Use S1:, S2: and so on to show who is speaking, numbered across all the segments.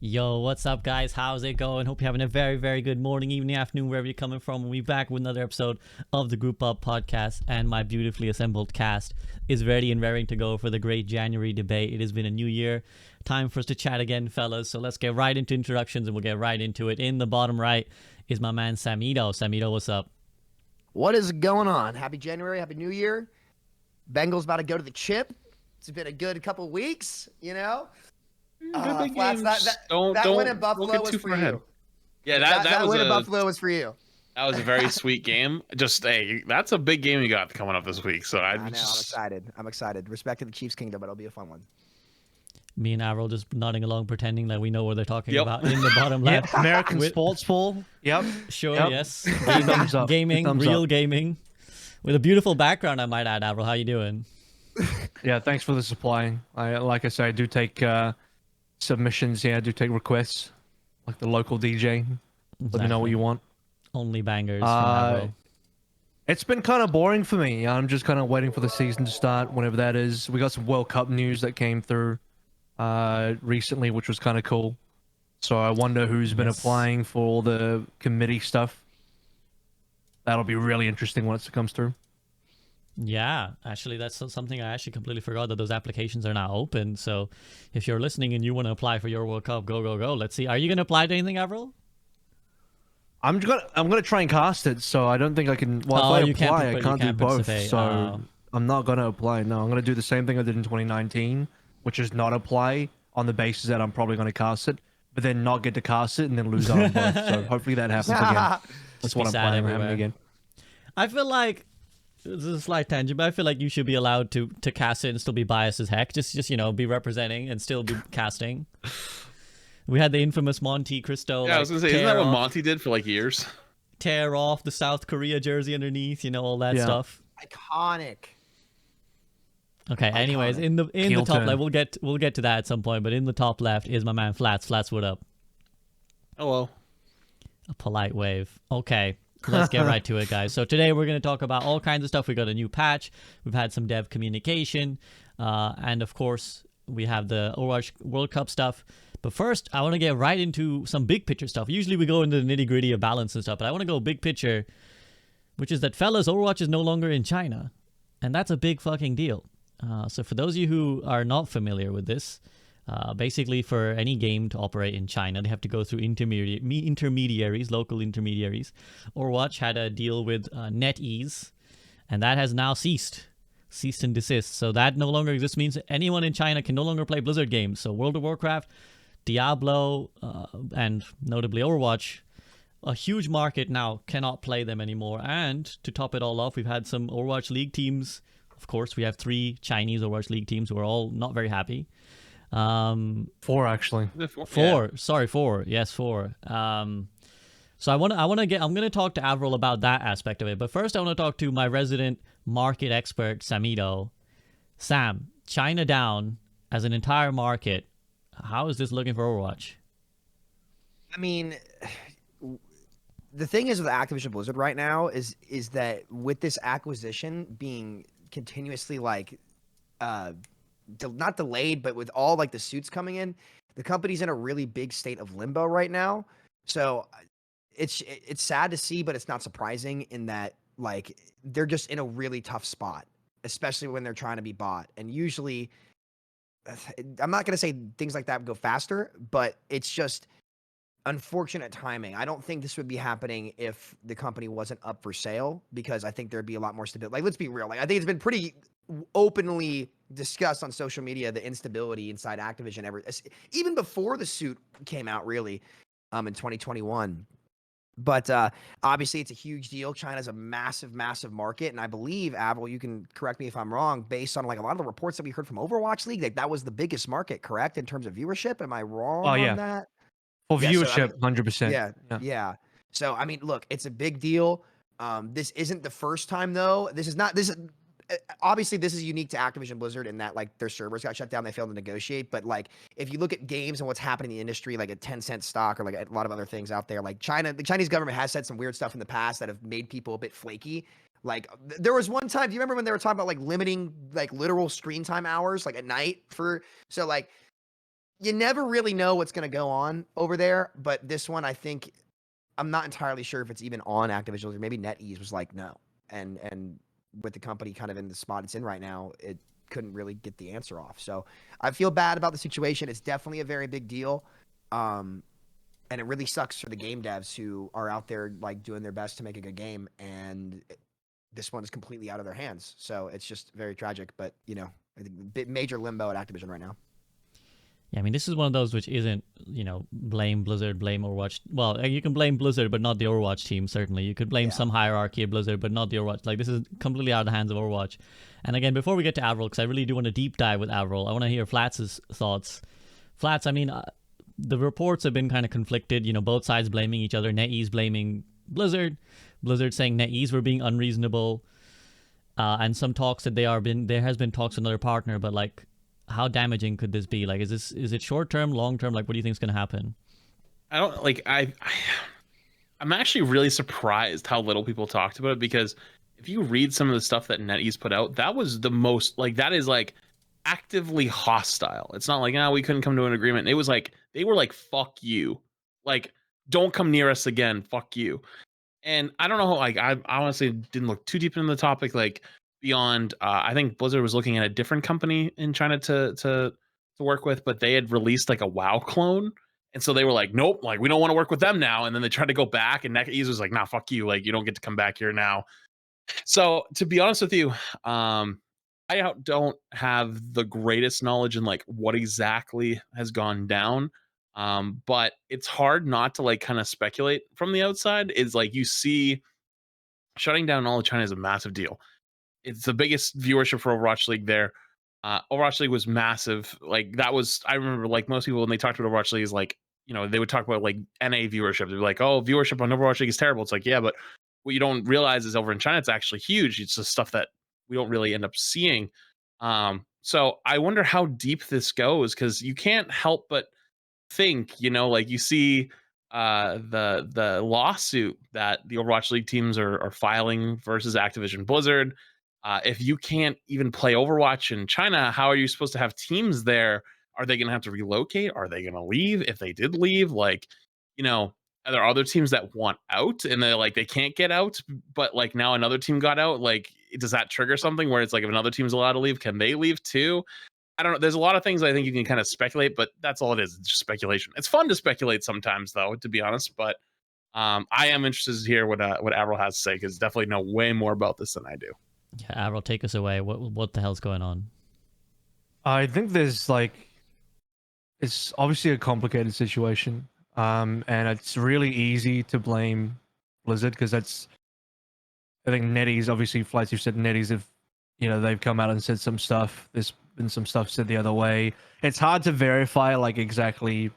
S1: Yo, what's up, guys? How's it going? Hope you're having a very, very good morning, evening, afternoon, wherever you're coming from. We're back with another episode of the Group Up podcast, and my beautifully assembled cast is ready and raring to go for the great January debate. It has been a new year. Time for us to chat again, fellas. So let's get right into introductions, and we'll get right into it. In the bottom right is my man Samito. Samito, what's up?
S2: What is going on? Happy January, happy New Year. Bengals about to go to the chip. It's been a good couple weeks, you know.
S3: Good big
S2: Flats,
S3: games.
S2: that win in Buffalo was for you.
S3: Yeah,
S2: That
S3: was
S2: win in Buffalo was for you.
S3: that was a very sweet game. Just hey, that's a big game you got coming up this week. So
S2: I know,
S3: just
S2: I'm excited. Respect to the Chiefs Kingdom, but it'll be a fun one.
S1: Me and Avril just nodding along, pretending like we know what they're talking
S3: Yep.
S1: about. In the bottom left,
S4: American
S1: With-
S4: sports ball. Yep.
S1: Sure,
S4: Yep.
S1: yes.
S4: Thumbs up.
S1: Gaming,
S4: Thumbs
S1: real
S4: up.
S1: gaming. With a beautiful background, I might add, Avril. How you doing?
S4: Yeah, thanks for the supply. Like I say, I do take submissions. Yeah, I do take requests, like the local DJ. Let me know what you want.
S1: Only bangers from
S4: Uh,
S1: Avril.
S4: It's been kind of boring for me. I'm just kind of waiting for the season to start, whenever that is. We got some World Cup news that came through recently, which was kind of cool. So I wonder who's been
S1: Yes.
S4: applying for all the committee stuff. That'll be really interesting once it comes through.
S1: Yeah, actually, that's something I actually completely forgot, that those applications are now open. So if you're listening and you want to apply for your World Cup, go, go, go. Let's see. Are you going to apply to anything, Avril?
S4: I'm gonna try and cast it, so I don't think I can. Well,
S1: Oh,
S4: if I
S1: you can't
S4: apply,
S1: partic-
S4: I
S1: you
S4: can't do
S1: can't
S4: both.
S1: participate.
S4: So
S1: Oh.
S4: I'm not gonna apply. No, I'm gonna do the same thing I did in 2019, which is not apply on the basis that I'm probably gonna cast it, but then not get to cast it and then lose out on both. So hopefully that happens again. That's
S1: be
S4: what I'm
S1: sad
S4: planning on
S1: everywhere.
S4: happening again.
S1: I feel like this is a slight tangent, but I feel like you should be allowed to cast it and still be biased as heck. Just be representing and still be casting. We had the infamous Monte Cristo.
S3: yeah, I was gonna say, isn't
S1: tear
S3: that what
S1: off-
S3: Monty did for like years?
S1: tear off the South Korea jersey underneath? All that
S4: Yeah.
S1: stuff.
S2: Iconic.
S1: Okay. Anyways,
S2: Iconic.
S1: in the
S4: Heel
S1: top
S4: turn.
S1: left, we'll get to that at some point. But in the top left is my man Flats. Flats, what up?
S3: Hello.
S1: A polite wave. Okay. Let's get right to it, guys. So today we're going to talk about all kinds of stuff. We got a new patch. We've had some dev communication, and of course we have the Overwatch World Cup stuff. But first, I want to get right into some big picture stuff. Usually we go into the nitty gritty of balance and stuff, but I want to go big picture, which is that, fellas, Overwatch is no longer in China, and that's a big fucking deal. So for those of you who are not familiar with this, basically for any game to operate in China, they have to go through intermediaries, local intermediaries. Overwatch had a deal with NetEase, and that has now ceased and desist. So that no longer exists, means anyone in China can no longer play Blizzard games. So World of Warcraft, Diablo, and notably Overwatch, a huge market now, cannot play them anymore. And to top it all off, we've had some Overwatch League teams. Of course, we have 3 Chinese Overwatch League teams who are all not very happy.
S4: 4 actually.
S1: Four. Sorry, 4. Yes, 4. So I'm gonna talk to Avril about that aspect of it. But first I want to talk to my resident market expert, Samito. Sam, China down as an entire market. How is this looking for Overwatch?
S2: I mean, the thing is with Activision Blizzard right now is that with this acquisition being continuously not delayed, but with all the suits coming in, the company's in a really big state of limbo right now. So it's sad to see, but it's not surprising in that they're just in a really tough spot, especially when they're trying to be bought. And usually, I'm not going to say things like that go faster, but it's just unfortunate timing. I don't think this would be happening if the company wasn't up for sale, because I think there'd be a lot more stability. Let's be real. I think it's been pretty openly discussed on social media, the instability inside Activision even before the suit came out, really, in 2021. But obviously, it's a huge deal. China's a massive, massive market, and I believe, Avril, you can correct me if I'm wrong, based on a lot of the reports that we heard from Overwatch League, that was the biggest market, correct, in terms of viewership? Am I wrong
S4: yeah.
S2: on that?
S4: For
S2: Yeah, so,
S4: viewership, 100%.
S2: Yeah. So I mean, look, it's a big deal. This isn't the first time, though. Obviously, this is unique to Activision Blizzard in that their servers got shut down, they failed to negotiate. But if you look at games and what's happening in the industry, like a 10-cent stock or a lot of other things out there, the Chinese government has said some weird stuff in the past that have made people a bit flaky. There was one time, do you remember when they were talking about limiting literal screen time hours at night you never really know what's going to go on over there. But this one, I think, I'm not entirely sure if it's even on Activision, or maybe NetEase was like, no. And with the company kind of in the spot it's in right now, it couldn't really get the answer off. So I feel bad about the situation. It's definitely a very big deal. And it really sucks for the game devs who are out there like doing their best to make a good game. And this one is completely out of their hands. So it's just very tragic. But, you know, I think major limbo at Activision right now.
S1: Yeah, I mean, this is one of those which isn't, you know, blame Blizzard, blame Overwatch. Well, you can blame Blizzard, but not the Overwatch team, certainly. You could blame some hierarchy of Blizzard, but not the Overwatch. Like, this is completely out of the hands of Overwatch. And again, before we get to AVRL, because I really do want to deep dive with AVRL, I want to hear Flats' thoughts. Flats, I mean, the reports have been kind of conflicted, you know, both sides blaming each other. NetEase blaming Blizzard, Blizzard saying NetEase were being unreasonable, and some talks that there has been talks with another partner, but like, how damaging could this be? Like, is it short term, long term? Like, what do you think is going to happen?
S3: I don't like. I'm actually really surprised how little people talked about it, because if you read some of the stuff that NetEase put out, that was the most like, that is like actively hostile. It's not like, oh, we couldn't come to an agreement. It was like they were like, fuck you, like, don't come near us again, fuck you. And I don't know, like, I honestly didn't look too deep into the topic, like, beyond I think Blizzard was looking at a different company in China to work with, but they had released like a WoW clone, and so they were like, nope, like, we don't want to work with them now. And then they tried to go back, and NetEase was like, nah, fuck you, like, you don't get to come back here now. So to be honest with you, I don't have the greatest knowledge in like what exactly has gone down. But it's hard not to like kind of speculate from the outside. Is like, you see, shutting down all of China is a massive deal. It's the biggest viewership for Overwatch League there. Overwatch League was massive. Like, that was, I remember, like, most people when they talked about Overwatch League is like, you know, they would talk about like NA viewership. They'd be like, oh, viewership on Overwatch League is terrible. It's like, yeah, but what you don't realize is over in China, it's actually huge. It's just stuff that we don't really end up seeing. So I wonder how deep this goes, because you can't help but think, you know, like, you see the lawsuit that the Overwatch League teams are filing versus Activision Blizzard. If you can't even play Overwatch in China, how are you supposed to have teams there? Are they going to have to relocate? Are they going to leave? If they did leave, like, you know, are there other teams that want out and they're like, they can't get out, but like now another team got out? Like, does that trigger something where it's like, if another team's allowed to leave, can they leave too? I don't know. There's a lot of things I think you can kind of speculate, but that's all it is. It's just speculation. It's fun to speculate sometimes, though, to be honest. But I am interested to hear what AVRL has to say, because definitely know way more about this than I do.
S1: Yeah, AVRL, take us away. What the hell's going on?
S4: I think there's like, it's obviously a complicated situation, and it's really easy to blame Blizzard, because that's, I think NetEase, obviously, Flights, you've said NetEase have, you know, they've come out and said some stuff. There's been some stuff said the other way. It's hard to verify like exactly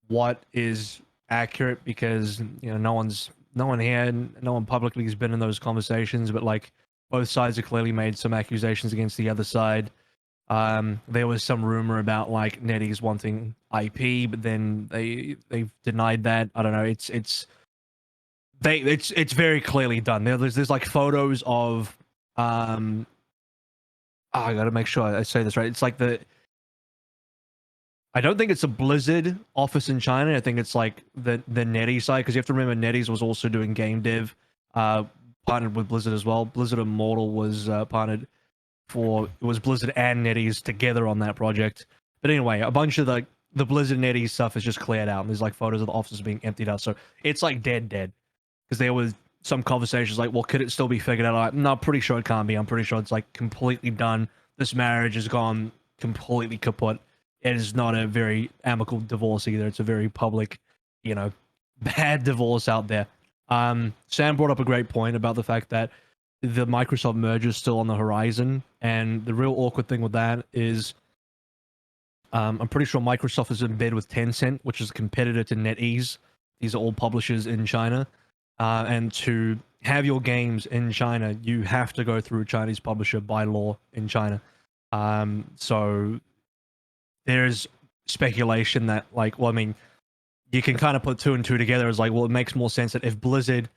S4: what is accurate, because, you know, no one here, no one publicly has been in those conversations, but like, both sides have clearly made some accusations against the other side. There was some rumor about like NetEase wanting IP, but then they've denied that. I don't know. It's very clearly done. There's like photos of I gotta make sure I say this right. It's like I don't think it's a Blizzard office in China. I think it's like the NetEase side, because you have to remember NetEase was also doing game dev, partnered with Blizzard as well. Blizzard Immortal was partnered for, it was Blizzard and NetEase together on that project. But anyway, a bunch of the Blizzard NetEase stuff is just cleared out, and there's like photos of the offices being emptied out. So it's like dead, because there was some conversations like, well, could it still be figured out? Like, no, pretty sure it can't be. I'm pretty sure it's like completely done. This marriage has gone completely kaput. It is not a very amicable divorce either. It's a very public, you know, bad divorce out there. Sam brought up a great point about the fact that the Microsoft merger is still on the horizon, and the real awkward thing with that is, I'm pretty sure Microsoft is in bed with Tencent, which is a competitor to NetEase. These are all publishers in China, and to have your games in China, you have to go through a Chinese publisher by law in China. So there's speculation that, like, well, I mean, you can kind of put two and two together as like, well, it makes more sense that if Blizzard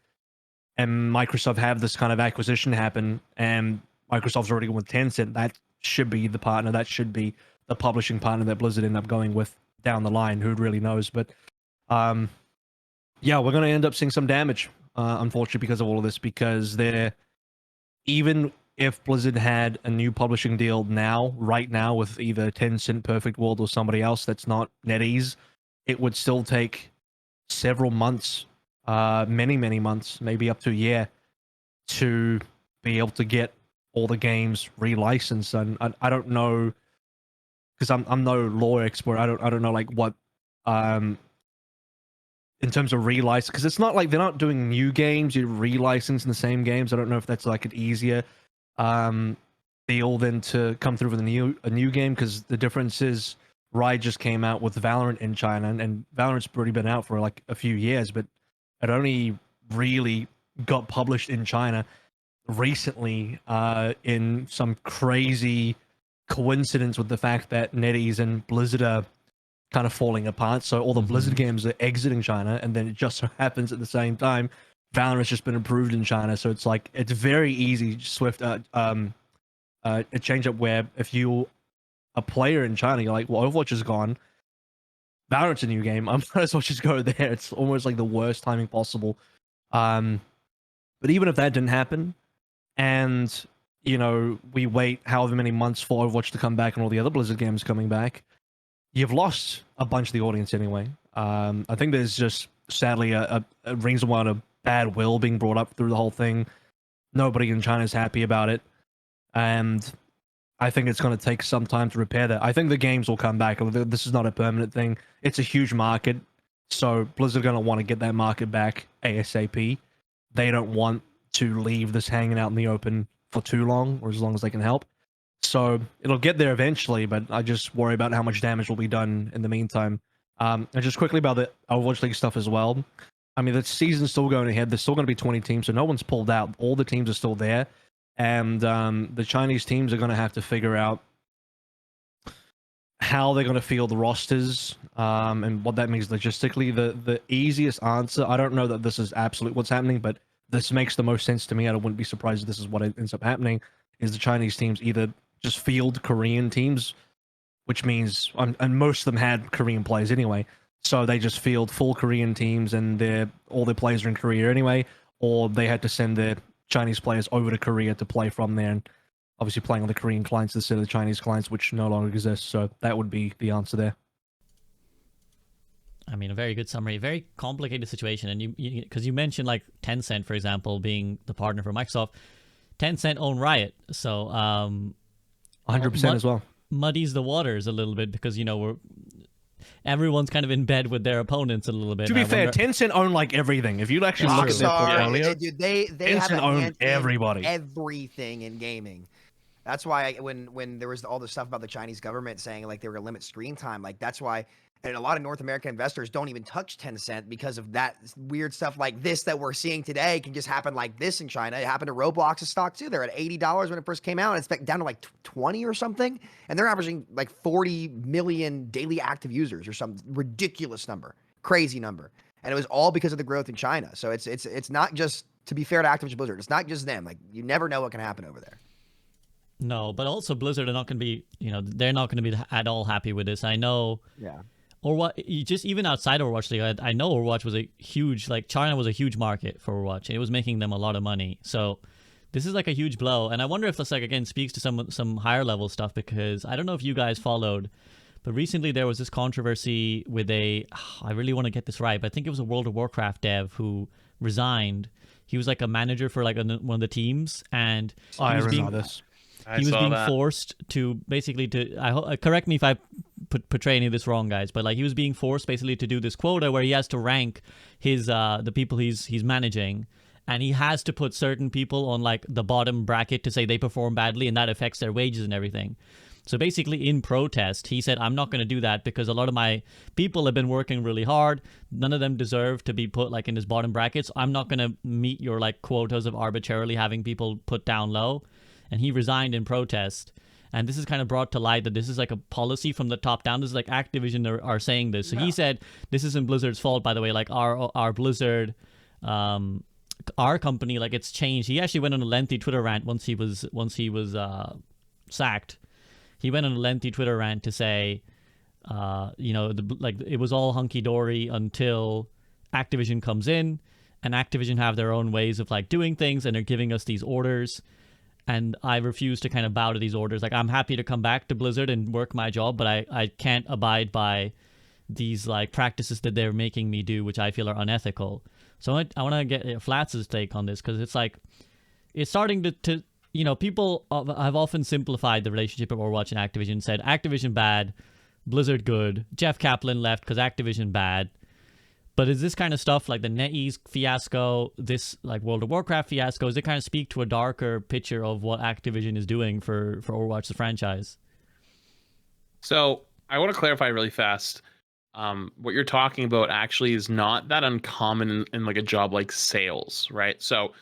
S4: and Microsoft have this kind of acquisition happen, and Microsoft's already with Tencent, that should be the partner, that should be the publishing partner that Blizzard ended up going with down the line. Who really knows? But yeah, we're going to end up seeing some damage, unfortunately, because of all of this. Because even if Blizzard had a new publishing deal right now, with either Tencent, Perfect World, or somebody else that's not NetEase, it would still take several months, many months, maybe up to a year, to be able to get all the games relicensed. And I don't know, because I'm no law expert. I don't know like what in terms of relicense, because it's not like they're not doing new games, you're relicensing the same games. I don't know if that's like an easier deal than to come through with a new game, because the difference is Riot just came out with Valorant in China, and Valorant's already been out for like a few years, but it only really got published in China recently, in some crazy coincidence with the fact that NetEase and Blizzard are kind of falling apart. So all the Blizzard games are exiting China, and then it just so happens at the same time Valorant's just been approved in China. So it's like it's very easy, swift a change up where if you a player in China, you're like, well, Overwatch is gone, Valorant's a new game, I might as well just go there. It's almost like the worst timing possible. But even if that didn't happen, and we wait however many months for Overwatch to come back and all the other Blizzard games coming back, you've lost a bunch of the audience anyway. I think there's just sadly a reason why a bad will being brought up through the whole thing. Nobody in China is happy about it, and I think it's going to take some time to repair that. I think the games will come back. This is not a permanent thing. It's a huge market, so Blizzard are going to want to get that market back ASAP. They don't want to leave this hanging out in the open for too long, or as long as they can help. So it'll get there eventually, but I just worry about how much damage will be done in the meantime. And just quickly about the Overwatch League stuff as well. I mean, the season's still going ahead. There's still going to be 20 teams, so no one's pulled out. All the teams are still there. And the Chinese teams are going to have to figure out how they're going to field the rosters, and what that means logistically. The easiest answer, I don't know that this is absolute what's happening, but this makes the most sense to me. I wouldn't be surprised if this is what ends up happening, is the Chinese teams either just field Korean teams, which means, and most of them had Korean players anyway, so they just field full Korean teams and all their players are in Korea anyway, or they had to send their Chinese players over to Korea to play from there, and obviously playing on the Korean clients instead of the Chinese clients, which no longer exists. So that would be the answer there.
S1: I mean, a very good summary. Very complicated situation, and because you mentioned like Tencent, for example, being the partner for Microsoft. Tencent own Riot, so
S4: 100% as well.
S1: Muddies the waters a little bit, because everyone's kind of in bed with their opponents a little bit.
S4: To be fair, Tencent own like everything. If you actually look at their portfolio,
S2: dude, they
S4: Tencent own everybody,
S2: everything in gaming. That's why when there was all the stuff about the Chinese government saying like they were gonna limit screen time, like that's why. And a lot of North American investors don't even touch Tencent because of that weird stuff like this that we're seeing today can just happen like this in China. It happened to Roblox's stock too. They're at $80 when it first came out. It's down to like 20 or something. And they're averaging like 40 million daily active users or some ridiculous number, crazy number. And it was all because of the growth in China. So it's not just, to be fair to Activision Blizzard, it's not just them. Like you never know what can happen over there.
S1: No, but also Blizzard are not going to be, they're not going to be at all happy with this. I know.
S2: Yeah.
S1: Or what? Just even outside Overwatch League, I know Overwatch was a huge, like China was a huge market for Overwatch. It was making them a lot of money. So this is like a huge blow. And I wonder if this like again speaks to some higher level stuff, because I don't know if you guys followed, but recently there was this controversy with I really want to get this right, but I think it was a World of Warcraft dev who resigned. He was like a manager for like one of the teams, and
S4: I remember this.
S1: He was being forced to basically correct me if I portray any of this wrong, guys, but like he was being forced basically to do this quota where he has to rank his the people he's managing, and he has to put certain people on like the bottom bracket to say they perform badly, and that affects their wages and everything. So basically in protest, he said, I'm not going to do that because a lot of my people have been working really hard. None of them deserve to be put like in his bottom brackets. I'm not going to meet your like quotas of arbitrarily having people put down low. And he resigned in protest. And this is kind of brought to light that this is like a policy from the top down. This is like Activision are saying this. So he said, this isn't Blizzard's fault, by the way. Like our Blizzard, our company, like it's changed. He actually went on a lengthy Twitter rant once he was sacked. he went on a lengthy Twitter rant to say, like it was all hunky dory until Activision comes in, and Activision have their own ways of like doing things, and they're giving us these orders, and I refuse to kind of bow to these orders. Like, I'm happy to come back to Blizzard and work my job, but I can't abide by these like practices that they're making me do, which I feel are unethical. So I want to get Flats' take on this, because it's like it's starting to people have often simplified the relationship of Overwatch and Activision, said Activision bad, Blizzard good, Jeff Kaplan left because Activision bad. But is this kind of stuff like the NetEase fiasco, this like World of Warcraft fiasco, does it kind of speak to a darker picture of what Activision is doing for Overwatch, the franchise?
S3: So I want to clarify really fast. What you're talking about actually is not that uncommon in like a job like sales, right? So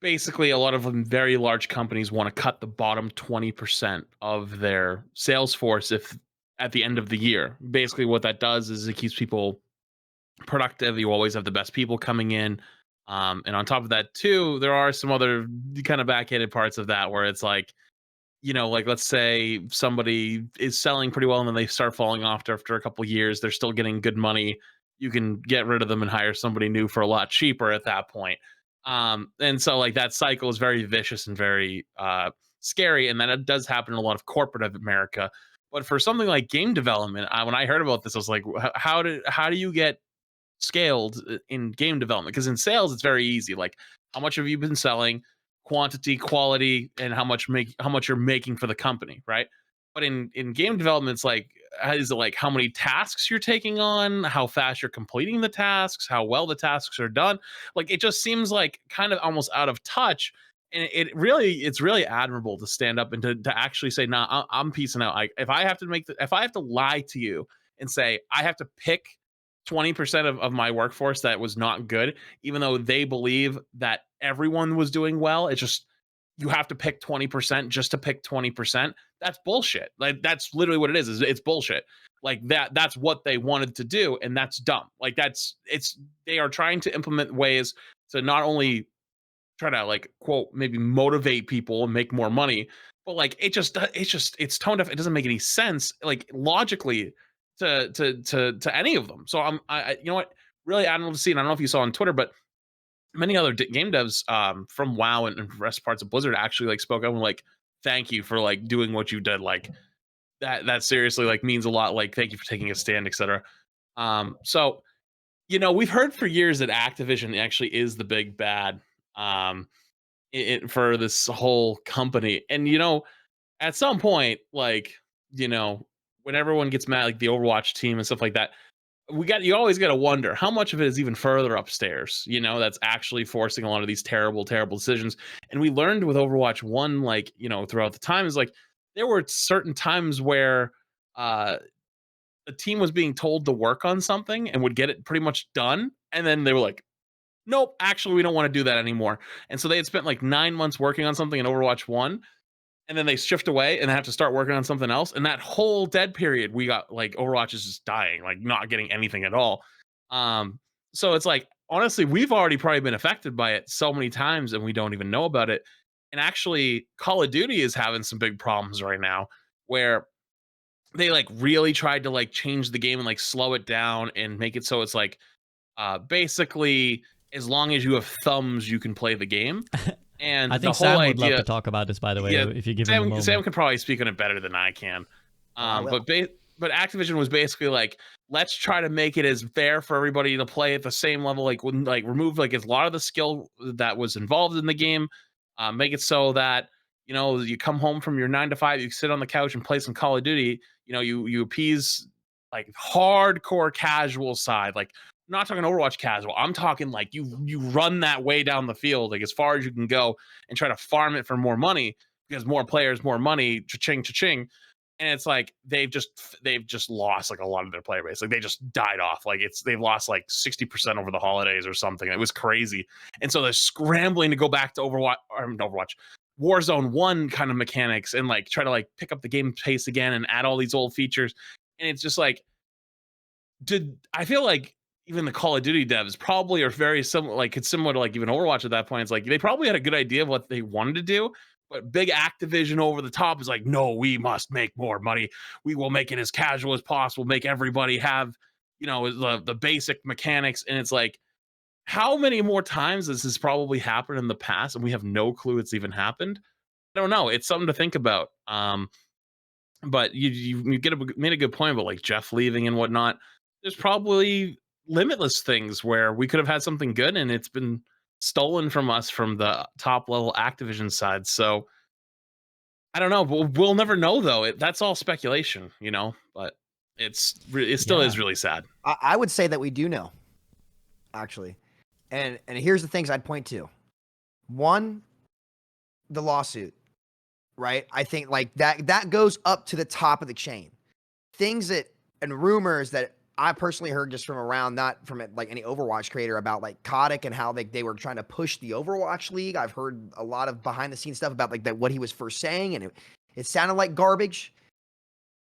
S3: basically, a lot of them, very large companies want to cut the bottom 20% of their sales force if at the end of the year. Basically, what that does is it keeps people productive. You always have the best people coming in. And on top of that, too, there are some other kind of backhanded parts of that where it's like, like let's say somebody is selling pretty well and then they start falling off after a couple of years. They're still getting good money. You can get rid of them and hire somebody new for a lot cheaper at that point. And so like that cycle is very vicious and very scary. And that does happen in a lot of corporate America. But for something like game development, when I heard about this, I was like, how do you get scaled in game development? Because in sales it's very easy. Like, how much have you been selling, quantity, quality, and how much you're making for the company, right? But in game development, it's like, is it like how many tasks you're taking on, how fast you're completing the tasks, how well the tasks are done? Like, it just seems like kind of almost out of touch. And it's really admirable to stand up and to actually say, nah, I'm peacing out. Like, if I have to lie to you and say I have to pick 20% of my workforce that was not good, even though they believe that everyone was doing well, it's just, you have to pick 20% just to pick 20%. That's bullshit. Like, that's literally what it is it's bullshit. Like, that's what they wanted to do, and that's dumb. Like, they are trying to implement ways to not only try to, like, quote, maybe motivate people and make more money, but like it's tone deaf. It doesn't make any sense, like, logically, to any of them. So I you know what, really admirable to see. And I don't know if you saw on Twitter, but many other game devs from WoW and rest parts of Blizzard actually like spoke up and like, thank you for like doing what you did. Like, that seriously like means a lot. Like, thank you for taking a stand, etc. So we've heard for years that Activision actually is the big bad for this whole company. And at some point, like, when everyone gets mad, like the Overwatch team and stuff like that, you always got to wonder how much of it is even further upstairs, that's actually forcing a lot of these terrible, terrible decisions. And we learned with Overwatch 1, like, throughout the time, is like there were certain times where the team was being told to work on something and would get it pretty much done. And then they were like, nope, actually, we don't want to do that anymore. And so they had spent like 9 months working on something in Overwatch 1. And then they shift away and have to start working on something else. And that whole dead period, we got like Overwatch is just dying, like not getting anything at all. So it's like, honestly, we've already probably been affected by it so many times and we don't even know about it. And actually, Call of Duty is having some big problems right now where they like really tried to like change the game and like slow it down and make it so it's like basically, as long as you have thumbs, you can play the game. And
S1: I think
S3: the whole
S1: Sam would
S3: idea,
S1: love to talk about this, by the way, if you give him a moment.
S3: Sam can probably speak on it better than I can. But Activision was basically like, let's try to make it as fair for everybody to play at the same level. Like, remove like a lot of the skill that was involved in the game. Make it so that you come home from your 9 to 5, you sit on the couch and play some Call of Duty. You appease like hardcore casual side, like. I'm not talking Overwatch casual. I'm talking like you run that way down the field, like as far as you can go, and try to farm it for more money because more players, more money, cha-ching, cha-ching. And it's like they've just lost like a lot of their player base. Like they just died off. Like they've lost like 60% over the holidays or something. It was crazy. And so they're scrambling to go back to Overwatch, Warzone 1 kind of mechanics and like try to like pick up the game pace again and add all these old features. And it's just like, I feel like even the Call of Duty devs probably are very similar, like it's similar to like even Overwatch at that point. It's like they probably had a good idea of what they wanted to do, But big Activision over the top is like, no, we must make more money. We will make it as casual as possible, make everybody have, the basic mechanics. And it's like, how many more times this has probably happened in the past and we have no clue it's even happened? I don't know. It's something to think about. But you made a good point about like Jeff leaving and whatnot. There's probably limitless things where we could have had something good and it's been stolen from us from the top level Activision side. So I don't know. We'll never know though. That's all speculation, But it still is really sad.
S2: I would say that we do know, actually. And here's the things I'd point to. One, the lawsuit, right? I think like that goes up to the top of the chain. Things and rumors that I personally heard just from around, not from like any Overwatch creator, about like Kotick and how they were trying to push the Overwatch League. I've heard a lot of behind the scenes stuff about like that, what he was first saying, and it sounded like garbage.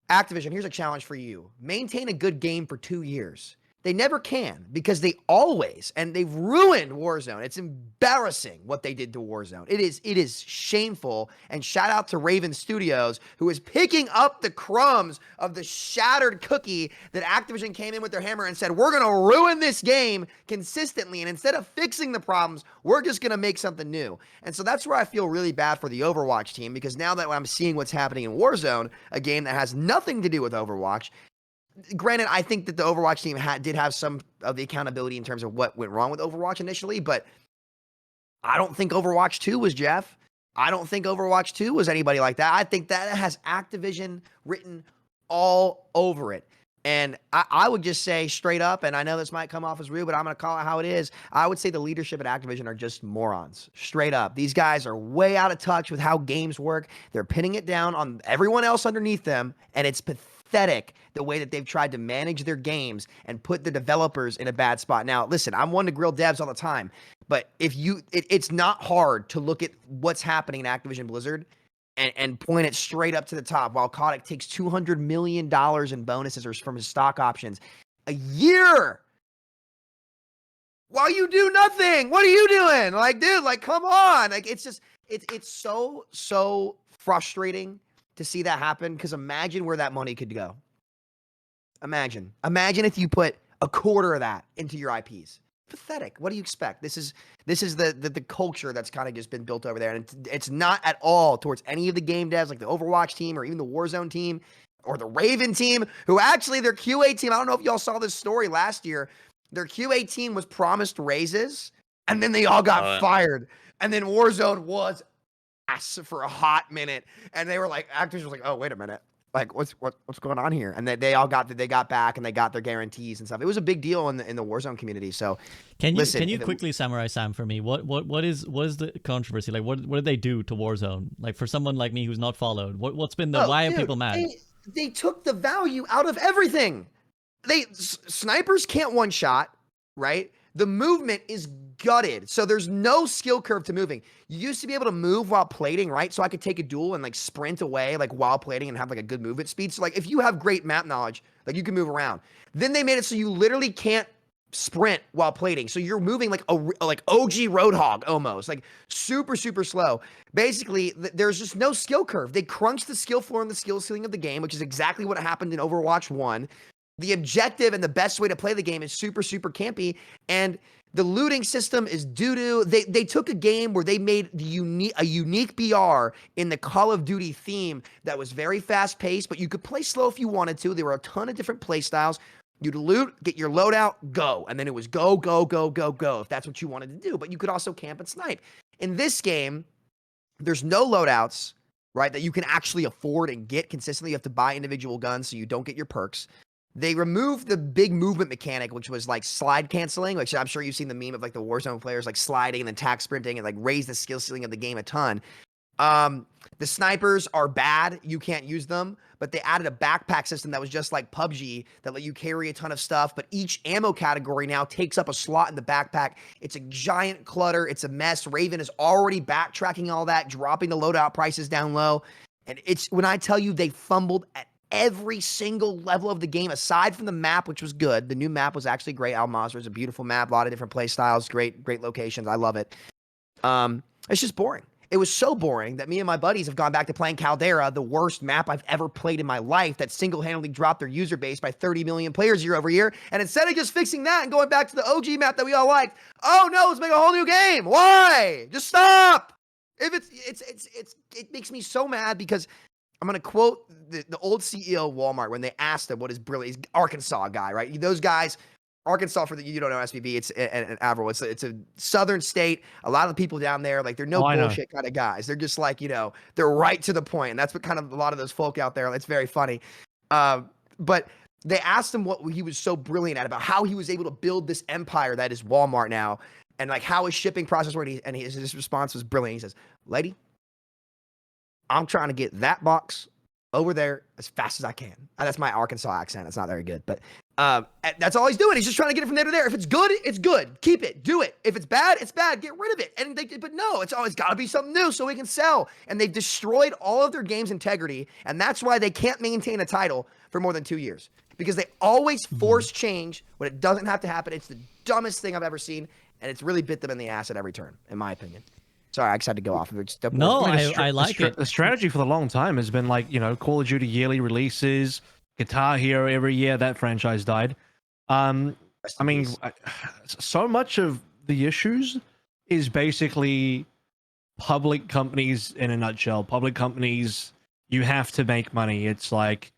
S2: Activision, here's a challenge for you. Maintain a good game for 2 years. They never can, because they've ruined Warzone. It's embarrassing what they did to Warzone. It is shameful. And shout out to Raven Studios, who is picking up the crumbs of the shattered cookie that Activision came in with their hammer and said, we're going to ruin this game consistently. And instead of fixing the problems, we're just going to make something new. And so that's where I feel really bad for the Overwatch team, because now that I'm seeing what's happening in Warzone, a game that has nothing to do with Overwatch. Granted, I think that the Overwatch team did have some of the accountability in terms of what went wrong with Overwatch initially, but I don't think Overwatch 2 was Jeff. I don't think Overwatch 2 was anybody like that. I think that has Activision written all over it. And I would just say straight up, and I know this might come off as rude, but I'm going to call it how it is. I would say the leadership at Activision are just morons. Straight up. These guys are way out of touch with how games work. They're pinning it down on everyone else underneath them, and it's pathetic the way that they've tried to manage their games and put the developers in a bad spot. Now, listen, I'm one to grill devs all the time, but it's not hard to look at what's happening in Activision Blizzard and point it straight up to the top, while Kotick takes $200 million in bonuses or from his stock options a year. While you do nothing. What are you doing? Like, dude, like, come on. Like, it's just, it's so frustrating to see that happen, because imagine where that money could go. Imagine if you put a quarter of that into your IPs. Pathetic. What do you expect? This is the culture that's kind of just been built over there, and it's not at all towards any of the game devs, like the Overwatch team or even the Warzone team or the Raven team, who actually their QA team, I don't know if y'all saw this story last year, their QA team was promised raises, and then they all got fired, and then Warzone was ass for a hot minute, and they were like, Activision was like, oh, wait a minute, like what's going on here? And they got back, and they got their guarantees and stuff. It was a big deal in the Warzone community. So
S1: can you quickly summarize, Sam, for me? What is the controversy? Like, what did they do to Warzone? Like, for someone like me who's not followed, what's been the why are people mad?
S2: They took the value out of everything. Snipers can't one shot, right? The movement is gutted. So there's no skill curve to moving. You used to be able to move while plating, right? So I could take a duel and like sprint away like while plating and have like a good movement speed. So like if you have great map knowledge, like you can move around. Then they made it so you literally can't sprint while plating. So you're moving like like OG Roadhog almost, like super, super slow. Basically, there's just no skill curve. They crunched the skill floor and the skill ceiling of the game, which is exactly what happened in Overwatch 1. The objective and the best way to play the game is super, super campy. And the looting system is doo-doo. They took a game where they made a unique BR in the Call of Duty theme that was very fast-paced, but you could play slow if you wanted to. There were a ton of different play styles. You'd loot, get your loadout, go. And then it was go, go, go, go, go, if that's what you wanted to do. But you could also camp and snipe. In this game, there's no loadouts, right, that you can actually afford and get consistently. You have to buy individual guns so you don't get your perks. They removed the big movement mechanic, which was like slide canceling, which I'm sure you've seen the meme of like the Warzone players like sliding and then tack sprinting and like raise the skill ceiling of the game a ton. The snipers are bad. You can't use them, but they added a backpack system that was just like PUBG that let you carry a ton of stuff, but each ammo category now takes up a slot in the backpack. It's a giant clutter. It's a mess. Raven is already backtracking all that, dropping the loadout prices down low. And it's when I tell you they fumbled at every single level of the game, aside from the map, which was good. The new map was actually great. Al Mazrah is a beautiful map, a lot of different play styles, great locations. I love it. It's just boring. It was so boring that me and my buddies have gone back to playing Caldera, the worst map I've ever played in my life, that single-handedly dropped their user base by 30 million players year over year. And instead of just fixing that and going back to the OG map that we all liked, oh no, let's make a whole new game. Why? Just stop. If it makes me so mad because I'm going to quote the old CEO of Walmart when they asked him what is brilliant. He's Arkansas guy, right? Those guys, Arkansas, for the you don't know SBB, it's an AVRL. It's a southern state. A lot of the people down there, like, they're no bullshit kind of guys. They're just like, they're right to the point. And that's what kind of a lot of those folk out there, it's very funny. But they asked him what he was so brilliant at, about how he was able to build this empire that is Walmart now, and like how his shipping process worked. And his response was brilliant. He says, lady, I'm trying to get that box over there as fast as I can. That's my Arkansas accent. It's not very good, but that's all he's doing. He's just trying to get it from there to there. If it's good, it's good. Keep it. Do it. If it's bad, it's bad. Get rid of it. But no, it's always got to be something new so we can sell. And they've destroyed all of their game's integrity, and that's why they can't maintain a title for more than 2 years, because they always force change when it doesn't have to happen. It's the dumbest thing I've ever seen, and it's really bit them in the ass at every turn, in my opinion. Sorry, I just had to go off of it.
S1: No, I like it.
S4: The strategy for the long time has been like, Call of Duty yearly releases, Guitar Hero every year. That franchise died. So much of the issues is basically public companies in a nutshell. Public companies, you have to make money. It's like,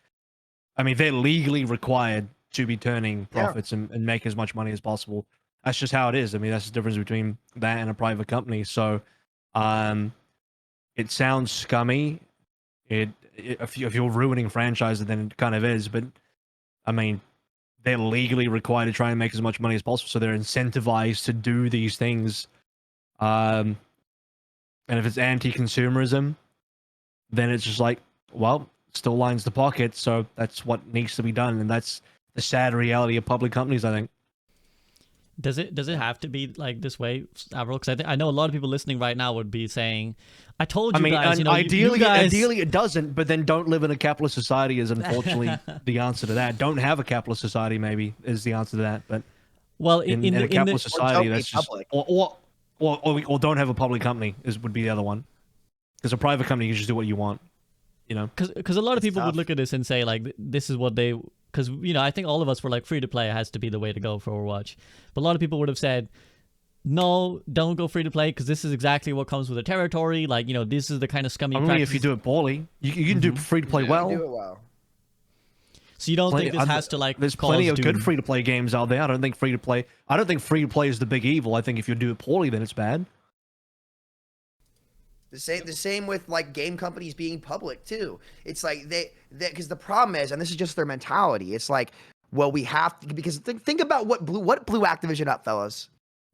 S4: they're legally required to be turning profits and make as much money as possible. That's just how it is. That's the difference between that and a private company. So, it sounds scummy. If you're ruining franchises, then it kind of is. But they're legally required to try and make as much money as possible, so they're incentivized to do these things. And if it's anti-consumerism, then it's just like, well, still lines the pocket. So that's what needs to be done, and that's the sad reality of public companies, I think.
S1: Does it have to be like this way, Avril? Because I know a lot of people listening right now would be saying, "I told you guys."
S4: Ideally, it doesn't. But then, don't live in a capitalist society is unfortunately the answer to that. Don't have a capitalist society, maybe, is the answer to that. But in a capitalist society, that's just or don't have a public company would be the other one. Because a private company, you can just do what you want.
S1: Because a lot of people would look at this and say, like, this is what they. Because, I think all of us were like, free to play has to be the way to go for Overwatch. But a lot of people would have said, no, don't go free to play, because this is exactly what comes with the territory. Like, this is the kind of scummy
S4: Only
S1: practices.
S4: If you do it poorly. You can do free to play well.
S2: Do it well.
S1: So you don't think this has to, like,
S4: there's plenty of good free to play games out there. I don't think free to play is the big evil. I think if you do it poorly, then it's bad.
S2: The same with like game companies being public too. It's like they because the problem is, and this is just their mentality. It's like, well, we have to, because think about what blew Activision up, fellas.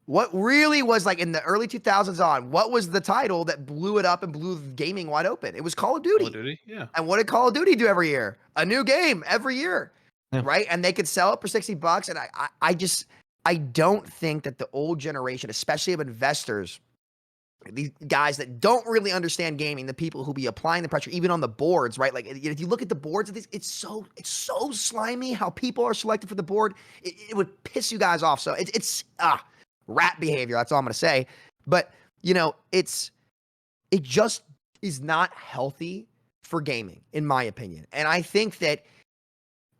S2: What really was, like, in the early 2000s on, what was the title that blew it up and blew gaming wide open? It was Call of Duty.
S3: Call of Duty, yeah.
S2: And what did Call of Duty do every year? A new game every year, right? And they could sell it for $60. And I don't think that the old generation, especially of investors, these guys that don't really understand gaming, the people who be applying the pressure, even on the boards, right? Like, if you look at the boards of these, it's so slimy how people are selected for the board. It would piss you guys off. So it's rat behavior. That's all I'm going to say. But, it just is not healthy for gaming, in my opinion. And I think that,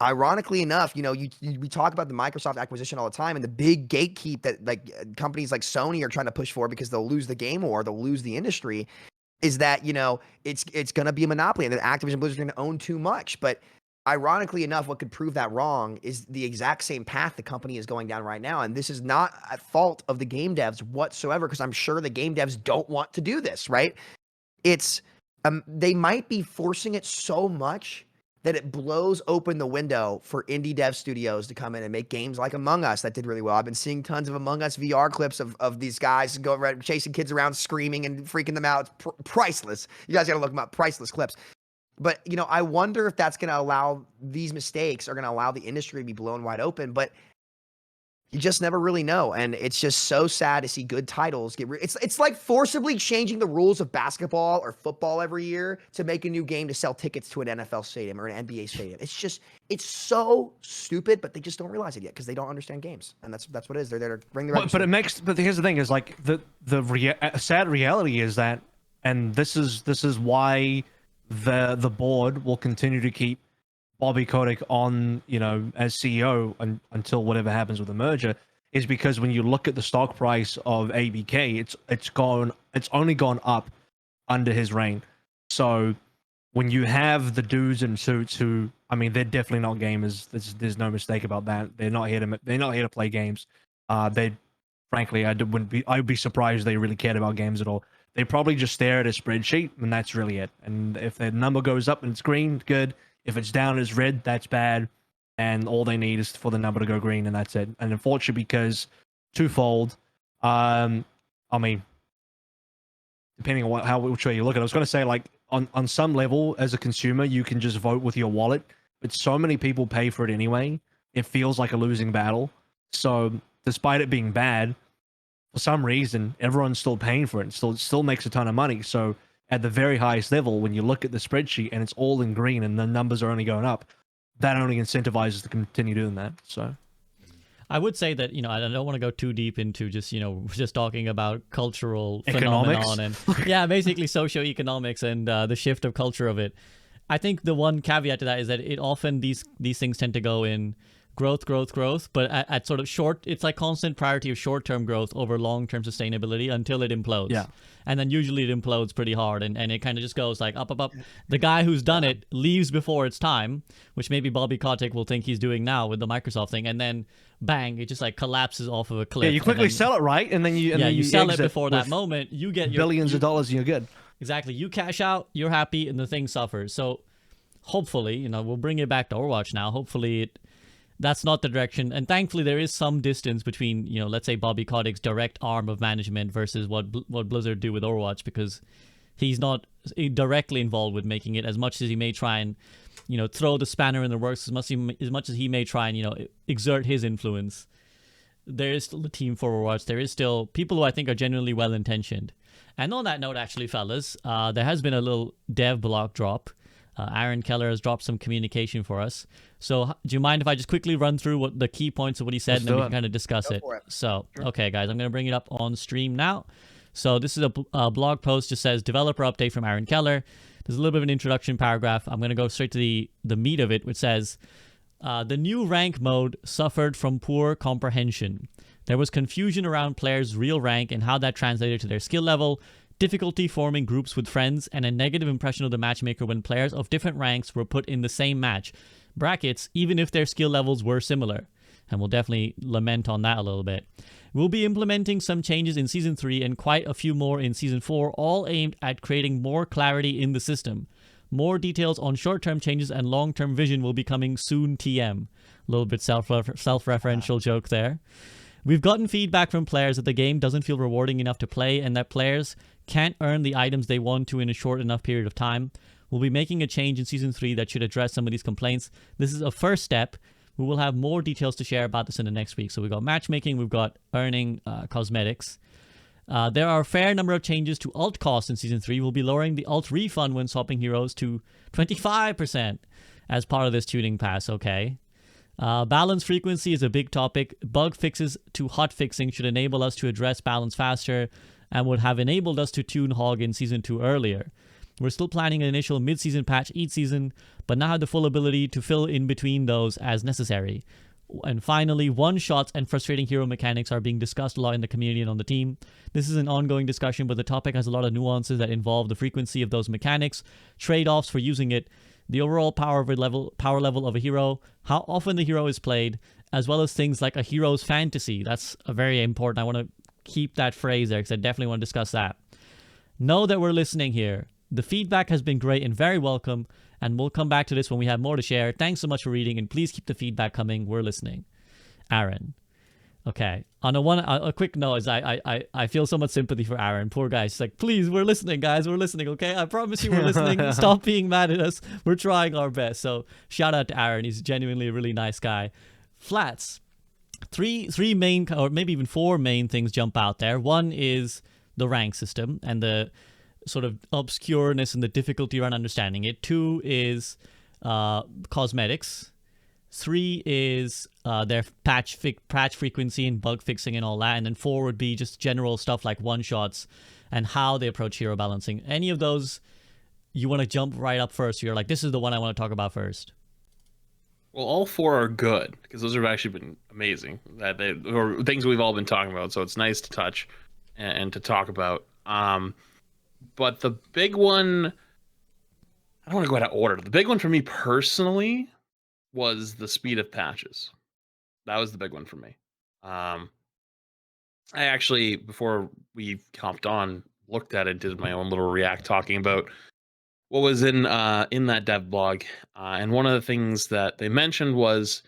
S2: ironically enough, we talk about the Microsoft acquisition all the time, and the big gatekeep that, like, companies like Sony are trying to push for because they'll lose the game war, they'll lose the industry, is that, it's going to be a monopoly and that Activision Blizzard's going to own too much. But ironically enough, what could prove that wrong is the exact same path the company is going down right now. And this is not at fault of the game devs whatsoever, because I'm sure the game devs don't want to do this, right? It's they might be forcing it so much that it blows open the window for indie dev studios to come in and make games like Among Us that did really well. I've been seeing tons of Among Us VR clips of these guys going around chasing kids around, screaming and freaking them out. It's priceless. You guys got to look them up. Priceless clips. But, I wonder if that's going to allow these mistakes are going to allow the industry to be blown wide open. But you just never really know. And it's just so sad to see good titles get it's like forcibly changing the rules of basketball or football every year to make a new game to sell tickets to an NFL stadium or an NBA stadium. It's so stupid, but they just don't realize it yet because they don't understand games. And that's what it is. They're there to bring the
S4: But here's the thing is, like, the sad reality is that and this is why the board will continue to keep Bobby Kotick on, as CEO until whatever happens with the merger, is because when you look at the stock price of ABK, it's only gone up under his reign. So when you have the dudes in suits who, I mean, they're definitely not gamers. There's no mistake about that. They're not here to play games. They, frankly, I'd be surprised if they really cared about games at all. They probably just stare at a spreadsheet, and that's really it. And if the number goes up and it's green, good. If it's down and it's red, that's bad. And all they need is for the number to go green, and that's it. And unfortunately, because twofold, I mean, depending on which way you look at it, I was going to say, like, on some level, as a consumer, you can just vote with your wallet, but so many people pay for it anyway. It feels like a losing battle. So, despite it being bad, for some reason, everyone's still paying for it. It still makes a ton of money. So, at the very highest level, when you look at the spreadsheet and it's all in green and the numbers are only going up, that only incentivizes to continue doing that. So,
S1: I would say that, I don't want to go too deep into just talking about cultural
S4: economics.
S1: phenomenon and yeah, basically socioeconomics and the shift of culture of it. I think the one caveat to that is that it often these things tend to go in growth, but at sort of it's like constant priority of short-term growth over long-term sustainability until it implodes.
S4: Yeah.
S1: And then usually it implodes pretty hard and it kind of just goes like up. The guy who's done it leaves before it's time, which maybe Bobby Kotick will think he's doing now with the Microsoft thing, and then bang, it just like collapses off of a cliff.
S4: Yeah, you quickly sell it, right? And then you
S1: sell it
S4: exit
S1: before that moment, you get your
S4: billions of dollars and you're good.
S1: Exactly. You cash out, you're happy, and the thing suffers. So hopefully, we'll bring it back to Overwatch now. Hopefully that's not the direction. And thankfully, there is some distance between, let's say Bobby Kotick's direct arm of management versus what Blizzard do with Overwatch, because he's not directly involved with making it as much as he may try and, throw the spanner in the works, as much as he may try and, exert his influence. There is still a team for Overwatch. There is still people who I think are genuinely well-intentioned. And on that note, actually, fellas, there has been a little dev block drop. Aaron Keller has dropped some communication for us. So do you mind if I just quickly run through what the key points of what he said, and then we can kind of discuss it? So, okay, guys, I'm going to bring it up on stream now. So this is a blog post, just says developer update from Aaron Keller. There's a little bit of an introduction paragraph. I'm going to go straight to the meat of it, which says, the new rank mode suffered from poor comprehension. There was confusion around players' real rank and how that translated to their skill level, difficulty forming groups with friends, and a negative impression of the matchmaker when players of different ranks were put in the same match. Brackets, even if their skill levels were similar. And we'll definitely lament on that a little bit. We'll be implementing some changes in Season 3 and quite a few more in Season 4, all aimed at creating more clarity in the system. More details on short-term changes and long-term vision will be coming soon, TM. A little bit self-referential joke there. We've gotten feedback from players that the game doesn't feel rewarding enough to play and that players can't earn the items they want to in a short enough period of time. We'll be making a change in Season 3 that should address some of these complaints. This is a first step. We will have more details to share about this in the next week. So we've got matchmaking, we've got earning cosmetics. There are a fair number of changes to alt costs in Season 3. We'll be lowering the alt refund when swapping heroes to 25% as part of this tuning pass, okay? Balance frequency is a big topic. Bug fixes to hot fixing should enable us to address balance faster and would have enabled us to tune Hog in Season 2 earlier. We're still planning an initial mid-season patch each season, but now have the full ability to fill in between those as necessary. And finally, one-shots and frustrating hero mechanics are being discussed a lot in the community and on the team. This is an ongoing discussion, but the topic has a lot of nuances that involve the frequency of those mechanics, trade-offs for using it, the overall power level of a hero, how often the hero is played, as well as things like a hero's fantasy. That's a very important. I want to keep that phrase there because I definitely want to discuss that. Know that we're listening here. The feedback has been great and very welcome, and we'll come back to this when we have more to share. Thanks so much for reading, and please keep the feedback coming. We're listening. Aaron. Okay. On a quick note, is I feel so much sympathy for Aaron. Poor guy. She's like, please, we're listening, guys. We're listening, okay? I promise you we're listening. Stop being mad at us. We're trying our best. So shout out to Aaron. He's genuinely a really nice guy. Flats. Three main, or maybe even four main things jump out there. One is the rank system and the sort of obscureness and the difficulty around understanding it. Two is cosmetics. 3 is their patch frequency and bug fixing and all that, and then 4 would be just general stuff like one shots and how they approach hero balancing. Any of those you want to jump right up first? You're like, this is the one I want to talk about first.
S3: Well, all 4 are good because those have actually been amazing. That they or things we've all been talking about, so it's nice to touch and to talk about. But the big one, I don't want to go out of order. The big one for me personally was the speed of patches. That was the big one for me. I actually, before we hopped on, looked at it, did my own little react talking about what was in that dev blog, and one of the things that they mentioned was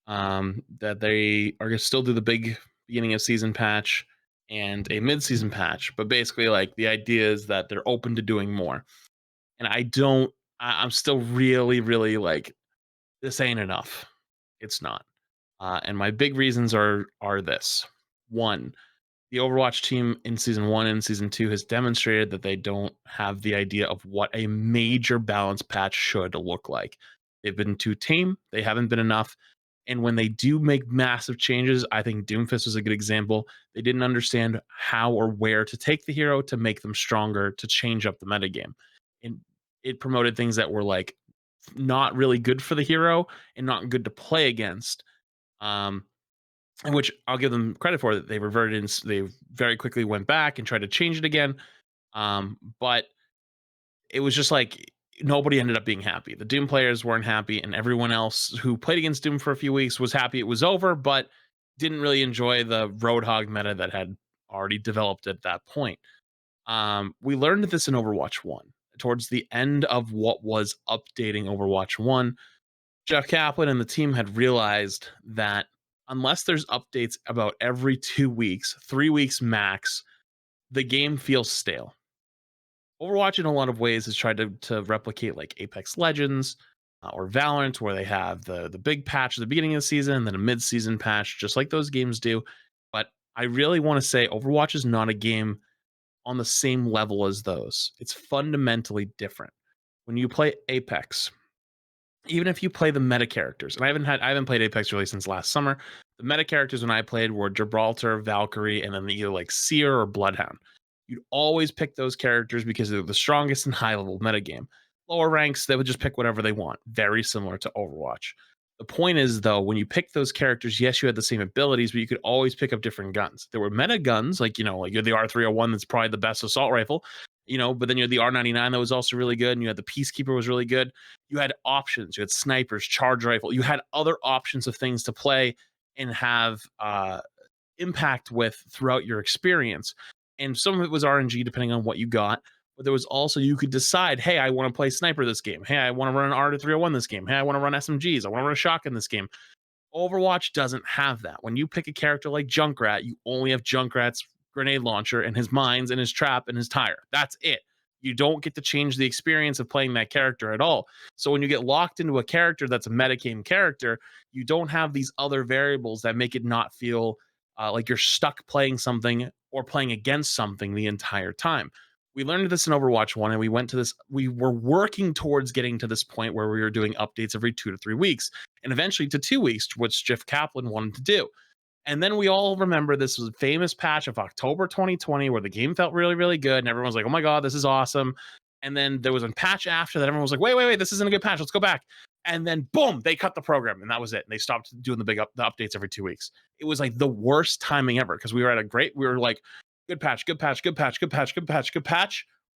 S3: that they are going to still do the big beginning of season patch and a mid-season patch, but basically like the idea is that they're open to doing more. And I'm still really like, this ain't enough. It's not. And my big reasons are this. One, the Overwatch team in season 1 and season 2 has demonstrated that they don't have the idea of what a major balance patch should look like. They've been too tame. They haven't been enough. And when they do make massive changes, I think Doomfist was a good example. They didn't understand how or where to take the hero to make them stronger, to change up the metagame. And it promoted things that were like not really good for the hero and not good to play against. And which I'll give them credit for, that they reverted and they very quickly went back and tried to change it again. But it was just like nobody ended up being happy. The Doom players weren't happy, and everyone else who played against Doom for a few weeks was happy it was over, but didn't really enjoy the Roadhog meta that had already developed at that point. We learned this in Overwatch 1. Towards the end of what was updating Overwatch 1, Jeff Kaplan and the team had realized that unless there's updates about every 2 weeks, 3 weeks max, the game feels stale. Overwatch in a lot of ways has tried to replicate like Apex Legends or Valorant, where they have the big patch at the beginning of the season and then a mid-season patch, just like those games do. But I really want to say Overwatch is not a game on the same level as those. It's fundamentally different. When you play Apex, even if you play the meta characters, and I haven't played Apex really since last summer. The meta characters when I played were Gibraltar, Valkyrie, and then either like Seer or Bloodhound. You'd always pick those characters because they're the strongest in high level metagame. Lower ranks, they would just pick whatever they want. Very similar to Overwatch. The point is, though, when you pick those characters, yes, you had the same abilities, but you could always pick up different guns. There were meta guns, like, like you're the R301 that's probably the best assault rifle, but then you had the R99 that was also really good, and you had the Peacekeeper was really good. You had options. You had snipers, charge rifle. You had other options of things to play and have impact with throughout your experience. And some of it was RNG depending on what you got. But there was also, you could decide, hey, I want to play sniper this game. Hey, I want to run an R301 this game. Hey, I want to run SMGs. I want to run a shotgun this game. Overwatch doesn't have that. When you pick a character like Junkrat, you only have Junkrat's grenade launcher and his mines and his trap and his tire. That's it. You don't get to change the experience of playing that character at all. So when you get locked into a character that's a metagame character, you don't have these other variables that make it not feel like you're stuck playing something or playing against something the entire time. We learned this in Overwatch 1, and we were working towards getting to this point where we were doing updates every 2 to 3 weeks, and eventually to 2 weeks, which Jeff Kaplan wanted to do. And then we all remember this was a famous patch of October 2020 where the game felt really, really good, and everyone was like, oh my God, this is awesome. And then there was a patch after that. Everyone was like, wait, this isn't a good patch. Let's go back. And then boom, they cut the program, and that was it. And they stopped doing the updates every 2 weeks. It was like the worst timing ever, because we were like, good patch.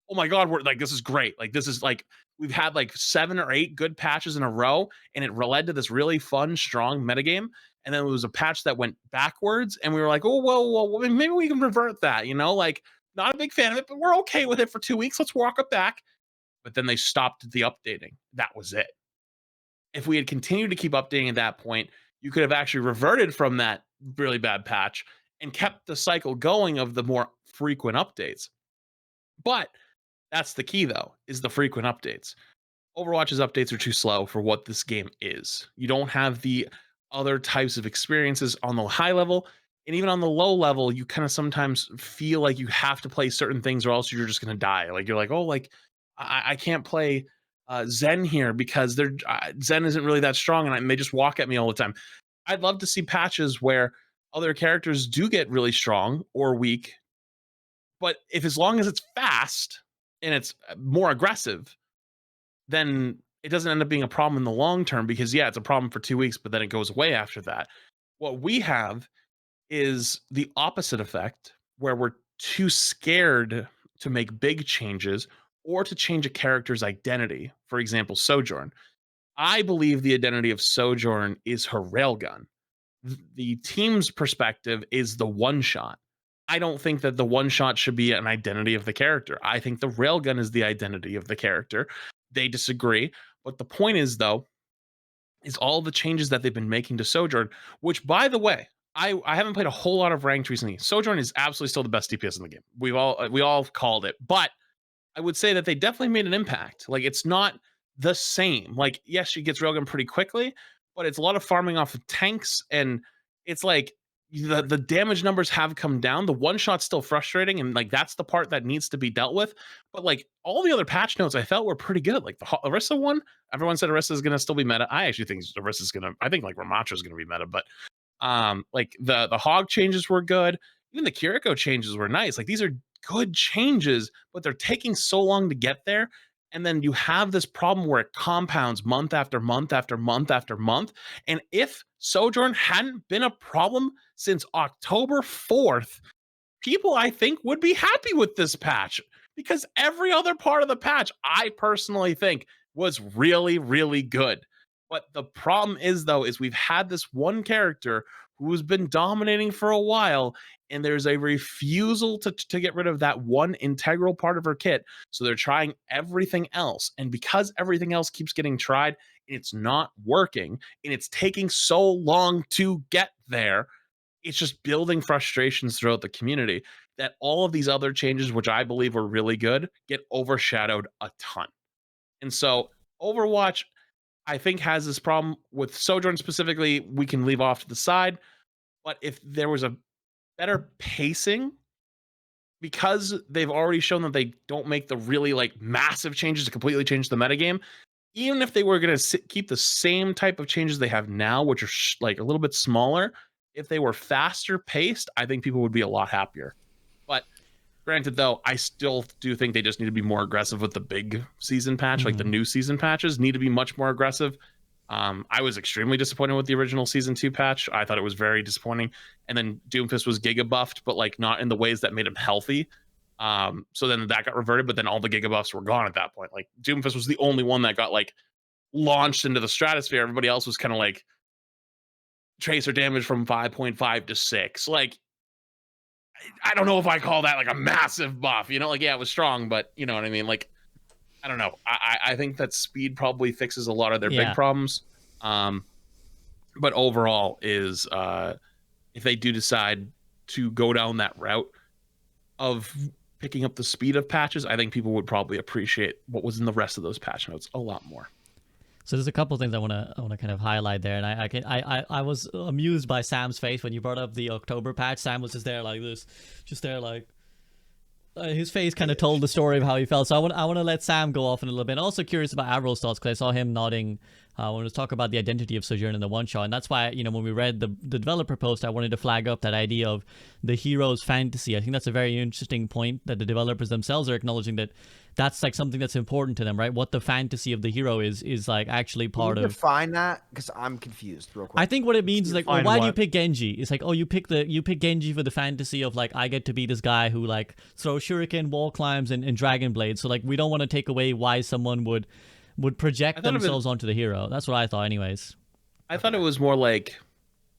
S3: Oh my God, we're like, this is great. Like, this is like, we've had like 7 or 8 good patches in a row, and it led to this really fun, strong metagame. And then it was a patch that went backwards, and we were like, oh, well, maybe we can revert that, like, not a big fan of it, but we're okay with it for 2 weeks. Let's walk it back. But then they stopped the updating. That was it. If we had continued to keep updating at that point, you could have actually reverted from that really bad patch and kept the cycle going of the more frequent updates. But that's the key, though, is the frequent updates. Overwatch's updates are too slow for what this game is. You don't have the other types of experiences on the high level, and even on the low level, you kind of sometimes feel like you have to play certain things or else you're just going to die. Like, you're like, oh, like, I can't play Zen here because they're Zen isn't really that strong and they just walk at me all the time. I'd love to see patches where other characters do get really strong or weak, but if as long as it's fast and it's more aggressive, then it doesn't end up being a problem in the long term because yeah, it's a problem for 2 weeks, but then it goes away after that. What we have is the opposite effect where we're too scared to make big changes or to change a character's identity. For example, Sojourn. I believe the identity of Sojourn is her railgun. The team's perspective is the one shot. I don't think that the one shot should be an identity of the character. I think the railgun is the identity of the character. They disagree. But the point is, though, is all the changes that they've been making to Sojourn, which, by the way, I haven't played a whole lot of ranked recently. Sojourn is absolutely still the best DPS in the game. We all called it, but I would say that they definitely made an impact. Like it's not the same. Like yes, she gets railgun pretty quickly, but it's a lot of farming off of tanks, and it's like the damage numbers have come down. The one shot's still frustrating, and like that's the part that needs to be dealt with. But like all the other patch notes, I felt were pretty good. Like the Orisa one, everyone said Orisa is going to still be meta. I actually think Orisa's going to. I think like Ramattra is going to be meta, but like the hog changes were good. Even the Kiriko changes were nice. Like these are good changes, but they're taking so long to get there. And then you have this problem where it compounds month after month after month after month. And if Sojourn hadn't been a problem since October 4th, people I think would be happy with this patch because every other part of the patch, I personally think was really, really good. But the problem is, though, is we've had this one character who's been dominating for a while, and there's a refusal to get rid of that one integral part of her kit. So they're trying everything else. And because everything else keeps getting tried, it's not working, and it's taking so long to get there, it's just building frustrations throughout the community that all of these other changes, which I believe were really good, get overshadowed a ton. And so Overwatch, I think, has this problem with Sojourn specifically. We can leave off to the side, but if there was a better pacing, because they've already shown that they don't make the really like massive changes to completely change the metagame, even if they were going to keep the same type of changes they have now, which are like a little bit smaller, if they were faster paced, I think people would be a lot happier. But granted, though, I still do think they just need to be more aggressive with the big season patch. Like the new season patches need to be much more aggressive. I was extremely disappointed with the original season 2 patch. I thought it was very disappointing. And then Doomfist was giga buffed, but like not in the ways that made him healthy. So then that got reverted, but then all the giga buffs were gone at that point. Like Doomfist was the only one that got like launched into the stratosphere. Everybody else was kind of like tracer damage from 5.5 to 6. Like I don't know if I call that like a massive buff, you know, like, yeah, it was strong, but you know what I mean? Like, I don't know. I think that speed probably fixes a lot of their big problems. But overall is, if they do decide to go down that route of picking up the speed of patches, I think people would probably appreciate what was in the rest of those patch notes a lot more.
S1: So there's a couple of things I want to kind of highlight there, and I was amused by Sam's face when you brought up the October patch. Sam was just there like this, just there like his face kind of told the story of how he felt. So I want to let Sam go off in a little bit. Also curious about AVRL's thoughts because I saw him nodding when we was talking about the identity of Sojourn in the one shot, and that's why, you know, when we read the developer post, I wanted to flag up that idea of the hero's fantasy. I think that's a very interesting point that the developers themselves are acknowledging, that that's like something that's important to them, right? What the fantasy of the hero is like actually part
S2: Can you
S1: of.
S2: define that? Because I'm confused real quick.
S1: I think what it means is like, well,
S4: Define
S1: why do you
S4: what?
S1: pick Genji? It's like, oh, you pick Genji for the fantasy of like, I get to be this guy who like throws shuriken, wall climbs, and dragon blades. So like, we don't want to take away why someone would project themselves onto the hero. That's what I thought, anyways.
S3: I thought it was more like,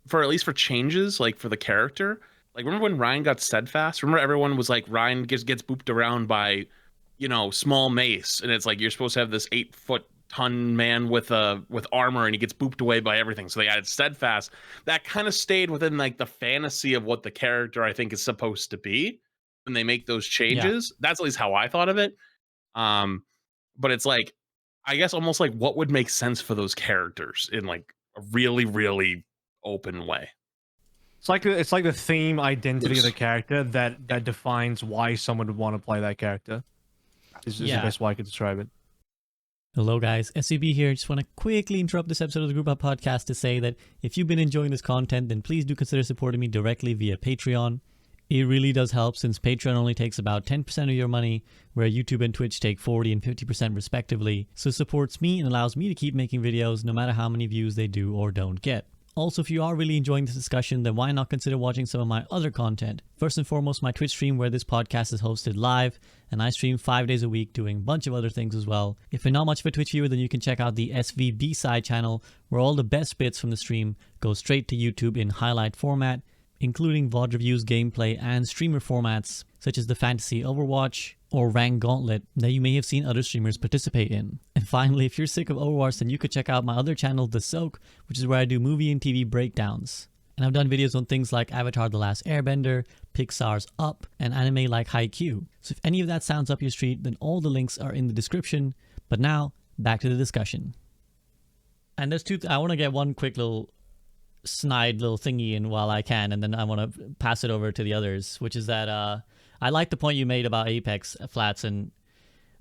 S3: for at least for changes, like for the character. Like, remember when Ryan got steadfast? Remember everyone was like, Ryan gets booped around by, you know, small mace, and it's like you're supposed to have this 8-foot-ton man with armor, and he gets booped away by everything. So they added steadfast. That kind of stayed within like the fantasy of what the character I think is supposed to be when they make those changes. That's at least how I thought of it. But it's like, I guess almost like what would make sense for those characters in like a really, really open way.
S4: It's like the theme identity of the character that defines why someone would want to play that character. Is the best way I could describe it.
S1: Hello guys, SCB here. Just want to quickly interrupt this episode of the Group Up Podcast to say that if you've been enjoying this content, then please do consider supporting me directly via Patreon. It really does help since Patreon only takes about 10% of your money, where YouTube and Twitch take 40 and 50% respectively. So it supports me and allows me to keep making videos no matter how many views they do or don't get. Also, if you are really enjoying this discussion, then why not consider watching some of my other content? First and foremost, my Twitch stream where this podcast is hosted live, and I stream 5 days a week doing a bunch of other things as well. If you're not much of a Twitch viewer, then you can check out the SVB side channel, where all the best bits from the stream go straight to YouTube in highlight format, including VOD reviews, gameplay, and streamer formats such as the Fantasy Overwatch or Rank Gauntlet that you may have seen other streamers participate in. And finally, if you're sick of Overwatch, then you could check out my other channel, The Soak, which is where I do movie and TV breakdowns. And I've done videos on things like Avatar The Last Airbender, Pixar's Up, and anime like Haikyuu. So if any of that sounds up your street, then all the links are in the description. But now, back to the discussion. And there's I want to get one quick little snide little thingy in while I can, and then I want to pass it over to the others, which is that I like the point you made about Apex Flats, and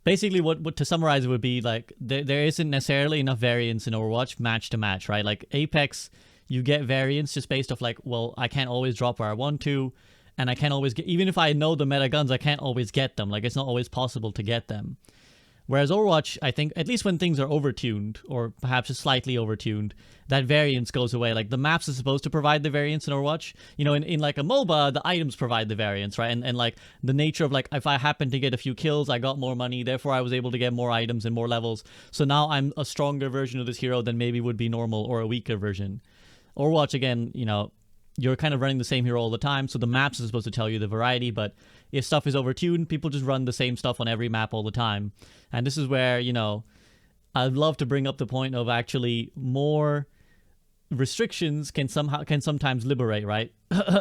S1: basically what to summarize it would be like there isn't necessarily enough variance in Overwatch match to match, right? Like Apex, you get variance just based off like, well, I can't always drop where I want to, and I can't always get, even if I know the meta guns, I can't always get them. Like it's not always possible to get them. Whereas Overwatch, I think, at least when things are overtuned, or perhaps just slightly overtuned, that variance goes away. Like, the maps are supposed to provide the variance in Overwatch. You know, in like a MOBA, the items provide the variance, right? And like, the nature of, like, if I happen to get a few kills, I got more money, therefore I was able to get more items and more levels. So now I'm a stronger version of this hero than maybe would be normal, or a weaker version. Overwatch, again, you know, you're kind of running the same hero all the time, so the maps are supposed to tell you the variety, but if stuff is overtuned, people just run the same stuff on every map all the time. And this is where, you know, I'd love to bring up the point of actually more restrictions can sometimes liberate, right?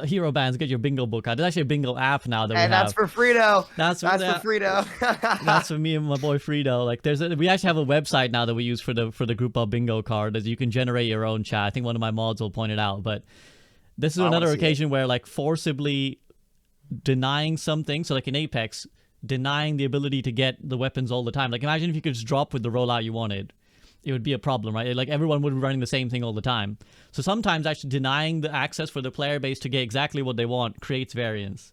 S1: Hero bans, get your bingo book out. There's actually a bingo app now that we have.
S2: And that's for Frito.
S1: That's for
S2: Frito.
S1: That's for me and my boy Frito. Like we actually have a website now that we use for the group up bingo card, that you can generate your own chat. I think one of my mods will point it out, but this is another occasion where like forcibly denying something. So like in Apex, denying the ability to get the weapons all the time. Like imagine if you could just drop with the rollout you wanted. It would be a problem, right? Like everyone would be running the same thing all the time. So sometimes actually denying the access for the player base to get exactly what they want creates variance.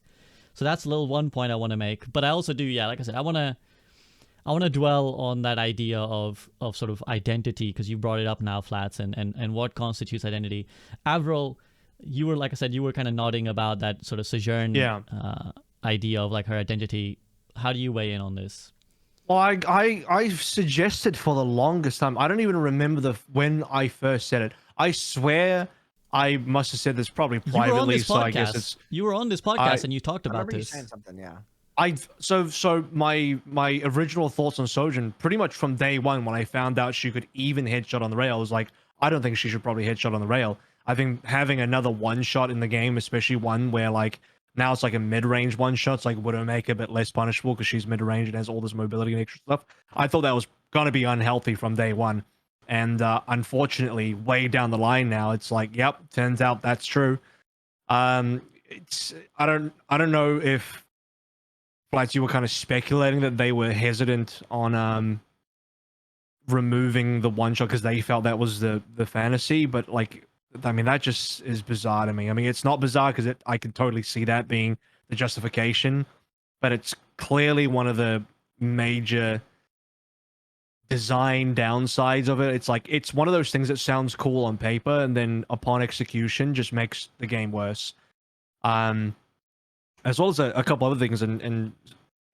S1: So that's a little one point I want to make. But I also do, yeah, like I said, I want to dwell on that idea of sort of identity, because you brought it up now, Flats, and what constitutes identity. AVRL, you were, like I said, you were kind of nodding about that sort of Sojourn idea of like her identity. How do you weigh in on this?
S4: Well, I suggested for the longest time. I don't even remember when I first said it. I swear I must have said this probably privately. So I guess it's
S1: you were on this podcast and you talked about this.
S2: You saying something, yeah.
S4: So my original thoughts on Sojourn, pretty much from day one when I found out she could even headshot on the rail, I was like, I don't think she should probably headshot on the rail. I think having another one shot in the game, especially one where like now it's like a mid-range one shot, it's like Widowmaker, a bit less punishable because she's mid-range and has all this mobility and extra stuff. I thought that was going to be unhealthy from day one. And unfortunately, way down the line now, it's like, yep, turns out that's true. I don't know if, Flats, you were kind of speculating that they were hesitant on removing the one shot because they felt that was the fantasy, but like, I mean, that just is bizarre to me. I mean, it's not bizarre because I can totally see that being the justification, but it's clearly one of the major design downsides of it. It's like, it's one of those things that sounds cool on paper and then upon execution just makes the game worse. As well as a couple other things. And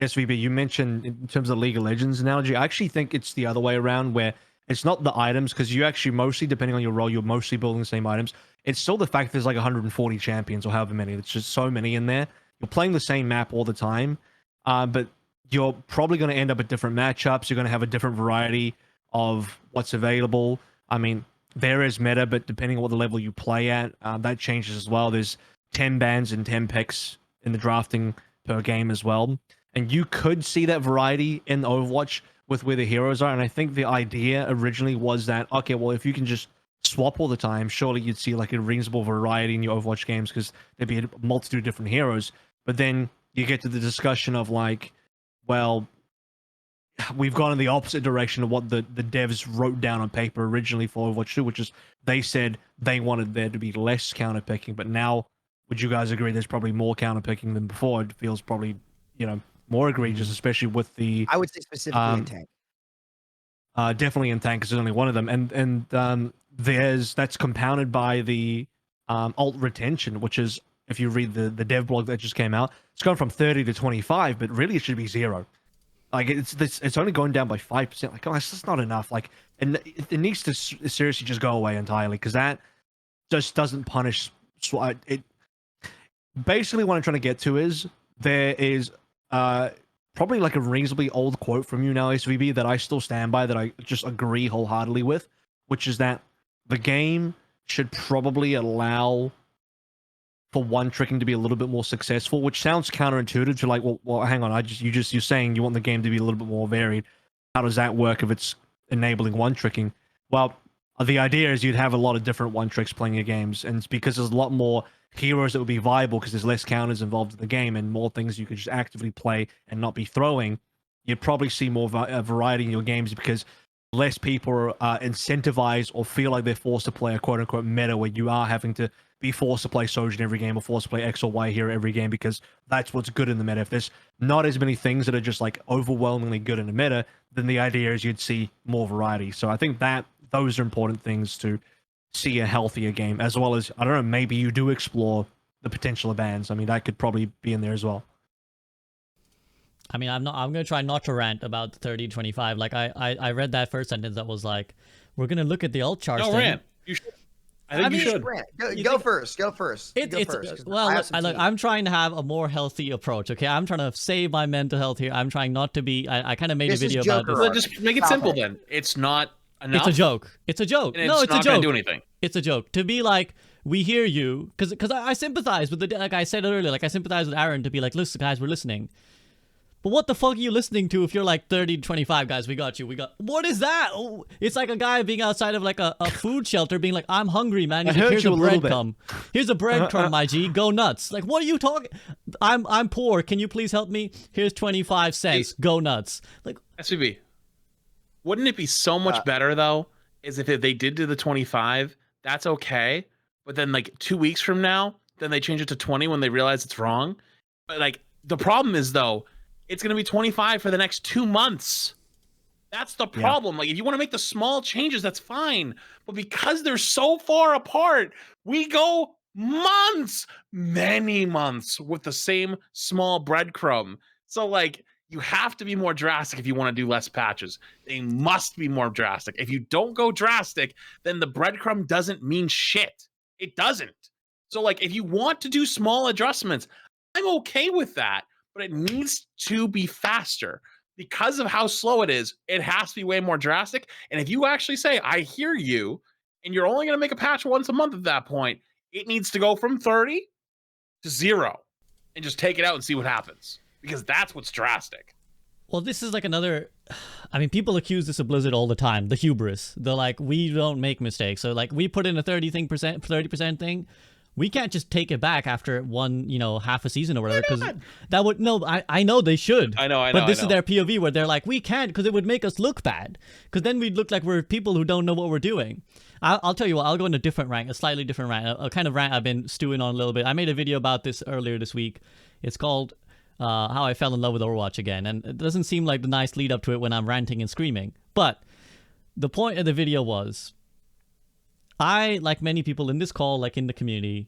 S4: SVB, you mentioned in terms of League of Legends analogy, I actually think it's the other way around, where it's not the items, because you actually mostly, depending on your role, you're mostly building the same items. It's still the fact there's like 140 champions or however many. It's just so many in there. You're playing the same map all the time, but you're probably going to end up at different matchups. You're going to have a different variety of what's available. I mean, there is meta, but depending on what the level you play at, that changes as well. There's 10 bans and 10 picks in the drafting per game as well. And you could see that variety in Overwatch with where the heroes are. And I think the idea originally was that, okay, well, if you can just swap all the time, surely you'd see like a reasonable variety in your Overwatch games because there'd be a multitude of different heroes. But then you get to the discussion of like, well, we've gone in the opposite direction of what the devs wrote down on paper originally for Overwatch 2, which is they said they wanted there to be less counterpicking, but now, would you guys agree there's probably more counterpicking than before? It feels probably, more egregious, especially with the
S2: I would say specifically in tank.
S4: definitely in tank, because there's only one of them, and that's compounded by the alt retention, which is, if you read the dev blog that just came out, it's gone from 30 to 25, but really it should be 0. Like it's only going down by 5%. Like, oh, that's just not enough. Like, and it needs to seriously just go away entirely, because that just doesn't punish. It basically, what I'm trying to get to is there is probably like a reasonably old quote from you now, SVB, that I still stand by, that I just agree wholeheartedly with, which is that the game should probably allow for one tricking to be a little bit more successful, which sounds counterintuitive to like, well, hang on, you're saying you want the game to be a little bit more varied. How does that work if it's enabling one tricking? Well, the idea is you'd have a lot of different one tricks playing your games, and it's because there's a lot more heroes that would be viable because there's less counters involved in the game and more things you could just actively play and not be throwing. You'd probably see more variety in your games because less people are incentivized or feel like they're forced to play a quote-unquote meta where you are having to be forced to play Sojourn every game or forced to play X or Y hero every game because that's what's good in the meta. If there's not as many things that are just like overwhelmingly good in the meta, then the idea is you'd see more variety. So I think that those are important things to see a healthier game, as well as, I don't know, maybe you do explore the potential of bans. I mean, that could probably be in there as well.
S1: I mean, I'm gonna try not to rant about 30-25. Like I read that first sentence that was like, we're gonna look at the alt charts.
S3: No, rant. You should. I think you should.
S2: Go first. Go first.
S1: Well, look, I'm trying to have a more healthy approach. Okay, I'm trying to save my mental health here. I'm trying not to be. I kind of made a video about this.
S3: Well, just make it simple then. It's not enough.
S1: It's a joke. It's a joke.
S3: No, it's not gonna do anything.
S1: It's a joke. To be like, we hear you, because I sympathize with like I said earlier, like I sympathize with Aaron to be like, listen, guys, we're listening. But what the fuck are you listening to if you're like 30-25, guys? We got you. What is that? Oh, it's like a guy being outside of like a food shelter being like, I'm hungry, man. He's like, here's a breadcrumb. Here's a breadcrumb, my G. Go nuts. Like, what are you talking? I'm poor. Can you please help me? Here's 25 cents. Go nuts. Like,
S3: SVB. Wouldn't it be so much better though, is if they did do the 25, that's okay. But then like 2 weeks from now, then they change it to 20 when they realize it's wrong. But like the problem is though, it's going to be 25 for the next 2 months. That's the problem. Like, if you want to make the small changes, that's fine. But because they're so far apart, we go months, many months with the same small breadcrumb. So, like, you have to be more drastic if you want to do less patches. They must be more drastic. If you don't go drastic, then the breadcrumb doesn't mean shit. It doesn't. So, like, if you want to do small adjustments, I'm okay with that. But it needs to be faster because of how slow it is. It has to be way more drastic. And if you actually say, I hear you, and you're only going to make a patch once a month at that point, it needs to go from 30 to 0 and just take it out and see what happens, because that's what's drastic.
S1: Well, this is like another, I mean, people accuse this of Blizzard all the time, the hubris. They're like, we don't make mistakes. So like we put in a 30% thing. We can't just take it back after one, half a season or whatever, because that would, no, I know they should.
S3: I know.
S1: But this is their POV where they're like, we can't because it would make us look bad. Because then we'd look like we're people who don't know what we're doing. I'll tell you what, I'll go in a different rant, a slightly different rant, a kind of rant I've been stewing on a little bit. I made a video about this earlier this week. It's called How I Fell in Love with Overwatch Again. And it doesn't seem like the nice lead up to it when I'm ranting and screaming. But the point of the video was, I, like many people in this call, like in the community,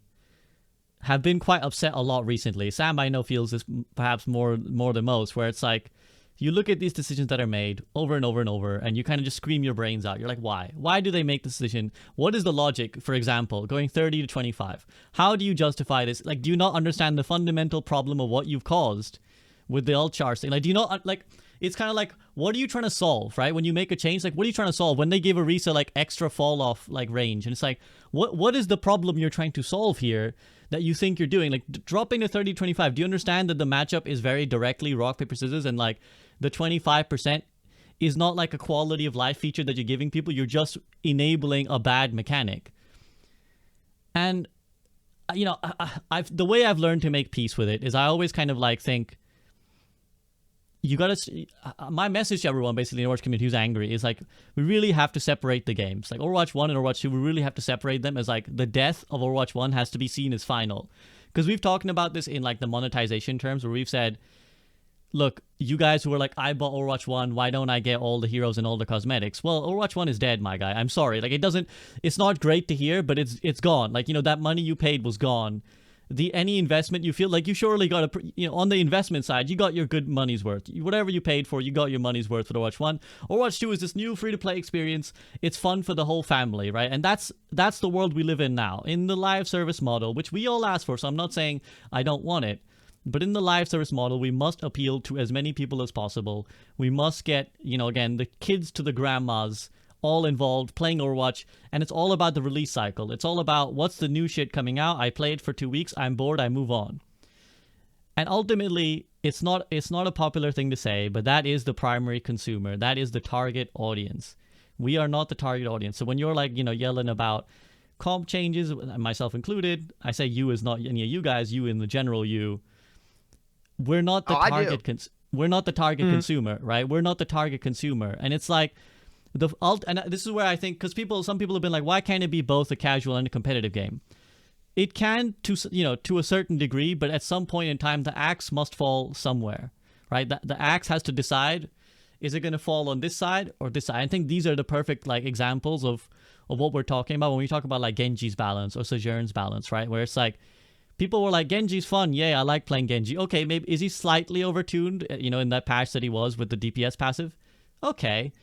S1: have been quite upset a lot recently. Sam, I know, feels this perhaps more than most, where it's like, you look at these decisions that are made over and over and over, and you kind of just scream your brains out. You're like, why? Why do they make this decision? What is the logic, for example, going 30 to 25? How do you justify this? Like, do you not understand the fundamental problem of what you've caused with the alt charts thing? Like, do you not, like, it's kind of like, what are you trying to solve, right? When you make a change, like, what are you trying to solve? When they give Orisa, like, extra fall-off, like, range, and it's like, what is the problem you're trying to solve here that you think you're doing? Like, dropping to 30-25, do you understand that the matchup is very directly rock, paper, scissors, and, like, the 25% is not, like, a quality of life feature that you're giving people, you're just enabling a bad mechanic. And, the way I've learned to make peace with it is I always kind of, like, think, you gotta. My message to everyone, basically, in the Overwatch community who's angry, is like, we really have to separate the games. Like Overwatch 1 and Overwatch 2, we really have to separate them, as like the death of Overwatch 1 has to be seen as final. Because we've talked about this in like the monetization terms, where we've said, look, you guys who were like, I bought Overwatch 1, why don't I get all the heroes and all the cosmetics? Well, Overwatch 1 is dead, my guy. I'm sorry. Like, it's not great to hear, but it's gone. Like, that money you paid was gone. Any investment you feel like you surely got on the investment side, you got your good money's worth. Whatever you paid for, you got your money's worth for Overwatch 1. Overwatch 2 is this new free-to-play experience. It's fun for the whole family, right? And that's the world we live in now. In the live service model, which we all ask for, so I'm not saying I don't want it, but in the live service model, we must appeal to as many people as possible. We must get, again, the kids to the grandmas all involved playing Overwatch, and it's all about the release cycle. It's all about what's the new shit coming out. I play it for 2 weeks, I'm bored, I move on. And ultimately, it's not a popular thing to say, but that is the primary consumer. That is the target audience. We are not the target audience. So when you're like, yelling about comp changes, myself included, I say you is not any of you guys, you in the general you. We're not the target. We're not the target consumer, right? We're not the target consumer, and it's like and this is where I think, because some people have been like, why can't it be both a casual and a competitive game? It can to a certain degree, but at some point in time, the axe must fall somewhere, right? The axe has to decide: is it going to fall on this side or this side? I think these are the perfect like examples of what we're talking about when we talk about like Genji's balance or Sojourn's balance, right? Where it's like, people were like, Genji's fun. Yeah, I like playing Genji. Okay, maybe is he slightly overtuned, in that patch that he was with the DPS passive? Okay.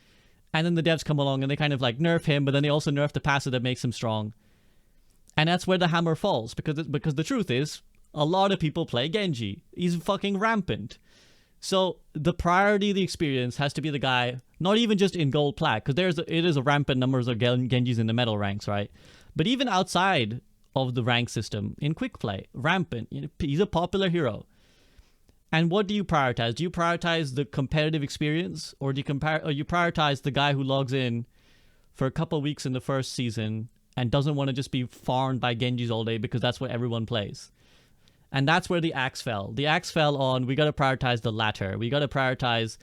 S1: And then the devs come along and they kind of like nerf him, but then they also nerf the passive that makes him strong. And that's where the hammer falls, because the truth is, a lot of people play Genji. He's fucking rampant. So the priority of the experience has to be the guy, not even just in gold plat, because it is a rampant numbers of Genjis in the metal ranks, right? But even outside of the rank system, in quick play, rampant. He's a popular hero. And what do you prioritize? Do you prioritize the competitive experience, or do you prioritize the guy who logs in for a couple of weeks in the first season and doesn't want to just be farmed by Genjis all day because that's what everyone plays? And that's where the axe fell. The axe fell on, we got to prioritize the latter. We got to prioritize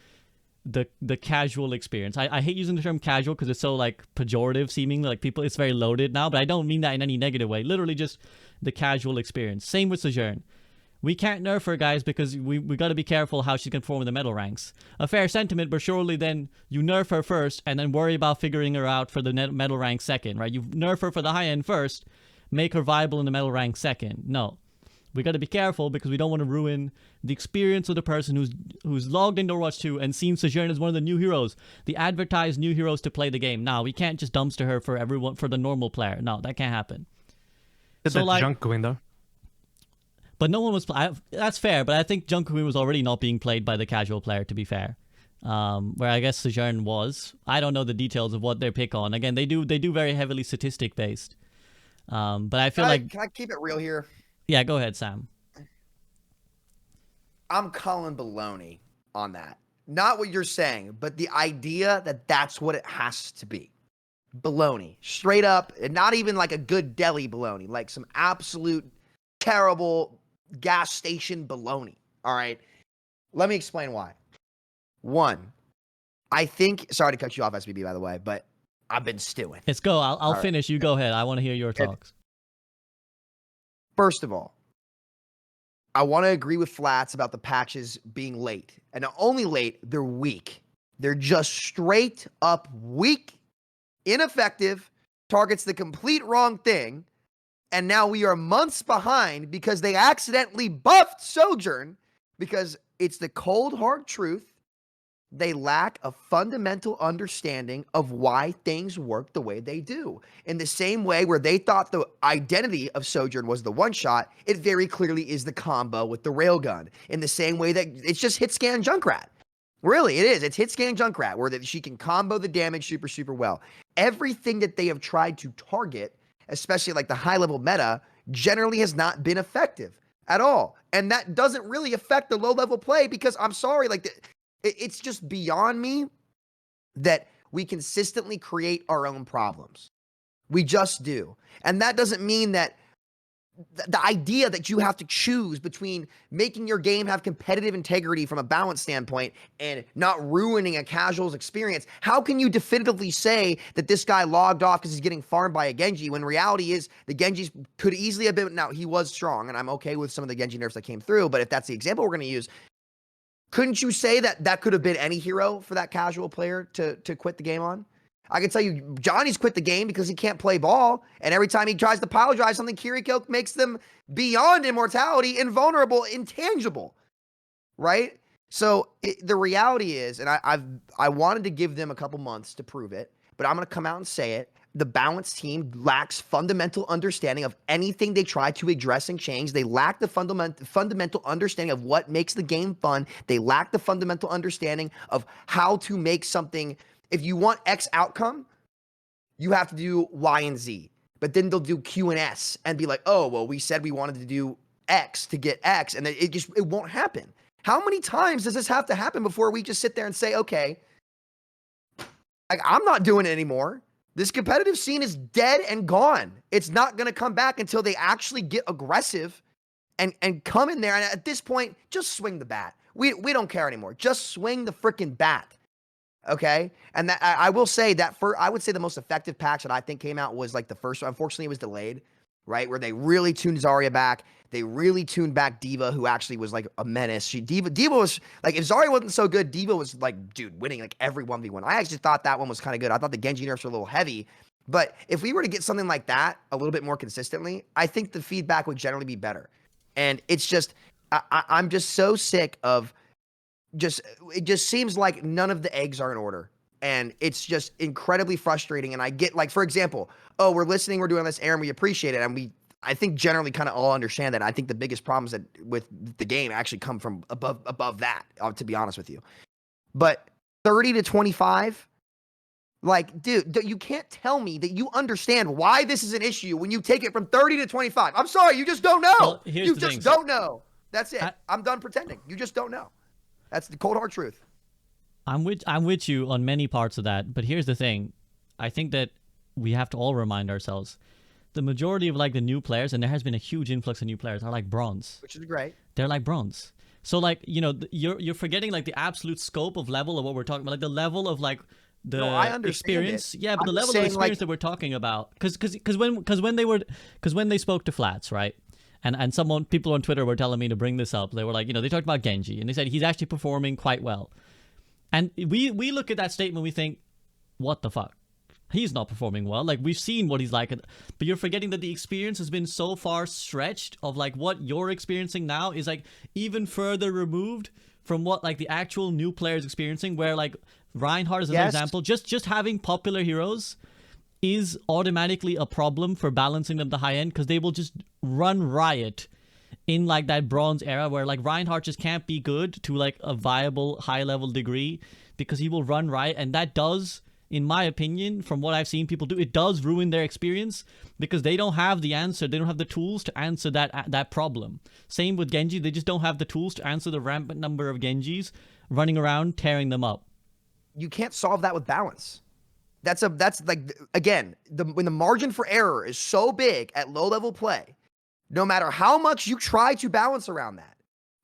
S1: the casual experience. I hate using the term casual because it's so like pejorative seeming, like people, it's very loaded now, but I don't mean that in any negative way. Literally just the casual experience. Same with Sojourn. We can't nerf her, guys, because we got to be careful how she can perform in the metal ranks. A fair sentiment, but surely then you nerf her first and then worry about figuring her out for the metal rank second, right? You nerf her for the high end first, make her viable in the metal rank second. No. We got to be careful because we don't want to ruin the experience of the person who's logged into Overwatch 2 and seen Sojourn as one of the new heroes, the advertised new heroes to play the game. No, we can't just dumpster her for everyone, for the normal player. No, that can't happen.
S4: So like Junkoin though.
S1: But no one was. That's fair, but I think Junkoin was already not being played by the casual player, to be fair. Where I guess Sojourn was. I don't know the details of what they pick on. Again, they do very heavily statistic based. But I feel like.
S2: Can I keep it real here?
S1: Yeah, go ahead, Sam.
S2: I'm calling baloney on that. Not what you're saying, but the idea that that's what it has to be. Baloney. Straight up, and not even like a good deli baloney, like some absolute terrible gas station baloney. All right. Let me explain why. One, I think, sorry to cut you off, SBB, by the way, but I've been stewing.
S1: Let's go. I'll finish. Right. You go ahead. I want to hear your talks.
S2: First of all, I want to agree with Flats about the patches being late. And not only late, they're weak. They're just straight up weak, ineffective, targets the complete wrong thing. And now we are months behind because they accidentally buffed Sojourn, because it's the cold, hard truth. They lack a fundamental understanding of why things work the way they do. In the same way where they thought the identity of Sojourn was the one-shot, it very clearly is the combo with the railgun. In the same way that it's just hit scan Junkrat. Really, it is. It's hit scan Junkrat, where she can combo the damage super, super well. Everything that they have tried to target, especially like the high-level meta, generally has not been effective at all. And that doesn't really affect the low-level play, because I'm sorry, like it's just beyond me that we consistently create our own problems. We just do. And that doesn't mean that the idea that you have to choose between making your game have competitive integrity from a balance standpoint and not ruining a casual's experience. How can you definitively say that this guy logged off because he's getting farmed by a Genji when reality is the Genjis could easily have been, now he was strong and I'm okay with some of the Genji nerfs that came through, but if that's the example we're going to use, couldn't you say that that could have been any hero for that casual player to quit the game on? I can tell you, Johnny's quit the game because he can't play ball, and every time he tries to pile drive something, Kiriko makes them beyond immortality, invulnerable, intangible, right? So the reality is, and I wanted to give them a couple months to prove it, but I'm going to come out and say it. The Balance team lacks fundamental understanding of anything they try to address and change. They lack the fundamental understanding of what makes the game fun. They lack the fundamental understanding of how to make something. If you want X outcome, you have to do Y and Z. But then they'll do Q and S and be like, oh, well, we said we wanted to do X to get X, and it won't happen. How many times does this have to happen before we just sit there and say, okay, like, I'm not doing it anymore. This competitive scene is dead and gone. It's not going to come back until they actually get aggressive and come in there. And at this point, just swing the bat. We don't care anymore. Just swing the freaking bat. Okay. And that I will say that I would say the most effective patch that I think came out was like the first one. Unfortunately, it was delayed, right? Where they really tuned Zarya back. They really tuned back D.Va, who actually was like a menace. D.Va was like, if Zarya wasn't so good, D.Va was like, dude, winning like every 1v1. I actually thought that one was kind of good. I thought the Genji nerfs were a little heavy. But if we were to get something like that a little bit more consistently, I think the feedback would generally be better. And it's just, I'm just so sick of it just seems like none of the eggs are in order. And it's just incredibly frustrating. And I get, like, for example, oh, we're listening, we're doing this, Aaron, we appreciate it. And I think generally kind of all understand that. I think the biggest problems that with the game actually come from above that, to be honest with you. But 30 to 25, like, dude, you can't tell me that you understand why this is an issue when you take it from 30 to 25. I'm sorry, you just don't know.
S1: Well,
S2: you just don't know. That's it. I'm done pretending. You just don't know. That's the cold hard truth.
S1: I'm with you on many parts of that, but here's the thing. I think that we have to all remind ourselves the majority of like the new players, and there has been a huge influx of new players, are like bronze.
S2: Which is great.
S1: They're like bronze. So like, you know, you're forgetting like the absolute scope of level of what we're talking about, like the level of like the experience.
S2: It.
S1: Yeah, but
S2: I'm
S1: the level of experience that we're talking about, because when they spoke to Flats, right? And people on Twitter were telling me to bring this up. They were like, you know, they talked about Genji, and they said he's actually performing quite well. And we look at that statement, we think, what the fuck? He's not performing well. Like, we've seen what he's like. But you're forgetting that the experience has been so far stretched of, like, what you're experiencing now is, like, even further removed from what, like, the actual new players experiencing, where, like, Reinhardt is an example. Just having popular heroes is automatically a problem for balancing them to high end, because they will just run riot in like that bronze era where like Reinhardt just can't be good to like a viable high level degree because he will run riot, and that does, in my opinion, from what I've seen people do, it does ruin their experience because they don't have the answer. They don't have the tools to answer that problem. Same with Genji. They just don't have the tools to answer the rampant number of Genjis running around tearing them up.
S2: You can't solve that with balance. That's like, again, when the margin for error is so big at low level play, no matter how much you try to balance around that,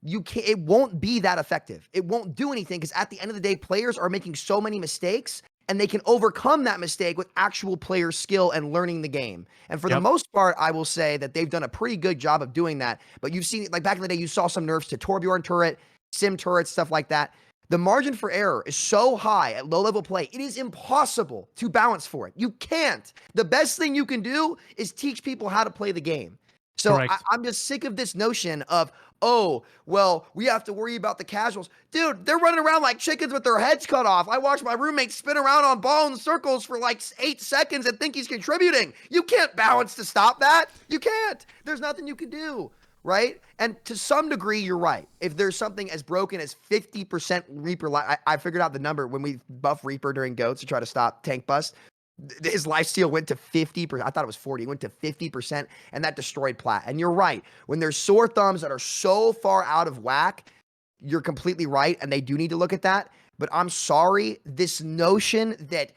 S2: it won't be that effective. It won't do anything because at the end of the day, players are making so many mistakes, and they can overcome that mistake with actual player skill and learning the game. And for the most part, I will say that they've done a pretty good job of doing that. But you've seen, like back in the day, you saw some nerfs to Torbjorn turret, Sim turrets, stuff like that. The margin for error is so high at low-level play, it is impossible to balance for it. You can't. The best thing you can do is teach people how to play the game. So I'm just sick of this notion of, oh, well, we have to worry about the casuals. Dude, they're running around like chickens with their heads cut off. I watched my roommate spin around on ball in circles for like 8 seconds and think he's contributing. You can't balance to stop that. You can't. There's nothing you can do. Right? And to some degree, you're right. If there's something as broken as 50% Reaper, I figured out the number when we buff Reaper during GOATs to try to stop tank bust. His lifesteal went to 50%. I thought it was 40. It went to 50%, and that destroyed Plat. And you're right. When there's sore thumbs that are so far out of whack, you're completely right, and they do need to look at that. But I'm sorry, this notion that,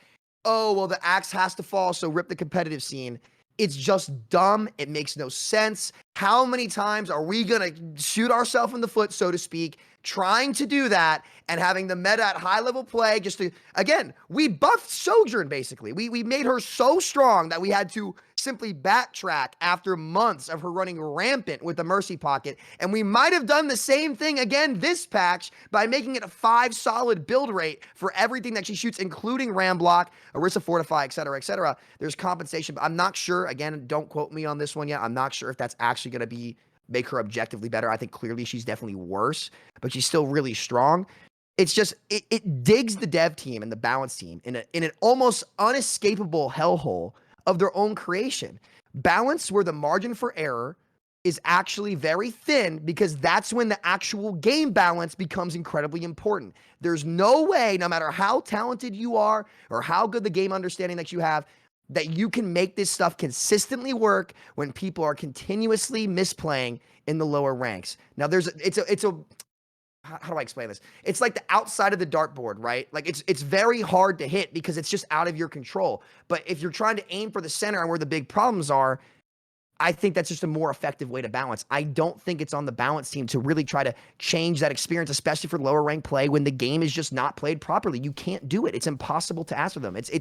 S2: oh, well, the axe has to fall, so rip the competitive scene. It's just dumb. It makes no sense. How many times are we going to shoot ourselves in the foot, so to speak, trying to do that and having the meta at high level play just to, again, we buffed Sojourn basically. We made her so strong that we had to simply backtrack after months of her running rampant with the Mercy Pocket. And we might have done the same thing again this patch by making it a 5 solid build rate for everything that she shoots, including Ram Block, Orisa Fortify, etc., etc. There's compensation, but I'm not sure. Again, don't quote me on this one yet. I'm not sure if that's actually going to make her objectively better. I think clearly she's definitely worse, but she's still really strong. It's just, it digs the dev team and the balance team in an almost unescapable hellhole of their own creation. Balance where the margin for error is actually very thin, because that's when the actual game balance becomes incredibly important. There's no way, no matter how talented you are or how good the game understanding that you have, that you can make this stuff consistently work when people are continuously misplaying in the lower ranks. Now how do I explain this? It's like the outside of the dartboard, right? Like it's very hard to hit because it's just out of your control. But if you're trying to aim for the center and where the big problems are, I think that's just a more effective way to balance. I don't think it's on the balance team to really try to change that experience, especially for lower rank play when the game is just not played properly. You can't do it. It's impossible to ask for them. It's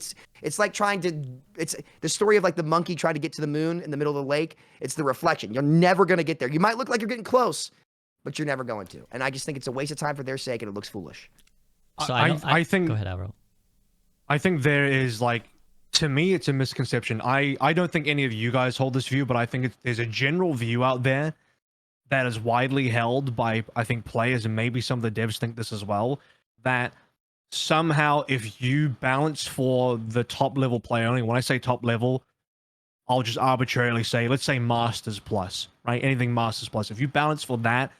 S2: like it's the story of like the monkey trying to get to the moon in the middle of the lake. It's the reflection. You're never going to get there. You might look like you're getting close, but you're never going to. And I just think it's a waste of time for their sake, and it looks foolish.
S1: So
S4: I think.
S1: Go ahead, AVRL.
S4: I think there is like, to me, it's a misconception. I don't think any of you guys hold this view, but I think there's a general view out there that is widely held by, I think, players, and maybe some of the devs think this as well, that somehow if you balance for the top level player only, when I say top level, I'll just arbitrarily say, let's say Masters Plus, right? Anything Masters Plus. If you balance for that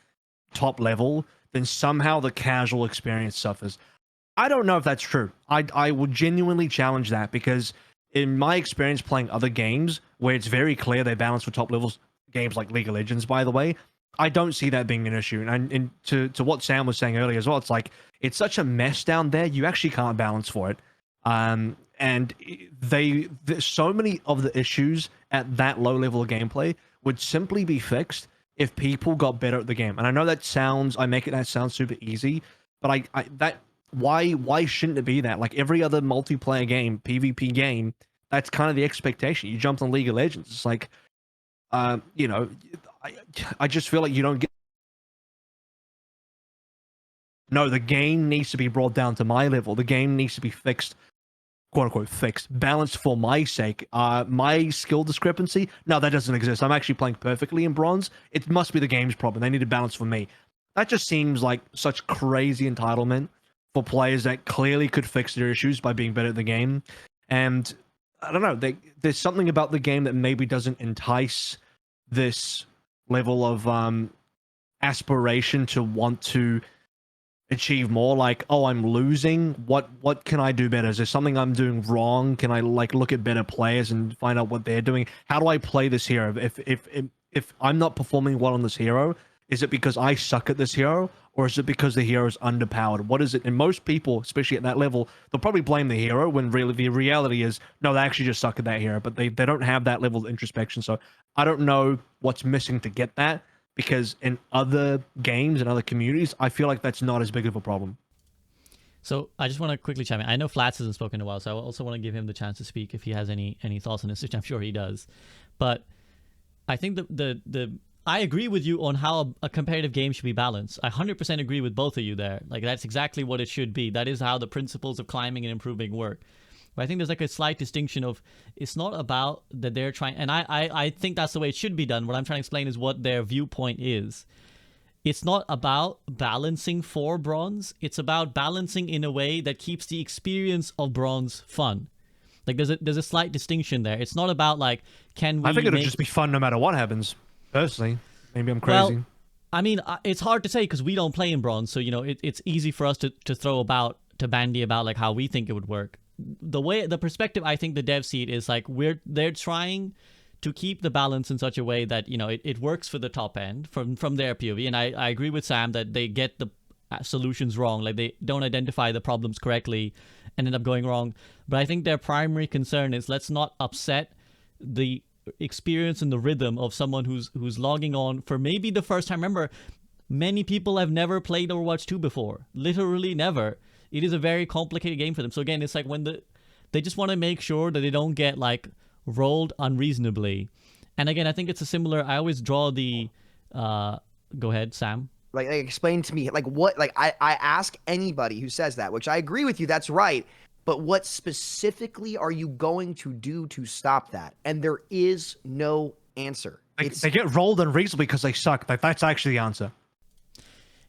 S4: top level, then somehow the casual experience suffers. I don't know if that's true. I would genuinely challenge that, because in my experience playing other games where it's very clear they balance for top levels, games like League of Legends, by the way, I don't see that being an issue. And to what Sam was saying earlier as well, it's like, it's such a mess down there, you actually can't balance for it. And there's so many of the issues at that low level of gameplay would simply be fixed if people got better at the game. And I know I make that sound super easy, but why shouldn't it be that? Like every other multiplayer game, PvP game, that's kind of the expectation. You jumped on League of Legends. It's like, I just feel like you don't get. No, the game needs to be brought down to my level. The game needs to be fixed, quote unquote, fixed, balanced for my sake. My skill discrepancy, no, that doesn't exist. I'm actually playing perfectly in bronze. It must be the game's problem. They need to balance for me. That just seems like such crazy entitlement for players that clearly could fix their issues by being better at the game. And I don't know, there's something about the game that maybe doesn't entice this level of aspiration to want to achieve more. Like, oh, I'm losing, what can I do better? Is there something I'm doing wrong? Can I like look at better players and find out what they're doing? How do I play this hero? If I'm not performing well on this hero, is it because I suck at this hero, or is it because the hero is underpowered? What is it? And most people, especially at that level, they'll probably blame the hero, when really the reality is, no, they actually just suck at that hero, but they don't have that level of introspection. So I don't know what's missing to get that, because in other games and other communities, I feel like that's not as big of a problem.
S1: So I just want to quickly chime in. I know Flats hasn't spoken in a while, so I also want to give him the chance to speak if he has any thoughts on this, which I'm sure he does. But I think I agree with you on how a competitive game should be balanced. I 100% agree with both of you there. Like, that's exactly what it should be. That is how the principles of climbing and improving work. But I think there's like a slight distinction of, it's not about that they're trying, and I think that's the way it should be done. What I'm trying to explain is what their viewpoint is. It's not about balancing for bronze. It's about balancing in a way that keeps the experience of bronze fun. Like, there's a slight distinction there. It's not about like, can we?
S4: I think it'll just be fun no matter what happens. Personally, maybe I'm crazy.
S1: Well, I mean, it's hard to say because we don't play in bronze, so it's easy for us to bandy about like how we think it would work. The perspective I think the devs see it is like they're trying to keep the balance in such a way that it works for the top end from their POV, and I agree with Sam that they get the solutions wrong, like they don't identify the problems correctly and end up going wrong. But I think their primary concern is, let's not upset the experience and the rhythm of someone who's logging on for maybe the first time. Remember, many people have never played Overwatch 2 before. Literally never. It is a very complicated game for them. So again, it's like when they just want to make sure that they don't get like rolled unreasonably. And again, I think it's a similar. I always draw the. Go ahead, Sam.
S2: Like explain to me, like what, like I ask anybody who says that, which I agree with you, that's right. But what specifically are you going to do to stop that? And there is no answer.
S4: They get rolled unreasonably because they suck. That's actually the answer.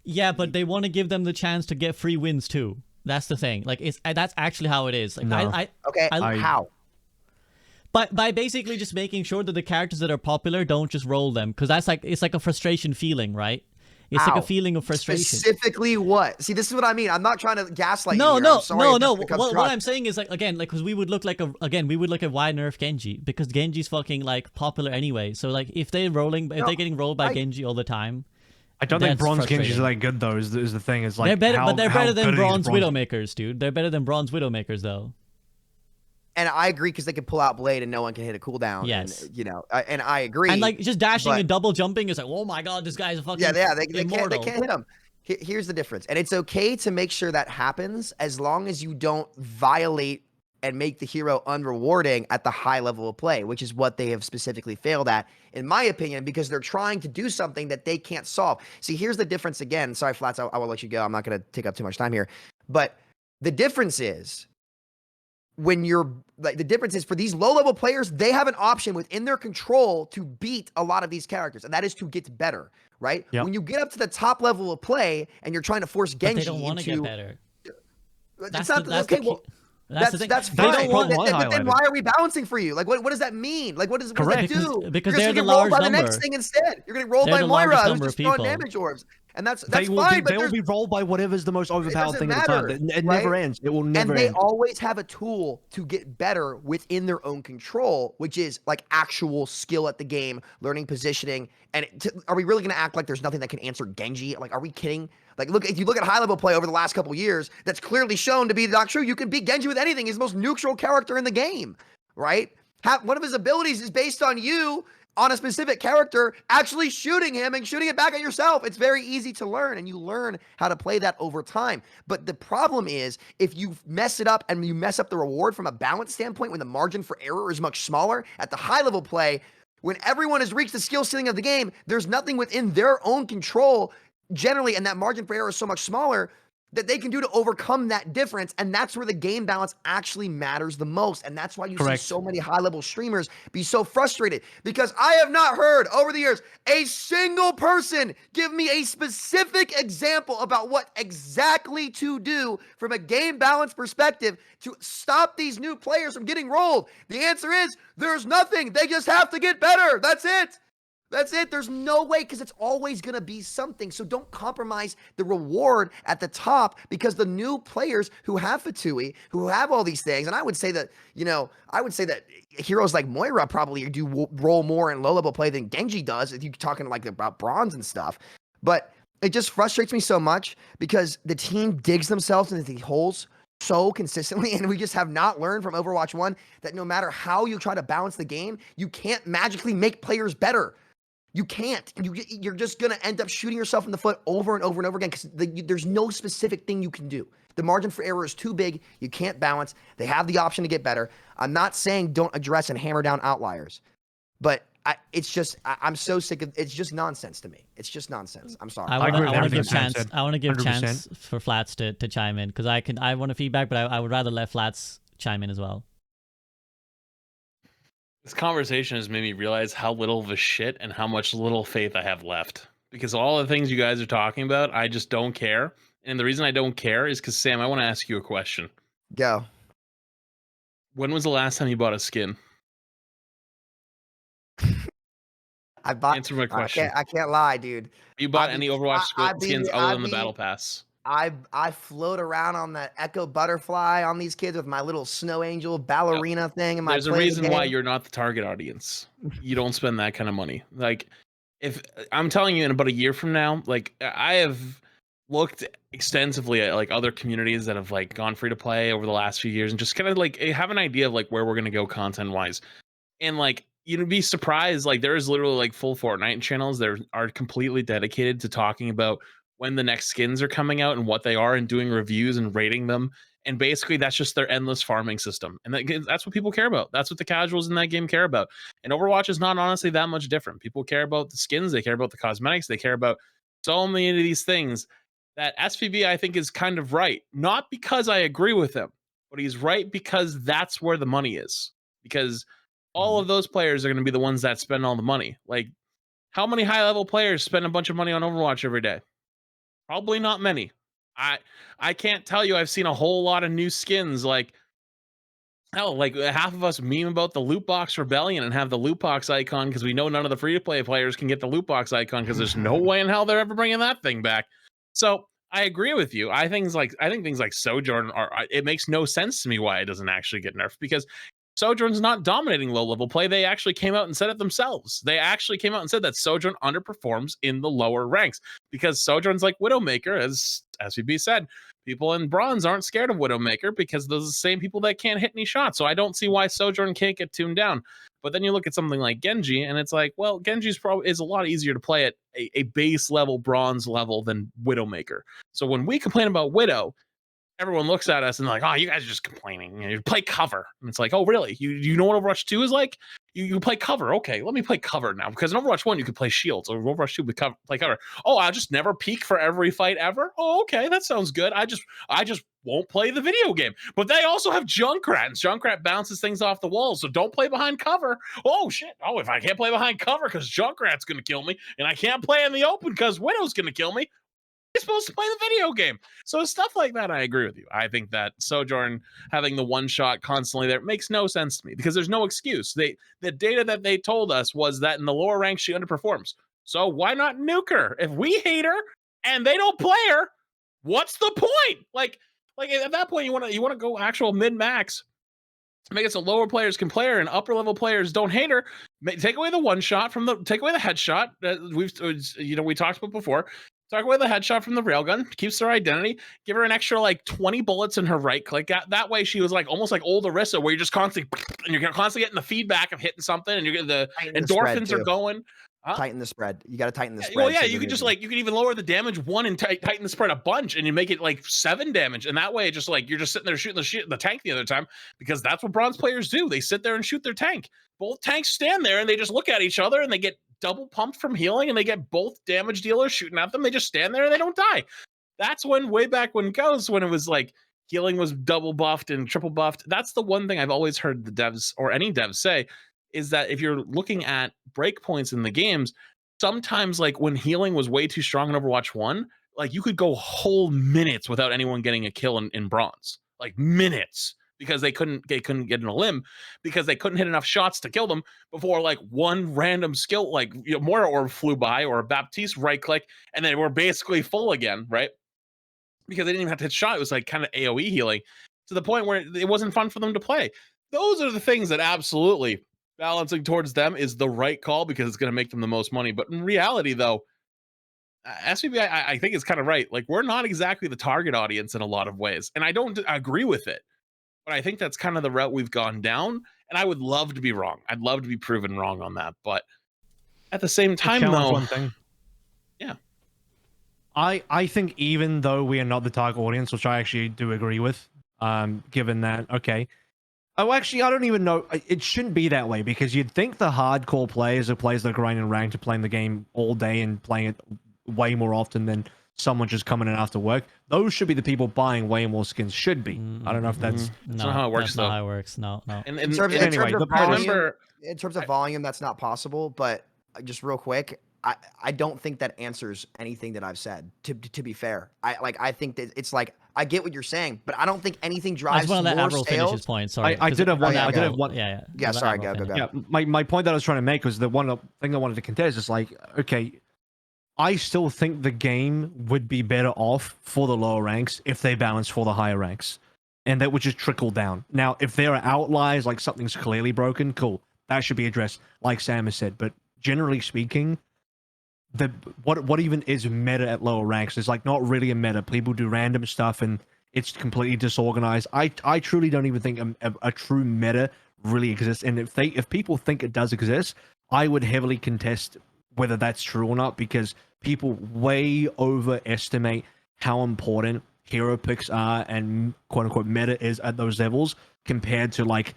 S1: Yeah, but they want to give them the chance to get free wins too. That's the thing. Like that's actually how it is. Like
S4: No.
S2: How?
S1: By basically just making sure that the characters that are popular don't just roll them, because it's like a frustration feeling, right? It's like a feeling of frustration.
S2: Specifically what? See, this is what I mean. I'm not trying to gaslight you.
S1: No.
S2: What
S1: What I'm saying is like again, like because we would look like why nerf Genji, because Genji's fucking like popular anyway. So like if they're getting rolled by Genji all the time.
S4: I don't think bronze Genjis are that good though. Is the thing is like
S1: they're better than bronze Widowmakers, dude. They're better than bronze Widowmakers though.
S2: And I agree because they can pull out Blade and no one can hit a cooldown.
S1: Yes.
S2: And, and I agree.
S1: And like just dashing and double jumping is like, oh my god, this guy's a fucking
S2: they
S1: immortal.
S2: can't hit him. Here's the difference. And it's okay to make sure that happens as long as you don't violate and make the hero unrewarding at the high level of play, which is what they have specifically failed at, in my opinion, because they're trying to do something that they can't solve. See, here's the difference again. Sorry, Flats, I will let you go. I'm not going to take up too much time here. But the difference is, the difference is for these low-level players, they have an option within their control to beat a lot of these characters, and that is to get better, right?
S4: Yep.
S2: When you get up to the top level of play and you're trying to force Genji
S1: they don't want to get better.
S2: That's fine. Then why are we balancing for you? Like, what does that mean? Like, what does that do?
S1: Because
S2: you're
S1: they're the
S2: getting rolled
S1: large
S2: by the
S1: number.
S2: next thing instead. You're getting rolled by Moira, who's just throwing damage orbs. And that's fine.
S4: They will be rolled by whatever's the most overpowered thing at the time. It never ends. It will never end.
S2: And they always have a tool to get better within their own control, which is like actual skill at the game, learning positioning. And are we really going to act like there's nothing that can answer Genji? Like, are we kidding? Like, if you look at high-level play over the last couple of years, that's clearly shown to be not true. You can beat Genji with anything. He's the most neutral character in the game, right? One of his abilities is based on you, on a specific character, actually shooting him and shooting it back at yourself. It's very easy to learn, and you learn how to play that over time. But the problem is, if you mess it up and you mess up the reward from a balance standpoint, when the margin for error is much smaller, at the high-level play, when everyone has reached the skill ceiling of the game, there's nothing within their own control generally, and that margin for error is so much smaller that they can do to overcome that difference. And that's where the game balance actually matters the most. And that's why you see so many high-level streamers be so frustrated, because I have not heard over the years a single person give me a specific example about what exactly to do from a game balance perspective to stop these new players from getting rolled. The answer is there's nothing. They just have to get better. That's it. That's it. There's no way, because it's always going to be something. So don't compromise the reward at the top, because the new players who have Fatui, who have all these things, and I would say that, heroes like Moira probably do roll more in low-level play than Genji does, if you're talking like about bronze and stuff. But it just frustrates me so much, because the team digs themselves into these holes so consistently, and we just have not learned from Overwatch 1 that no matter how you try to balance the game, you can't magically make players better. You can't. You're just going to end up shooting yourself in the foot over and over and over again, because there's no specific thing you can do. The margin for error is too big. You can't balance. They have the option to get better. I'm not saying don't address and hammer down outliers, but I'm so sick of it's just nonsense to me. It's just nonsense. I'm sorry.
S1: I want to give chance. I want to give 100%. Chance for Flats to chime in, because I want to feedback, but I would rather let Flats chime in as well.
S3: This conversation has made me realize how little of a shit and how much little faith I have left. Because all the things you guys are talking about, I just don't care. And the reason I don't care is because, Sam, I want to ask you a question.
S2: Go.
S3: When was the last time you bought a skin? Answer my question.
S2: I can't lie, dude.
S3: You bought any Overwatch skins other than the Battle Pass?
S2: I float around on that Echo Butterfly on these kids with my little Snow Angel ballerina thing. And
S3: there's a reason why you're not the target audience. You don't spend that kind of money. Like, if I'm telling you, in about a year from now, like, I have looked extensively at like other communities that have like gone free to play over the last few years, and just kind of like have an idea of like where we're gonna go content wise. And like, you'd be surprised. Like there is literally like full Fortnite channels that are completely dedicated to talking about when the next skins are coming out and what they are, and doing reviews and rating them. And basically, that's just their endless farming system, and that's what people care about. That's what the casuals in that game care about. And Overwatch is not honestly that much different. People care about the skins, they care about the cosmetics, they care about so many of these things. That SVB, I think, is kind of right, not because I agree with him, but he's right because that's where the money is. Because all of those players are going to be the ones that spend all the money. Like, how many high level players spend a bunch of money on Overwatch every day? Probably not many. I can't tell you I've seen a whole lot of new skins. Like, hell, like half of us meme about the loot box rebellion and have the loot box icon because we know none of the free to play players can get the loot box icon because there's no way in hell they're ever bringing that thing back. So I agree with you. I think things like Sojourn it makes no sense to me why it doesn't actually get nerfed, because Sojourn's not dominating low level play. They actually came out and said it themselves. They actually came out and said that Sojourn underperforms in the lower ranks because Sojourn's like Widowmaker, as SVB said. People in bronze aren't scared of Widowmaker because those are the same people that can't hit any shots. So I don't see why Sojourn can't get tuned down. But then you look at something like Genji, and it's like, well, Genji's probably is a lot easier to play at a base level, bronze level than Widowmaker. So when we complain about Widow, everyone looks at us and like, oh, you guys are just complaining. You play cover. And it's like, oh, really? You know what Overwatch 2 is like? You play cover. Okay, let me play cover now. Because in Overwatch 1, you could play shields. Or Overwatch 2, we play cover. Oh, I'll just never peek for every fight ever? Oh, okay, that sounds good. I just won't play the video game. But they also have Junkrat, and Junkrat bounces things off the walls, so don't play behind cover. Oh, shit. Oh, if I can't play behind cover because Junkrat's going to kill me, and I can't play in the open because Widow's going to kill me, you're supposed to play the video game. So stuff like that, I agree with you. I think that Sojourn having the one shot constantly there makes no sense to me because there's no excuse. The data that they told us was that in the lower ranks she underperforms. So why not nuke her? If we hate her and they don't play her, what's the point? Like at that point you want to go actual mid max. Make it so lower players can play her and upper level players don't hate her. Take away the one shot take away the headshot that we talked about before. Take away the headshot from the railgun, keeps her identity, give her an extra like 20 bullets in her right click. That way she was like almost like old Orisa, where you're just constantly and you're constantly getting the feedback of hitting something and you're getting the endorphins are going.
S2: Huh? Tighten the spread. You got to tighten the spread.
S3: Well, yeah, you could just like you could even lower the damage one and tighten the spread a bunch, and you make it like 7 damage, and that way, just like you're just sitting there shooting the tank the other time, because that's what bronze players do. They sit there and shoot their tank. Both tanks stand there and they just look at each other and they get double pumped from healing, and they get both damage dealers shooting at them. They just stand there and they don't die. That's when way back when it was like healing was double buffed and triple buffed. That's the one thing I've always heard the devs or any devs say is that if you're looking at breakpoints in the games, sometimes like when healing was way too strong in Overwatch 1, like you could go whole minutes without anyone getting a kill in bronze, like minutes, because they couldn't get in a limb because they couldn't hit enough shots to kill them before like one random skill, like Moira orb flew by or a Baptiste right click, and they were basically full again, right? Because they didn't even have to hit shot. It was like kind of AoE healing to the point where it wasn't fun for them to play. Those are the things that absolutely balancing towards them is the right call because it's going to make them the most money. But in reality, though, SVB, I think is kind of right. Like, we're not exactly the target audience in a lot of ways, and I don't agree with it. But I think that's kind of the route we've gone down, and I would love to be wrong. I'd love to be proven wrong on that. But at the same time, though,
S4: one thing.
S3: Yeah,
S4: I think even though we are not the target audience, which I actually do agree with, given that, okay. Oh, actually, I don't even know. It shouldn't be that way because you'd think the hardcore players or players that are grinding ranked to playing the game all day and playing it way more often than someone just coming in after work, those should be the people buying way more skins. Should be. I don't know if that's
S1: no,
S3: not how it works.
S1: That's not how it works. No.
S2: In terms of volume, that's not possible. But just real quick, I don't think that answers anything that I've said. To be fair, I think that it's like I get what you're saying, but I don't think anything drives more sales.
S1: Finish his point. Sorry,
S4: I did have one.
S2: I
S4: did have one.
S2: Yeah. Sorry, go.
S4: Yeah, my point that I was trying to make was the one thing I wanted to contest is like, okay, I still think the game would be better off for the lower ranks if they balance for the higher ranks, and that would just trickle down. Now, if there are outliers, like something's clearly broken, cool, that should be addressed, like Sam has said. But generally speaking, what even is meta at lower ranks is like not really a meta. People do random stuff and it's completely disorganized. I truly don't even think a true meta really exists. And if people think it does exist, I would heavily contest whether that's true or not, because people way overestimate how important hero picks are and quote unquote meta is at those levels compared to like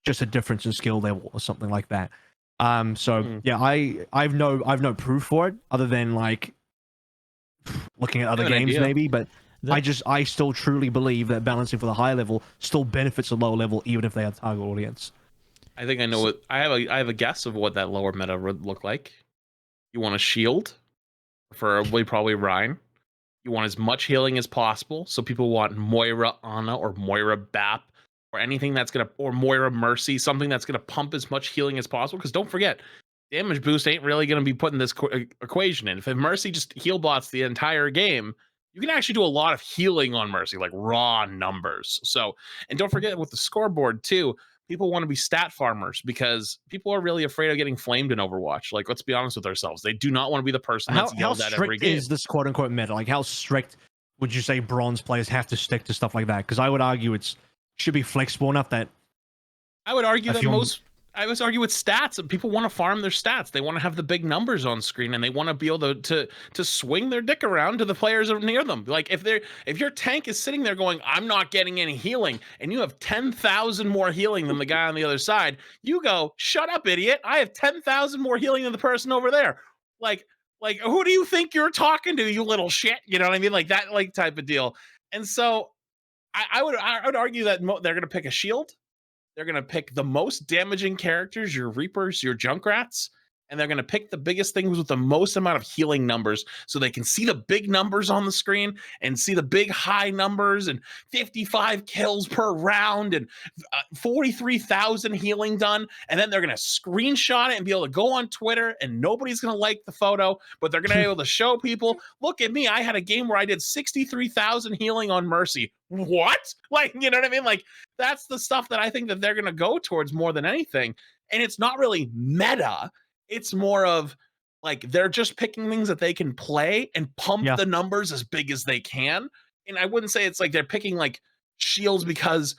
S4: just a difference in skill level or something like that. Yeah, I've no proof for it other than like looking at other games maybe, but I still truly believe that balancing for the high level still benefits the lower level even if they have target audience.
S3: I think I know what I have a guess of what that lower meta would look like. You want a shield, probably Rhine. You want as much healing as possible, so people want Moira Ana or Moira Bap or anything or Moira Mercy, something that's gonna pump as much healing as possible. Because don't forget, damage boost ain't really gonna be putting this equation in. If Mercy just heal bots the entire game, you can actually do a lot of healing on Mercy, like raw numbers. So, and don't forget with the scoreboard too. People want to be stat farmers because people are really afraid of getting flamed in Overwatch. Like, let's be honest with ourselves. They do not want to be the person that's yelled at every game.
S4: How strict is this quote unquote meta? Like, how strict would you say bronze players have to stick to stuff like that? Because I would argue should be flexible enough that
S3: I would argue I would argue with stats, and people want to farm their stats. They want to have the big numbers on screen, and they want to be able to swing their dick around to the players near them. Like if your tank is sitting there going, I'm not getting any healing, and you have 10,000 more healing than the guy on the other side, you go, shut up, idiot! I have 10,000 more healing than the person over there. Like who do you think you're talking to, you little shit? You know what I mean? Like that type of deal. And so I would argue that they're gonna pick a shield. They're going to pick the most damaging characters, your Reapers, your Junkrats, and they're going to pick the biggest things with the most amount of healing numbers so they can see the big numbers on the screen and see the big high numbers and 55 kills per round and 43,000 healing done. And then they're going to screenshot it and be able to go on Twitter, and nobody's going to like the photo, but they're going to be able to show people, look at me. I had a game where I did 63,000 healing on Mercy. What? Like, you know what I mean? Like, that's the stuff that I think that they're going to go towards more than anything. And it's not really meta. It's more of like they're just picking things that they can play and pump the numbers as big as they can. And I wouldn't say it's like they're picking like shields because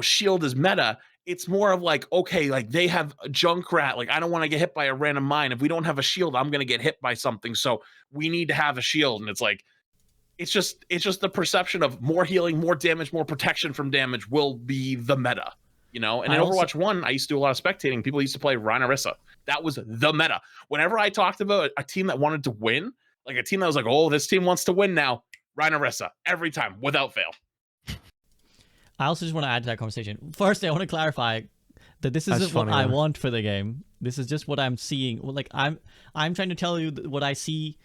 S3: shield is meta. It's more of like, okay, like they have a Junkrat. Like, I don't want to get hit by a random mine. If we don't have a shield, I'm gonna get hit by something. So we need to have a shield. And it's like it's just the perception of more healing, more damage, more protection from damage will be the meta. You know, and in Overwatch 1, I used to do a lot of spectating. People used to play Rhaenyra. That was the meta. Whenever I talked about a team that wanted to win, like a team that was like, oh, this team wants to win now, Rhaenyra, every time, without fail.
S1: I also just want to add to that conversation. First, I want to clarify that this isn't what I want for the game. This is just what I'm seeing. Like I'm trying to tell you what I see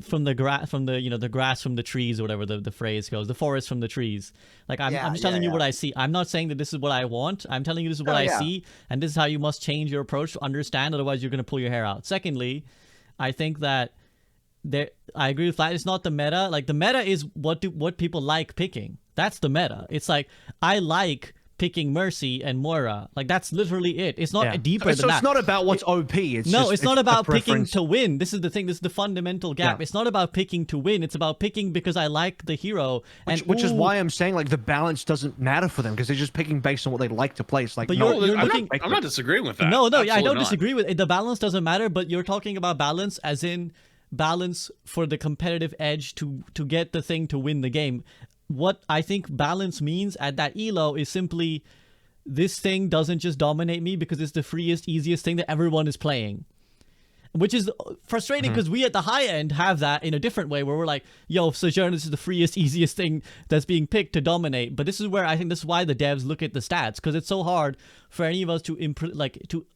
S1: from the grass, the grass from the trees, or whatever the phrase goes, the forest from the trees. Like I'm just telling you what I see. I'm not saying that this is what I want. I'm telling you this is what I see, and this is how you must change your approach to understand. Otherwise, you're going to pull your hair out. Secondly, I think that I agree with that. It's not the meta. Like the meta is what people like picking. That's the meta. It's like I like picking Mercy and Moira. Like that's literally it. It's not deeper than that. So
S4: it's not about what's OP. It's
S1: not about picking to win. This is the thing. This is the fundamental gap. It's not about picking to win. It's about picking because I like the hero.
S4: Which is why I'm saying like the balance doesn't matter for them, because they're just picking based on what they like to play. It's like,
S3: but I'm not disagreeing with that.
S1: No, I don't disagree with it. The balance doesn't matter, but you're talking about balance as in balance for the competitive edge to get the thing to win the game. What I think balance means at that elo is simply this thing doesn't just dominate me because it's the freest, easiest thing that everyone is playing. Which is frustrating because we at the high end have that in a different way where we're like, yo, Sojourner, this is the freest, easiest thing that's being picked to dominate. But this is where I think this is why the devs look at the stats, because it's so hard for any of us to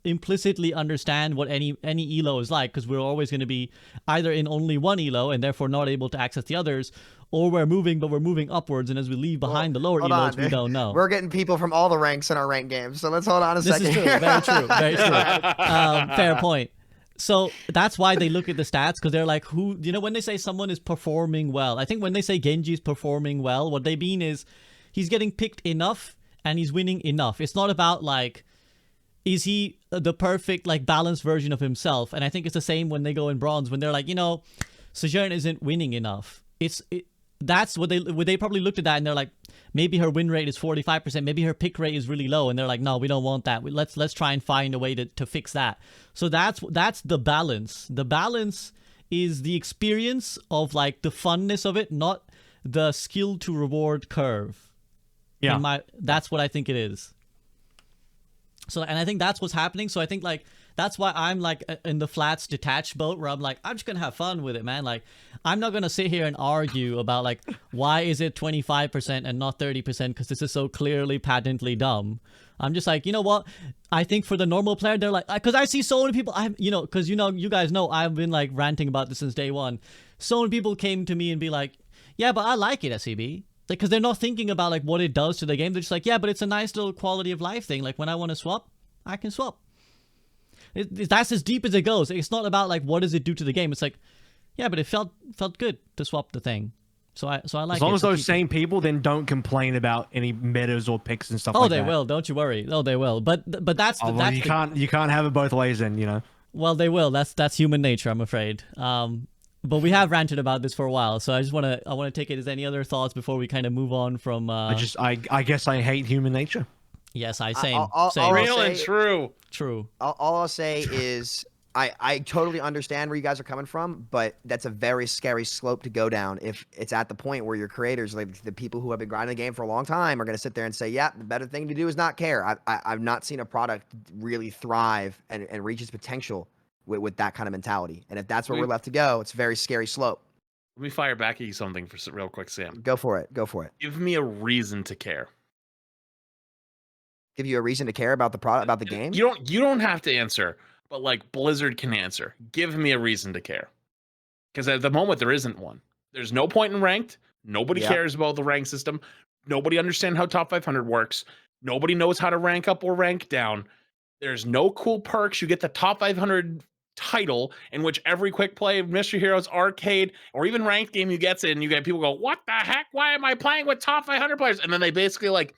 S1: implicitly understand what any elo is like, because we're always going to be either in only one elo and therefore not able to access the others, or we're moving, but we're moving upwards, and as we leave behind the lower elos, we don't know.
S2: We're getting people from all the ranks in our ranked games, so let's hold on a second.
S1: This is true. Very true. Very true. Fair point. So that's why they look at the stats, because they're like, when they say someone is performing well, I think when they say Genji's performing well, what they mean is he's getting picked enough and he's winning enough. It's not about like, is he the perfect like balanced version of himself? And I think it's the same when they go in bronze, when they're like, Sojourn isn't winning enough. That's what they probably looked at that and they're like, maybe her win rate is 45%, maybe her pick rate is really low, and they're like, no, we don't want that. Let's try and find a way to fix that. So that's the balance. The balance is the experience of like the funness of it, not the skill to reward curve.
S4: Yeah.
S1: That's what I think it is. So, and I think that's what's happening. So I think like that's why I'm like in the flats detached boat, where I'm like, I'm just gonna have fun with it, man. Like, I'm not gonna sit here and argue about like why is it 25% and not 30% because this is so clearly patently dumb. I'm just like, you know what? I think for the normal player, they're like, because I see so many people, because you guys know I've been like ranting about this since day one. So many people came to me and be like, yeah, but I like it, SCB. Because they're not thinking about like what it does to the game. They're just like, yeah, but it's a nice little quality of life thing. Like when I want to swap, I can swap. That's as deep as it goes. It's not about like what does it do to the game. It's like, yeah, but it felt good to swap the thing. So I like it.
S4: As long as those same people then don't complain about any metas or picks and stuff like that.
S1: Oh, they will. Don't you worry. Oh, they will. But that's
S4: you can't have it both ways then, you know.
S1: Well, they will. That's human nature, I'm afraid. But we have ranted about this for a while, so I want to take it as any other thoughts before we kind of move on from. I
S4: guess I hate human nature.
S1: Yes, same.
S2: Same.
S3: Real and true.
S1: True.
S2: All I'll say is I totally understand where you guys are coming from, but that's a very scary slope to go down if it's at the point where your creators, like the people who have been grinding the game for a long time, are going to sit there and say, yeah, the better thing to do is not care. I've not seen a product really thrive and reach its potential with that kind of mentality. And if that's where we're left to go, it's a very scary slope.
S3: Let me fire back at you something real quick, Sam.
S2: Go for it.
S3: Give me a reason to care.
S2: Give you a reason to care about the product, about the game?
S3: You don't have to answer, but like Blizzard can answer. Give me a reason to care. Because at the moment there isn't one. There's no point in ranked. Nobody cares about the rank system. Nobody understands how top 500 works. Nobody knows how to rank up or rank down. There's no cool perks. You get the top 500 title in which every quick play, Mystery Heroes, arcade, or even ranked game you get in, you get people go, what the heck? Why am I playing with top 500 players? And then they basically like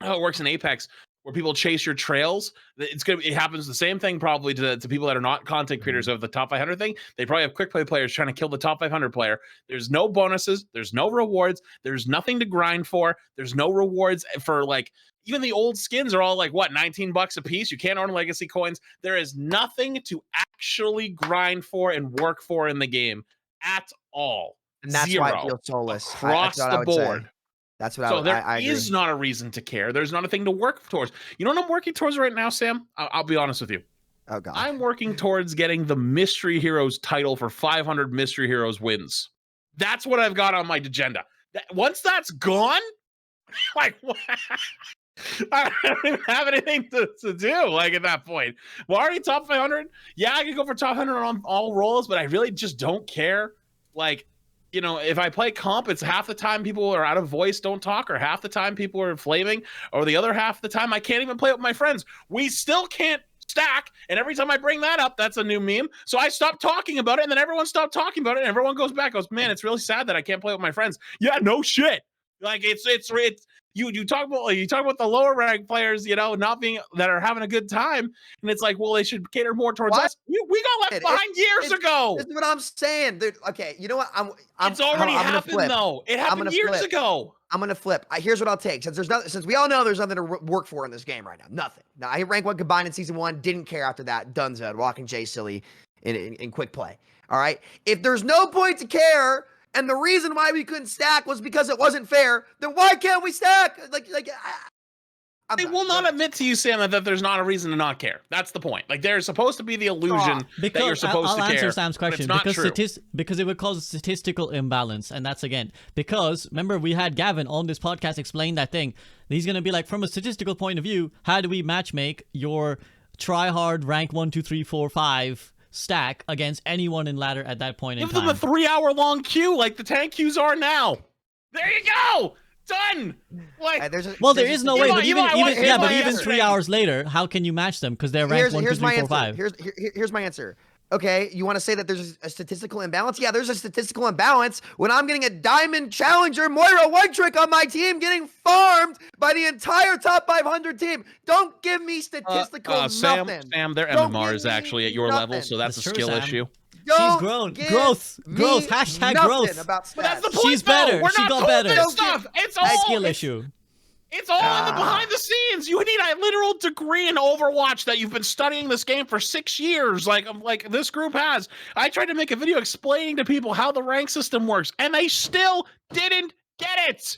S3: how it works in Apex, where people chase your trails. It happens the same thing probably to people that are not content creators of the top 500 thing. They probably have quick play players trying to kill the top 500 player. There's no bonuses. There's no rewards. There's nothing to grind for. There's no rewards for like, even the old skins are all like, what, $19 a piece? You can't earn legacy coins. There is nothing to actually grind for and work for in the game at all.
S2: And that's
S3: Zero.
S2: why I feel soulless.
S3: Across the board.
S2: That's what
S3: so
S2: I
S3: there
S2: I
S3: is
S2: agree.
S3: not a reason to care. There's not a thing to work towards. You know what I'm working towards right now, Sam? I'll be honest with you.
S2: Oh, God.
S3: I'm working towards getting the Mystery Heroes title for 500 Mystery Heroes wins. That's what I've got on my agenda. Once that's gone, like, what? I don't even have anything to do, like, at that point. Well, already top 500? Yeah, I could go for top 100 on all roles, but I really just don't care. Like, you know, if I play comp, it's half the time people are out of voice, don't talk, or half the time people are flaming, or the other half the time I can't even play with my friends. We still can't stack, and every time I bring that up, that's a new meme. So I stopped talking about it, and then everyone stopped talking about it, and everyone goes back, goes, man, it's really sad that I can't play with my friends. Yeah, no shit. Like, it's you talk about the lower ranked players, you know, not being that are having a good time, and it's like, well, they should cater more towards us. We got left behind years ago.
S2: This is what I'm saying, dude. Okay, you know what?
S3: It's already happened though. It happened years ago.
S2: I'm gonna flip. Here's what I'll take. Since we all know there's nothing to work for in this game right now. Nothing. Now I hit rank 1 combined in season 1. Didn't care after that. Dunzo, walking Jay silly in quick play. All right. If there's no point to care, and the reason why we couldn't stack was because it wasn't fair, then why can't we stack?
S3: They will not admit to you, Sam, that there's not a reason to not care. That's the point. Like, there's supposed to be the illusion that you're supposed to care.
S1: I'll answer Sam's question.
S3: Because
S1: because it would cause a statistical imbalance. And that's, again, because, remember, we had Gavin on this podcast explain that thing. He's going to be like, from a statistical point of view, how do we matchmake your try-hard rank 1, 2, 3, 4, 5 stack against anyone in ladder at that point in time?
S3: Give them a 3-hour-long queue like the tank queues are now. There you go. Done. Like,
S1: there is no way. But even 3 hours later, how can you match them? Because they're ranked 1, 2, 3, 4, 5.
S2: Here's my answer. Okay, you want to say that there's a statistical imbalance? Yeah, there's a statistical imbalance when I'm getting a Diamond Challenger Moira one-trick on my team getting farmed by the entire top 500 team. Don't give me statistical nothing.
S3: Sam, their MMR is actually at your level, so that's a skill issue.
S2: Don't
S1: grown.
S2: give
S1: Growth.
S2: me
S1: Growth. Hashtag
S2: nothing
S1: growth.
S2: About stats.
S3: But that's the point,
S1: She's
S3: though.
S1: better.
S3: We're
S1: She
S3: not
S1: got
S3: told
S1: better.
S3: this stuff. It's all
S1: Skill
S3: it's,
S1: issue.
S3: it's all in the behind the scenes. You need a literal degree in Overwatch that you've been studying this game for 6 years, like this group has. I tried to make a video explaining to people how the rank system works, and they still didn't get it.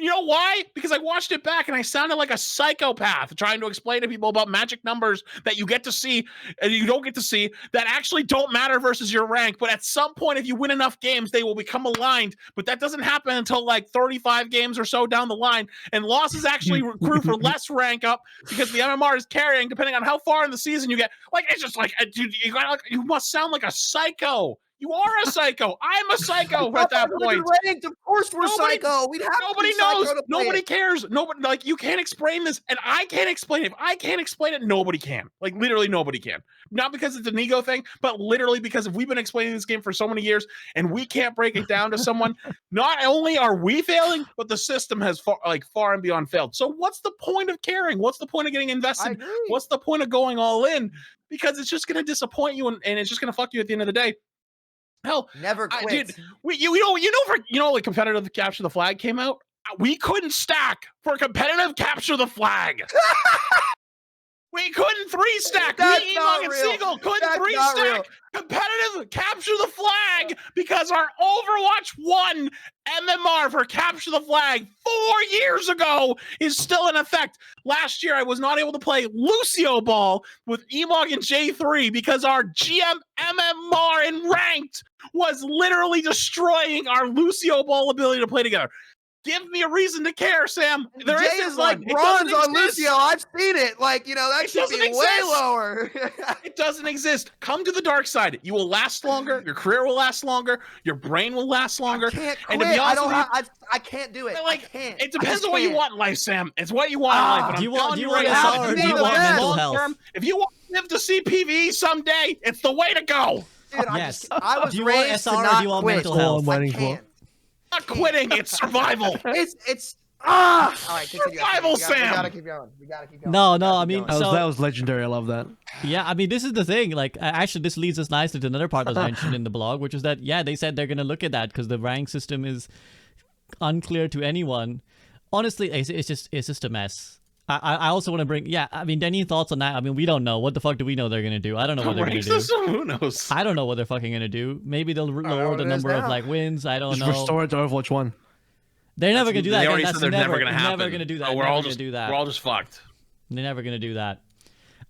S3: You know why? Because I watched it back and I sounded like a psychopath trying to explain to people about magic numbers that you get to see and you don't get to see that actually don't matter versus your rank. But at some point, if you win enough games, they will become aligned. But that doesn't happen until like 35 games or so down the line. And losses actually accrue for less rank up because the MMR is carrying depending on how far in the season you get. Like, it's just like, dude, you must sound like a psycho. You are a psycho. I'm a psycho at that point.
S2: Ranked. Of course we're psycho. We'd have
S3: Nobody
S2: to be psycho
S3: knows.
S2: to play
S3: Nobody
S2: it.
S3: cares. Nobody, like, you can't explain this, and I can't explain it. If I can't explain it, nobody can. Like, literally nobody can. Not because it's an ego thing, but literally because if we've been explaining this game for so many years and we can't break it down to someone, not only are we failing, but the system has far and beyond failed. So what's the point of caring? What's the point of getting
S2: I
S3: invested?
S2: agree.
S3: What's the point of going all in? Because it's just going to disappoint you and it's just going to fuck you at the end of the day. Hell,
S2: Never quit.
S3: dude, like competitive capture the flag came out. We couldn't stack for competitive capture the flag. We couldn't 3-stack.
S2: That's
S3: Me,
S2: not
S3: Emog, and
S2: real.
S3: Seagull couldn't
S2: That's not
S3: 3-stack
S2: real.
S3: competitive capture the flag because our Overwatch 1 MMR for capture the flag 4 years ago is still in effect. Last year, I was not able to play Lucio Ball with Emog and J3 because our GM MMR in ranked was literally destroying our Lucio Ball ability to play together. Give me a reason to care, Sam. There
S2: Jay
S3: isn't
S2: is like
S3: one. It
S2: bronze
S3: doesn't
S2: on
S3: exist.
S2: Lucio. I've seen it. Like, that
S3: It
S2: should be
S3: doesn't
S2: way
S3: exist.
S2: lower.
S3: It doesn't exist. Come to the dark side. You will last longer. Your career will last longer. Your brain will last longer.
S2: I can't
S3: And
S2: quit.
S3: to be honest
S2: I don't.
S3: with you,
S2: I can't do it.
S3: but, like,
S2: I can't.
S3: it depends
S2: I just
S3: on what you
S2: can't.
S3: want in life, Sam. It's what you want in life. And
S1: Do you
S3: I'm
S1: want-
S3: telling
S1: do you
S3: you
S1: want
S3: right now,
S2: SR or
S3: if
S2: do you
S3: want
S2: want
S1: mental
S3: long
S1: health?
S3: term, if you want to live to see PvE someday, it's the way to go.
S2: Dude,
S1: Yes.
S2: I was
S1: Do you want
S2: raised
S1: SR
S2: to
S1: or
S2: not
S1: do you want
S2: quit.
S1: mental
S4: All
S1: health?
S4: I'm waiting
S2: I
S4: for.
S2: can't.
S3: Not quitting. It's survival.
S2: It's all right. Continue.
S3: Survival,
S2: we
S3: Sam.
S2: gotta keep going. We gotta keep going.
S1: No,
S2: We
S1: no,
S2: gotta
S1: I
S2: keep
S1: mean,
S2: going.
S4: That was,
S1: So-
S4: that was legendary. I love that.
S1: Yeah, I mean, this is the thing. Like, actually, this leads us nicely to another part that was mentioned in the blog, which is that, yeah, they said they're going to look at that because the rank system is unclear to anyone. Honestly, it's just a mess. I also want to bring, yeah, I mean, any thoughts on that? I mean, we don't know. What the fuck do we know they're going to do? I don't know what they're going to do.
S3: Who knows?
S1: I don't know what they're fucking going to do. Maybe they'll
S2: know
S1: lower
S2: what
S1: the
S2: it is
S1: number of,
S2: now.
S1: like, wins. I don't
S4: Just
S1: know.
S4: restore it to Overwatch 1.
S1: They're never going to do that.
S3: They
S1: Again,
S3: already
S1: that's
S3: said they're never going to happen.
S1: Never going to do that.
S3: So we're
S1: Never
S3: all
S1: gonna
S3: just
S1: do that.
S3: we're all just fucked.
S1: They're never gonna do that.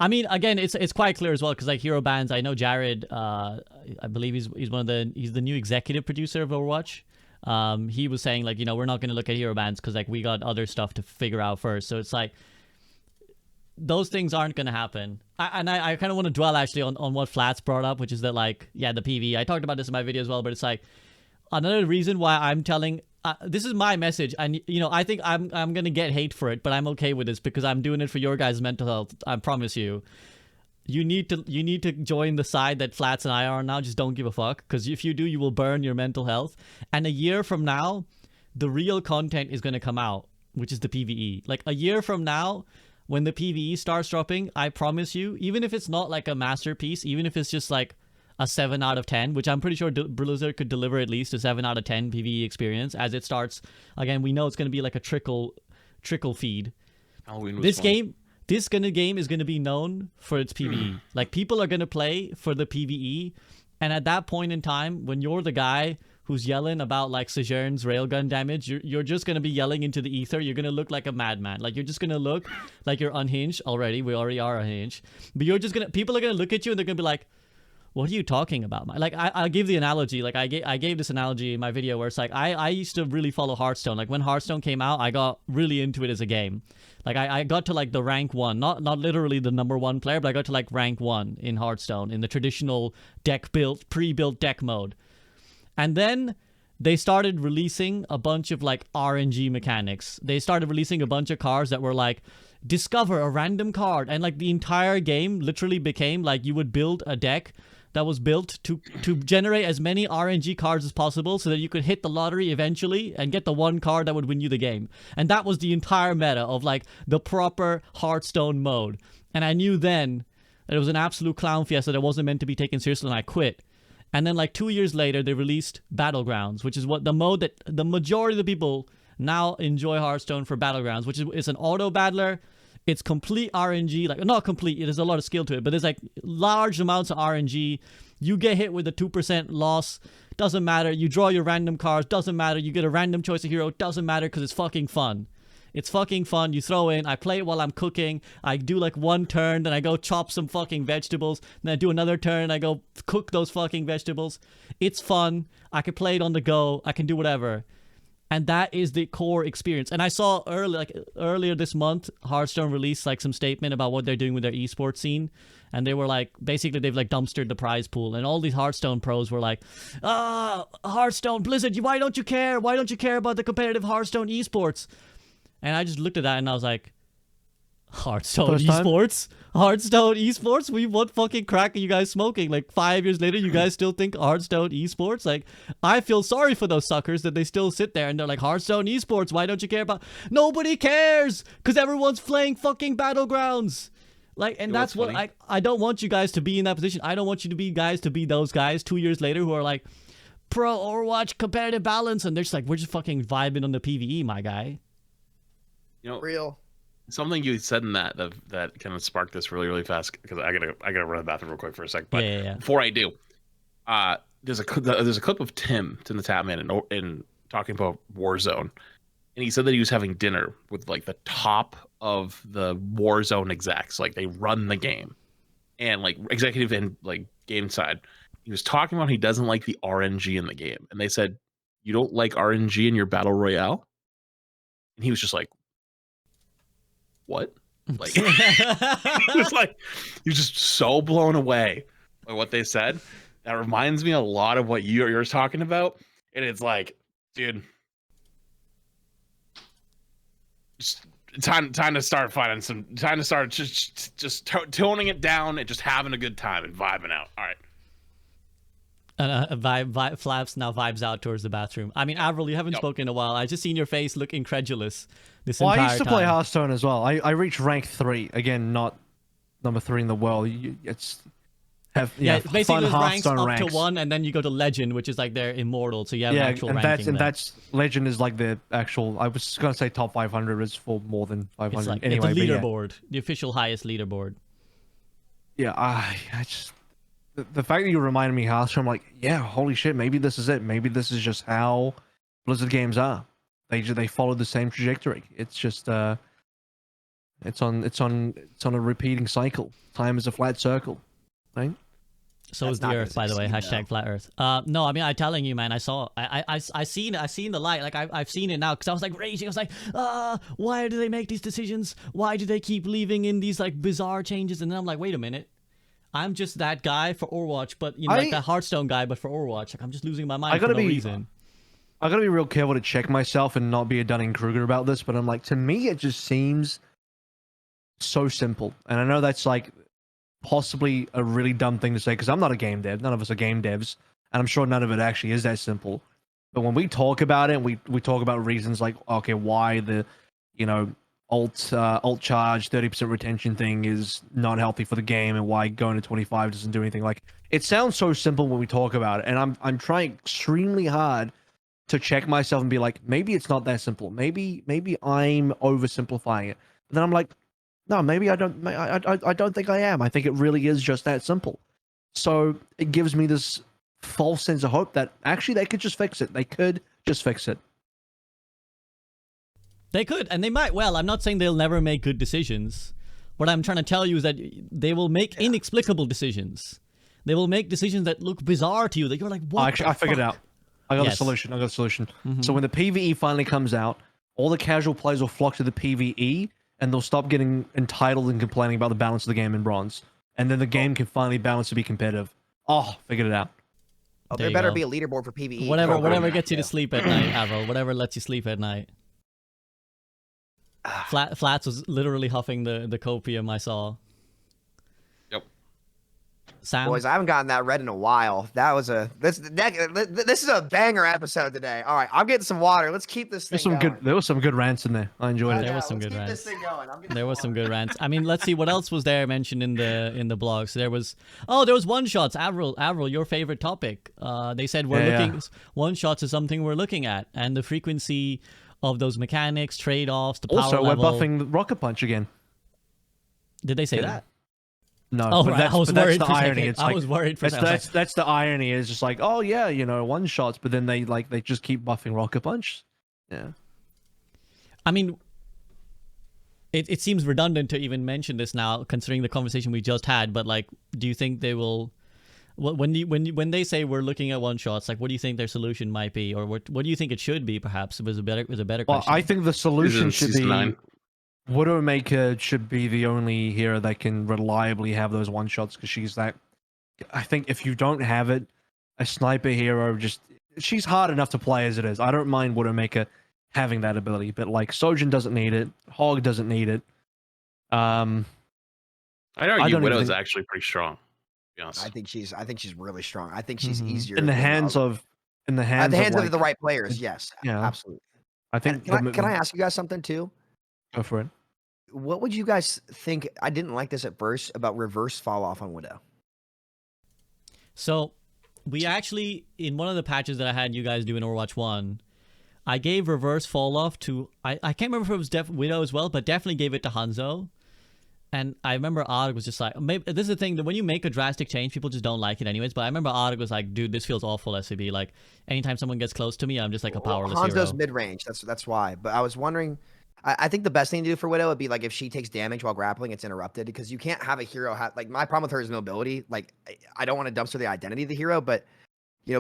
S1: I mean, again, it's quite clear as well because like hero bans. I know Jared. I believe he's the new executive producer of Overwatch. He was saying like, we're not gonna look at hero bans because like we got other stuff to figure out first. So it's like those things aren't gonna happen. I kind of want to dwell actually on what Flats brought up, which is that like, yeah, the PV. I talked about this in my video as well, but it's like another reason why I'm telling. This is my message, and I think I'm gonna get hate for it, but I'm okay with this because I'm doing it for your guys' mental health. I promise you. You need to join the side that Flats and I are now. Just don't give a fuck, because if you do, you will burn your mental health. And a year from now, the real content is gonna come out, which is the PVE. Like a year from now, when the PVE starts dropping, I promise you, even if it's not like a masterpiece, even if it's just like a 7 out of 10, which I'm pretty sure Blizzard could deliver at least a 7 out of 10 PvE experience as it starts. Again, we know it's going to be like a trickle feed.
S3: Halloween was
S1: This
S3: fun.
S1: game is going to be known for its PvE. Like people are going to play for the PvE, and at that point in time, when you're the guy who's yelling about like Sojourn's railgun damage, you're just going to be yelling into the ether. You're going to look like a madman. Like you're just going to look like you're unhinged already. We already are unhinged. But people are going to look at you and they're going to be like, what are you talking about? Like I'll give the analogy. Like I gave this analogy in my video where it's like I used to really follow Hearthstone. Like when Hearthstone came out, I got really into it as a game. Like I got to like the rank 1, not literally the number 1 player, but I got to like rank 1 in Hearthstone in the traditional pre-built deck mode. And then they started releasing a bunch of like RNG mechanics. They started releasing a bunch of cards that were like, discover a random card, and like the entire game literally became like you would build a deck that was built to generate as many RNG cards as possible so that you could hit the lottery eventually and get the one card that would win you the game. And that was the entire meta of like the proper Hearthstone mode. And I knew then that it was an absolute clown fiesta that wasn't meant to be taken seriously, and I quit. And then like 2 years later, they released Battlegrounds, which is what the mode that the majority of the people now enjoy Hearthstone for. Battlegrounds, which is it's an auto battler. It's complete RNG, like not complete. There's a lot of skill to it, but there's like large amounts of RNG. You get hit with a 2% loss, doesn't matter. You draw your random cards, doesn't matter. You get a random choice of hero, doesn't matter, because it's fucking fun. It's fucking fun. You throw in, I play it while I'm cooking. I do like one turn, then I go chop some fucking vegetables. Then I do another turn, I go cook those fucking vegetables. It's fun. I can play it on the go. I can do whatever. And that is the core experience. And I saw earlier this month, Hearthstone released like some statement about what they're doing with their esports scene. And they were like, basically they've like dumpstered the prize pool. And all these Hearthstone pros were like, Hearthstone, Blizzard, why don't you care? Why don't you care about the competitive Hearthstone esports? And I just looked at that and I was like, Hearthstone esports? Hearthstone esports? What fucking crack are you guys smoking? Like 5 years later, you guys still think Hearthstone esports? Like, I feel sorry for those suckers that they still sit there and they're like, Hearthstone esports, why don't you care about? Nobody cares! Because everyone's playing fucking Battlegrounds! Like, and that's what I don't want you guys to be in that position. I don't want you to be those guys 2 years later who are like, pro Overwatch competitive balance, and they're just like, we're just fucking vibing on the PvE, my guy.
S3: You know,
S2: Real.
S3: Something you said in that kind of sparked this really fast, because I gotta run to the bathroom real quick for a sec. But
S1: yeah.
S3: Before I do, there's a clip of Tim the Tapman in talking about Warzone, and he said that he was having dinner with like the top of the Warzone execs, like they run the game, and like executive and like game side. He was talking about he doesn't like the RNG in the game, and they said, "You don't like RNG in your battle royale?" And he was just like, what? Like, he was just so blown away by what they said. That reminds me a lot of what you're talking about, and it's like, dude, just time to start finding some time to start just toning it down and just having a good time and vibing out. All right.
S1: And Flaps now vibes out towards the bathroom. I mean, AVRL, you haven't spoken in a while. I just seen your face look incredulous this entire time.
S4: I used to play Hearthstone as well. I reached rank 3. Again, not number 3 in the world. It's
S1: basically there's ranks up
S4: ranks.
S1: to 1, and then you go to Legend, which is like they're immortal, so you have an actual ranking.
S4: That's Legend is like the actual. I was gonna say top 500 is for more than 500.
S1: It's like
S4: anyway,
S1: the leaderboard, the official highest leaderboard.
S4: Yeah, I just. The fact that you reminded me Hearthstone, I'm like, yeah, holy shit, maybe this is it. Maybe this is just how Blizzard games are. They follow the same trajectory. It's just it's on a repeating cycle. Time is a flat circle, right?
S1: So is the Earth, by the way. Hashtag flat Earth. No, I mean, I'm telling you, man. I seen the light. Like I've seen it now, because I was like raging. I was like, why do they make these decisions? Why do they keep leaving in these like bizarre changes? And then I'm like, wait a minute. I'm just that guy for Overwatch, but you know, like that Hearthstone guy, but for Overwatch. Like I'm just losing my mind for no reason.
S4: I gotta be real careful to check myself and not be a Dunning-Kruger about this, but I'm like, to me, it just seems so simple. And I know that's like possibly a really dumb thing to say, because I'm not a game dev. None of us are game devs, and I'm sure none of it actually is that simple. But when we talk about it, we talk about reasons like, okay, why the, you know, alt charge 30% retention thing is not healthy for the game, and why going to 25 doesn't do anything. Like, it sounds so simple when we talk about it, and I'm trying extremely hard to check myself and be like, maybe it's not that simple. Maybe I'm oversimplifying it. And then I'm like, no, maybe I don't think I am. I think it really is just that simple. So it gives me this false sense of hope that actually they could just fix it. They could just fix it.
S1: They could, and they might well. I'm not saying they'll never make good decisions. What I'm trying to tell you is that they will make inexplicable decisions. They will make decisions that look bizarre to you, that you're like, what?
S4: Actually, I figured it out. I got a solution. Mm-hmm. So when the PvE finally comes out, all the casual players will flock to the PvE, and they'll stop getting entitled and complaining about the balance of the game in bronze. And then the game can finally balance to be competitive. Oh, figured it out.
S2: Oh, there better be a leaderboard for PvE.
S1: Whatever gets you to sleep at night, AVRL. Whatever lets you sleep at night. Flats was literally huffing the copium I saw.
S3: Yep.
S1: Sam?
S2: Boys, I haven't gotten that read in a while. That was this is a banger episode today. All right, I'm getting some water. Let's keep this thing going.
S4: There was some good rants in there. I enjoyed it.
S1: There was some
S2: let's
S1: good
S2: keep
S1: rants.
S2: this thing going. I'm getting
S1: There was some
S2: water.
S1: good rants. I mean, let's see what else was there mentioned in the blog. So there was one shots. AVRL, your favorite topic. They said one shots is something we're looking at, and the frequency of those mechanics, trade-offs, the power
S4: Also,
S1: level.
S4: we're buffing the Rocket Punch again.
S1: Did they say that?
S4: No,
S1: Oh,
S4: but
S1: right.
S4: that's,
S1: I was
S4: but that's
S1: worried
S4: the
S1: for a
S4: irony.
S1: second.
S4: It's
S1: I
S4: like,
S1: was worried for
S4: that's the irony. Is just like, oh yeah, one shots, but then they just keep buffing Rocket Punch. Yeah.
S1: I mean, it seems redundant to even mention this now, considering the conversation we just had. But like, do you think they will? When they say we're looking at one shots, like, what do you think their solution might be, or what do you think it should be? Perhaps it was a better
S4: Well,
S1: question.
S4: I think the solution should be
S3: 9.
S4: Widowmaker should be the only hero that can reliably have those one shots because she's that. I think if you don't have it, a sniper hero she's hard enough to play as it is. I don't mind Widowmaker having that ability, but like Sojin doesn't need it, Hog doesn't need it.
S3: I'd argue
S4: don't
S3: Widow's
S4: even-
S3: actually pretty strong. To be honest.
S2: I think she's really strong. I think she's
S4: Mhm.
S2: easier
S4: in the
S2: than,
S4: hands of
S2: at the hands of
S4: like,
S2: the right players. Yes,
S4: yeah.
S2: absolutely.
S4: I think.
S2: Can I ask you guys something too?
S4: Go for it.
S2: What would you guys think? I didn't like this at first about reverse fall off on Widow.
S1: So, we actually, in one of the patches that I had you guys do in Overwatch 1, I gave reverse fall off to, I can't remember if it was Widow as well, but definitely gave it to Hanzo. And I remember Arg was just like, maybe this is the thing, that when you make a drastic change, people just don't like it anyways. But I remember Arg was like, dude, this feels awful, SCB. Like, anytime someone gets close to me, I'm just like a powerless
S2: Hanzo's
S1: hero.
S2: mid range. That's why. But I was wondering. I think the best thing to do for Widow would be like if she takes damage while grappling, it's interrupted because you can't have a hero like my problem with her is mobility. Like I don't want to dumpster the identity of the hero, but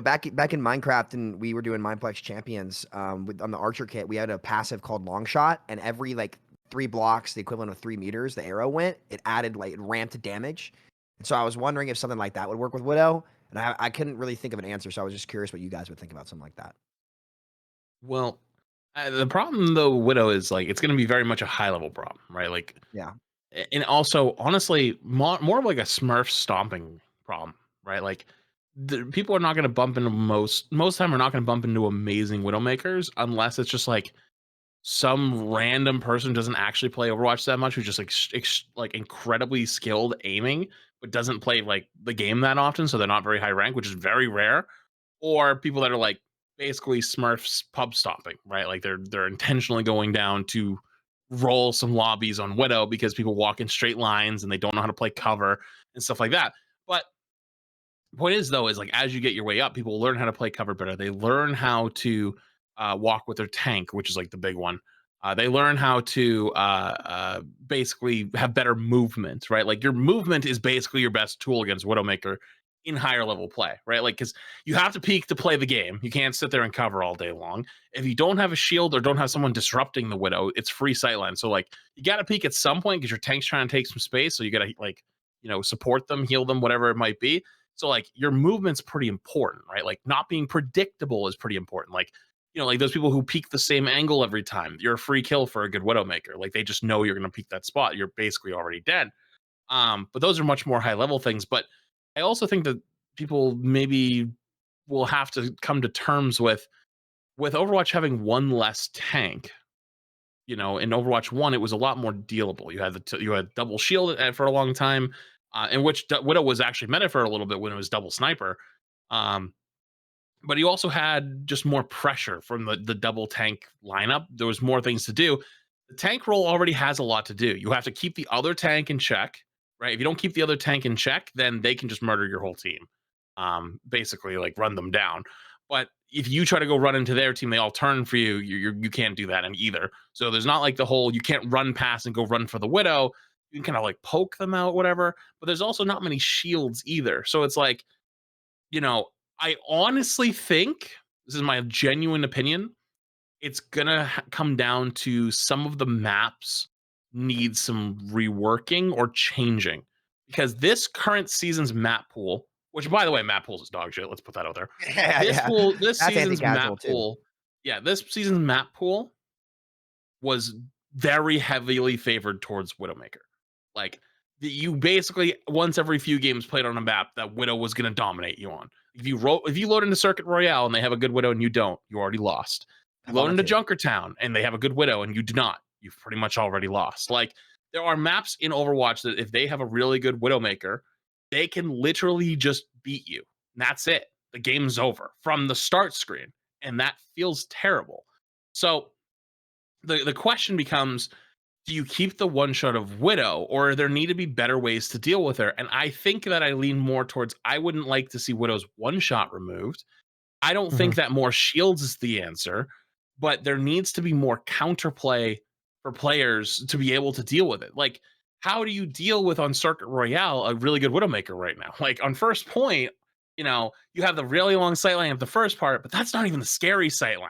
S2: back in Minecraft and we were doing Mineplex Champions on the Archer kit, we had a passive called Long Shot, and every like 3 blocks, the equivalent of 3 meters, the arrow went. It added it ramped damage, and so I was wondering if something like that would work with Widow, and I couldn't really think of an answer, so I was just curious what you guys would think about something like that.
S3: Well, the problem though, Widow is like it's going to be very much a high level problem, right? Like,
S2: Yeah.
S3: and also honestly, more of like a Smurf stomping problem, right? Like, people are not going to bump into most time are not going to bump into amazing Widowmakers unless it's just like some random person doesn't actually play Overwatch that much, who's just like incredibly skilled aiming, but doesn't play like the game that often, so they're not very high rank, which is very rare. Or people that are like basically Smurfs pub stomping, right? Like they're intentionally going down to roll some lobbies on Widow because people walk in straight lines and they don't know how to play cover and stuff like that. But the point is though, is like as you get your way up, people learn how to play cover better. They learn how to walk with their tank, which is like the big one. They learn how to basically have better movement, right? Like your movement is basically your best tool against Widowmaker in higher level play, right? Like, because you have to peek to play the game. You can't sit there and cover all day long. If you don't have a shield or don't have someone disrupting the Widow, it's free sightline. So like you got to peek at some point because your tank's trying to take some space. So you got to like, support them, heal them, whatever it might be. So like your movement's pretty important, right? Like not being predictable is pretty important. Like, like those people who peek the same angle every time, you're a free kill for a good Widowmaker. Like they just know you're going to peek that spot. You're basically already dead. But those are much more high level things. But I also think that people maybe will have to come to terms with Overwatch having one less tank. In Overwatch 1, it was a lot more dealable. You had double shield for a long time, in which Widow was actually meta for a little bit when it was double sniper. But you also had just more pressure from the double tank lineup. There was more things to do. The tank role already has a lot to do. You have to keep the other tank in check, right? If you don't keep the other tank in check, then they can just murder your whole team. Basically, like run them down. But if you try to go run into their team, they all turn for you. You can't do that either. So there's not like the whole you can't run past and go run for the Widow. You can kind of like poke them out, whatever. But there's also not many shields either. So it's like, I honestly think, this is my genuine opinion, it's gonna come down to some of the maps need some reworking or changing, because this current season's map pool, which by the way, map pools is dog shit. Let's put that out there. This season's map pool, this season's map pool was very heavily favored towards Widowmaker. Like you basically once every few games played on a map that Widow was going to dominate you on. If you load into Circuit Royale and they have a good Widow and you don't, you already lost. You load into Junkertown and they have a good Widow and you do not, you've pretty much already lost. Like, there are maps in Overwatch that if they have a really good Widowmaker, they can literally just beat you. And that's it. The game's over from the start screen. And that feels terrible. So the question becomes, do you keep the one shot of Widow, or there need to be better ways to deal with her? And I think that I lean more towards, I wouldn't like to see Widow's one shot removed. I don't think that more shields is the answer, but there needs to be more counterplay for players to be able to deal with it. Like, how do you deal with on Circuit Royale a really good Widowmaker right now? Like, on first point, you know, you have the really long sightline of the first part, but that's not even the scary sightline.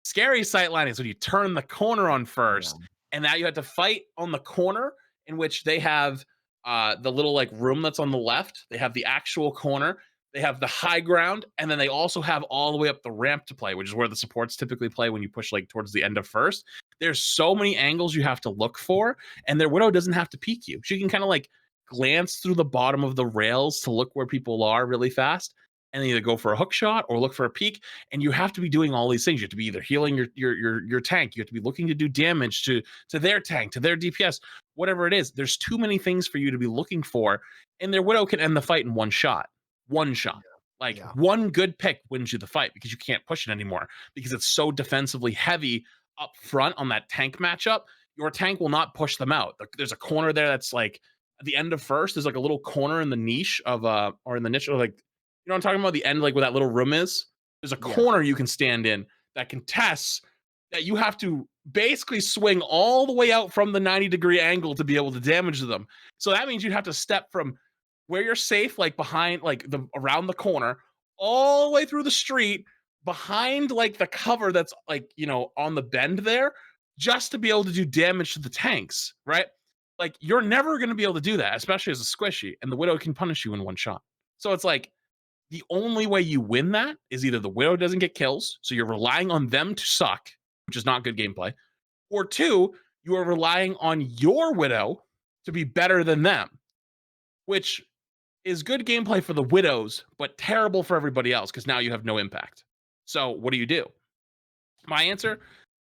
S3: Scary sightline is when you turn the corner on first, and now you have to fight on the corner, in which they have the little like room that's on the left. They have the actual corner. They have the high ground, and then they also have all the way up the ramp to play, which is where the supports typically play when you push like towards the end of first. There's so many angles you have to look for, and their Widow doesn't have to peek you. She can kind of like glance through the bottom of the rails to look where people are really fast, and then either go for a hook shot or look for a peek. And you have to be doing all these things. You have to be either healing your tank. You have to be looking to do damage to their tank, to their DPS, whatever it is. There's too many things for you to be looking for, and their Widow can end the fight in one shot. One shot. Like, one good pick wins you the fight because you can't push it anymore because it's so defensively heavy up front on that tank matchup. Your tank will not push them out. There's a corner there that's like at the end of first. There's like a little corner in the niche of or in the niche of, like, you know what I'm talking about? The end, like where that little room is. There's a corner you can stand in that contests that you have to basically swing all the way out from the 90-degree angle to be able to damage them. So that means you'd have to step from where you're safe, like behind, like around the corner, all the way through the street, behind like the cover that's like, you know, on the bend there, just to be able to do damage to the tanks, right? Like, you're never going to be able to do that, especially as a squishy, and the Widow can punish you in one shot. So it's like, the only way you win that is either the Widow doesn't get kills, so you're relying on them to suck, which is not good gameplay, or two, you are relying on your Widow to be better than them, which is good gameplay for the Widows, but terrible for everybody else because now you have no impact. So what do? My answer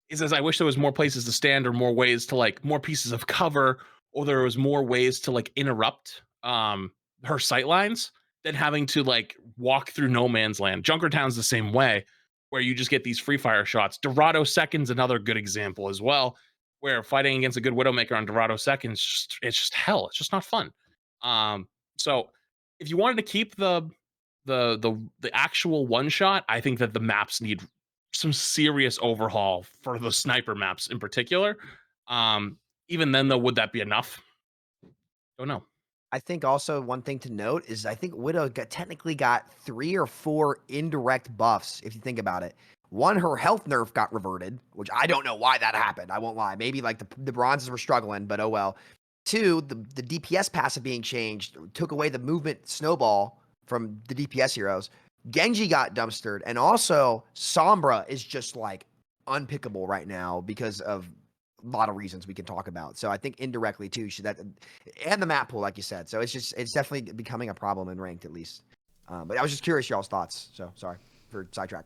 S3: is, I wish there was more places to stand, or more ways to, like, more pieces of cover, or there was more ways to like interrupt her sightlines than having to like walk through no man's land. Junkertown's the same way, where you just get these free fire shots. Dorado Second's another good example as well, where fighting against a good Widowmaker on Dorado Second, it's just hell. It's just not fun. So if you wanted to keep the actual one shot, I think that the maps need some serious overhaul for the sniper maps in particular. Even then though, would that be enough? Don't know.
S2: I think also one thing to note is, I think Widow technically got 3 or 4 indirect buffs, if you think about it. One, her health nerf got reverted, which I don't know why that happened. I won't lie. Maybe like the bronzes were struggling, but oh well. 2, the DPS passive being changed took away the movement snowball from the DPS heroes. Genji got dumpstered, and also Sombra is just like unpickable right now because of a lot of reasons we can talk about. So I think indirectly too, and the map pool, like you said. So it's definitely becoming a problem in ranked, at least. But I was just curious y'all's thoughts. So sorry for sidetrack.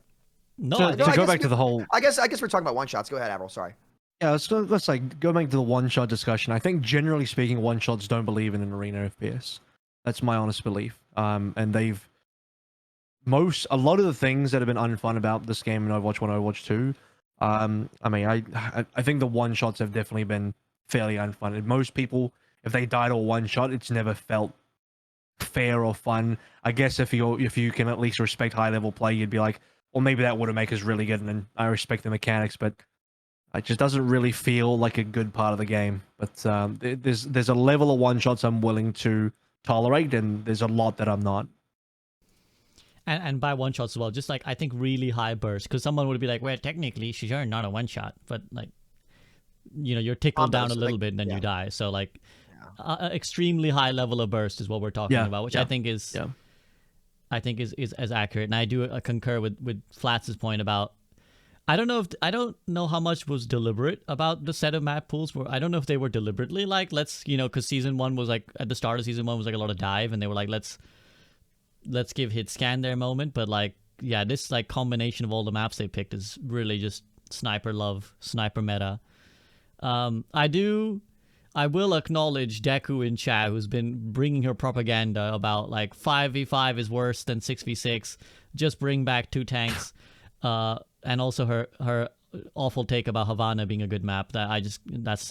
S1: No,
S4: So, to go back to the whole,
S2: I guess we're talking about one shots. Go ahead, Avril. Sorry.
S4: yeah, let's like go back to the one shot discussion. I think generally speaking, one shots don't believe in an arena FPS. That's my honest belief. And a lot of the things that have been unfun about this game in Overwatch 1, Overwatch 2. I mean, I think the one shots have definitely been fairly unfun. And most people, if they died or one shot, it's never felt fair or fun. I guess if you can at least respect high level play, you'd be like, well, maybe that Widowmaker's really good, and then I respect the mechanics, but it just doesn't really feel like a good part of the game. But there's a level of one shots I'm willing to tolerate, and there's a lot that I'm not.
S1: And by one shots as well, just like I think really high bursts, because someone would be like, well, technically she's not a one shot, but like, you know, you're tickled down a little bit and then you die. So like, extremely high level of burst is what we're talking about, which I think is as accurate. And I do concur with Flats's point about I don't know how much was deliberate about the set of map pools. I don't know if they were deliberately like, let's, because season 1 was like, at the start of season 1 was like a lot of dive, and they were like, let's give hit scan their moment. But like, yeah, this like combination of all the maps they picked is really just sniper love, sniper meta. I will acknowledge Deku in chat, who's been bringing her propaganda about like 5v5 is worse than 6v6. Just bring back 2 tanks. And also her awful take about Havana being a good map. That's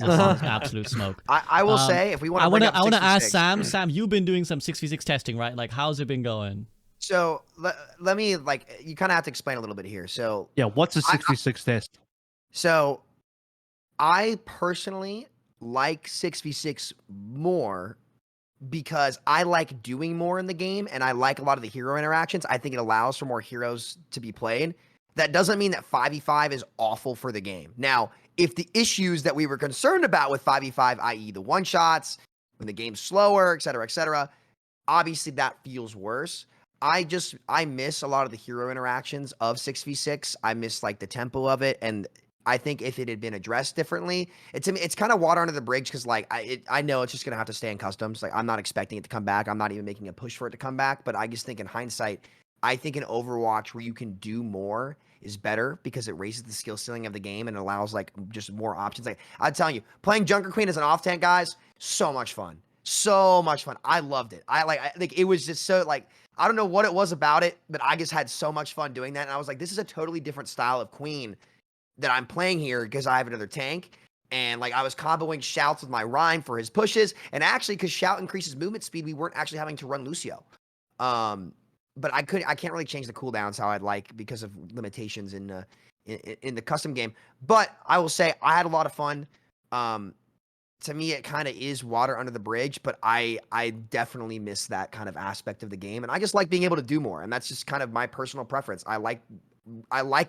S1: absolute smoke.
S2: I will say, if we want to
S1: I want to ask Sam. Sam, you've been doing some 6v6 testing, right? Like, how's it been going?
S2: So let me, like, you kind of have to explain a little bit here. So
S4: Yeah, what's a 6v6 test?
S2: So I personally like 6v6 more because I like doing more in the game, and I like a lot of the hero interactions. I think it allows for more heroes to be played. That doesn't mean that 5v5 is awful for the game. Now, if the issues that we were concerned about with 5v5, i.e. the one-shots, when the game's slower, et cetera, obviously that feels worse. I miss a lot of the hero interactions of 6v6. I miss like the tempo of it, and I think if it had been addressed differently, it's kind of water under the bridge, because like I know it's just gonna have to stay in customs. Like, I'm not expecting it to come back. I'm not even making a push for it to come back. But I just think in hindsight, I think in Overwatch where you can do more is better, because it raises the skill ceiling of the game and allows like just more options. Like, I'm telling you, playing Junker Queen as an off tank, guys, so much fun. So much fun. I loved it. I think it was just so, like, I don't know what it was about it, but I just had so much fun doing that. And I was like, this is a totally different style of Queen that I'm playing here, because I have another tank. And like, I was comboing Shouts with my Rhyme for his pushes. And actually, because Shout increases movement speed, we weren't actually having to run Lucio. But I can't really change the cooldowns how I'd like, because of limitations in the custom game. But I will say I had a lot of fun. To me, it kind of is water under the bridge, but I definitely miss that kind of aspect of the game, and I just like being able to do more, and that's just kind of my personal preference. I like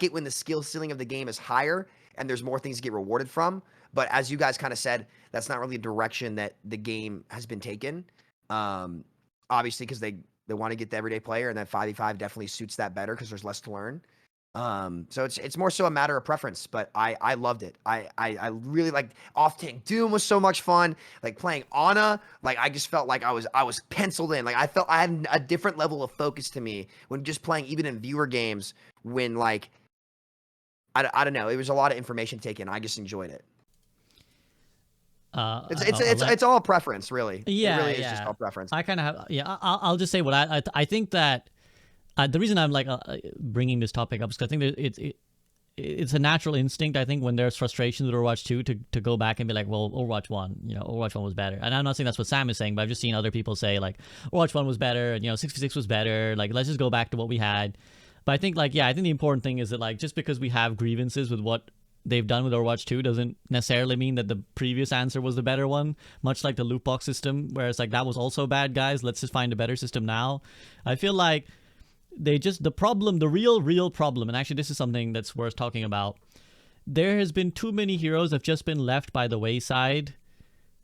S2: it when the skill ceiling of the game is higher and there's more things to get rewarded from. But as you guys kind of said, that's not really a direction that the game has been taken. Obviously, because they want to get the everyday player, and then 5v5 definitely suits that better because there's less to learn. So it's more so a matter of preference, but I loved it. I really liked Off Tank Doom. Was so much fun. Like, playing Ana, like, I just felt like I was penciled in. Like, I felt I had a different level of focus to me when just playing, even in viewer games, when like I don't know, it was a lot of information taken. I just enjoyed it. It's all preference, really.
S1: Yeah,
S2: it really is just all preference.
S1: I kind of have, yeah. I'll just say what I think that the reason I'm like bringing this topic up is because I think it's a natural instinct. I think when there's frustrations with Overwatch 2 to go back and be like, well, Overwatch 1, Overwatch 1 was better. And I'm not saying that's what Sam is saying, but I've just seen other people say like Overwatch 1 was better, and 6v6 was better. Like, let's just go back to what we had. But I think, like, yeah, I think the important thing is that, like, just because we have grievances with what they've done with Overwatch 2 doesn't necessarily mean that the previous answer was the better one, much like the loot box system, where it's like, that was also bad, guys, let's just find a better system now. I feel like the real problem, and actually this is something that's worth talking about, there has been too many heroes that have just been left by the wayside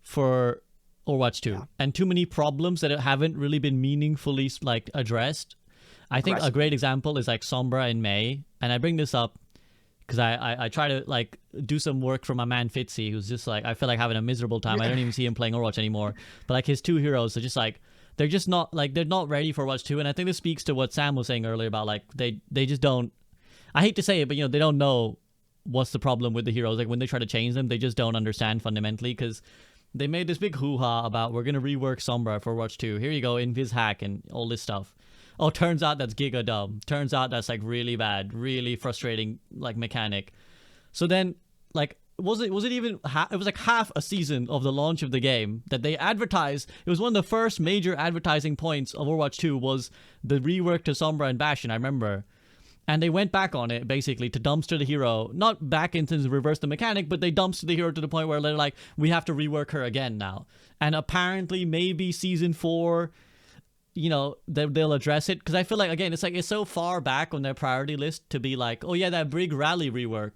S1: for Overwatch 2, and too many problems that haven't really been meaningfully, like, addressed. I think a great example is like Sombra in May, and I bring this up because I try to like do some work for my man Fitzy, who's just like, I feel like having a miserable time. I don't even see him playing Overwatch anymore. But like, his 2 heroes are just like, they're just not like, they're not ready for Overwatch 2. And I think this speaks to what Sam was saying earlier about like, they just don't, I hate to say it, but they don't know what's the problem with the heroes. Like, when they try to change them, they just don't understand fundamentally, because they made this big hoo-ha about, we're going to rework Sombra for Overwatch 2. Here you go, Invis hack and all this stuff. Oh, turns out that's giga dumb. Turns out that's like really bad, really frustrating, like, mechanic. So then, like, was it even it was like half a season of the launch of the game that they advertised. It was one of the first major advertising points of Overwatch 2 was the rework to Sombra and Bastion, I remember. And they went back on it, basically, to dumpster the hero. Not back into reverse the mechanic, but they dumpster the hero to the point where they're like, we have to rework her again now. And apparently, maybe season 4, they'll address it. Because I feel like, again, it's so far back on their priority list to be like, oh yeah, that Brig Rally rework.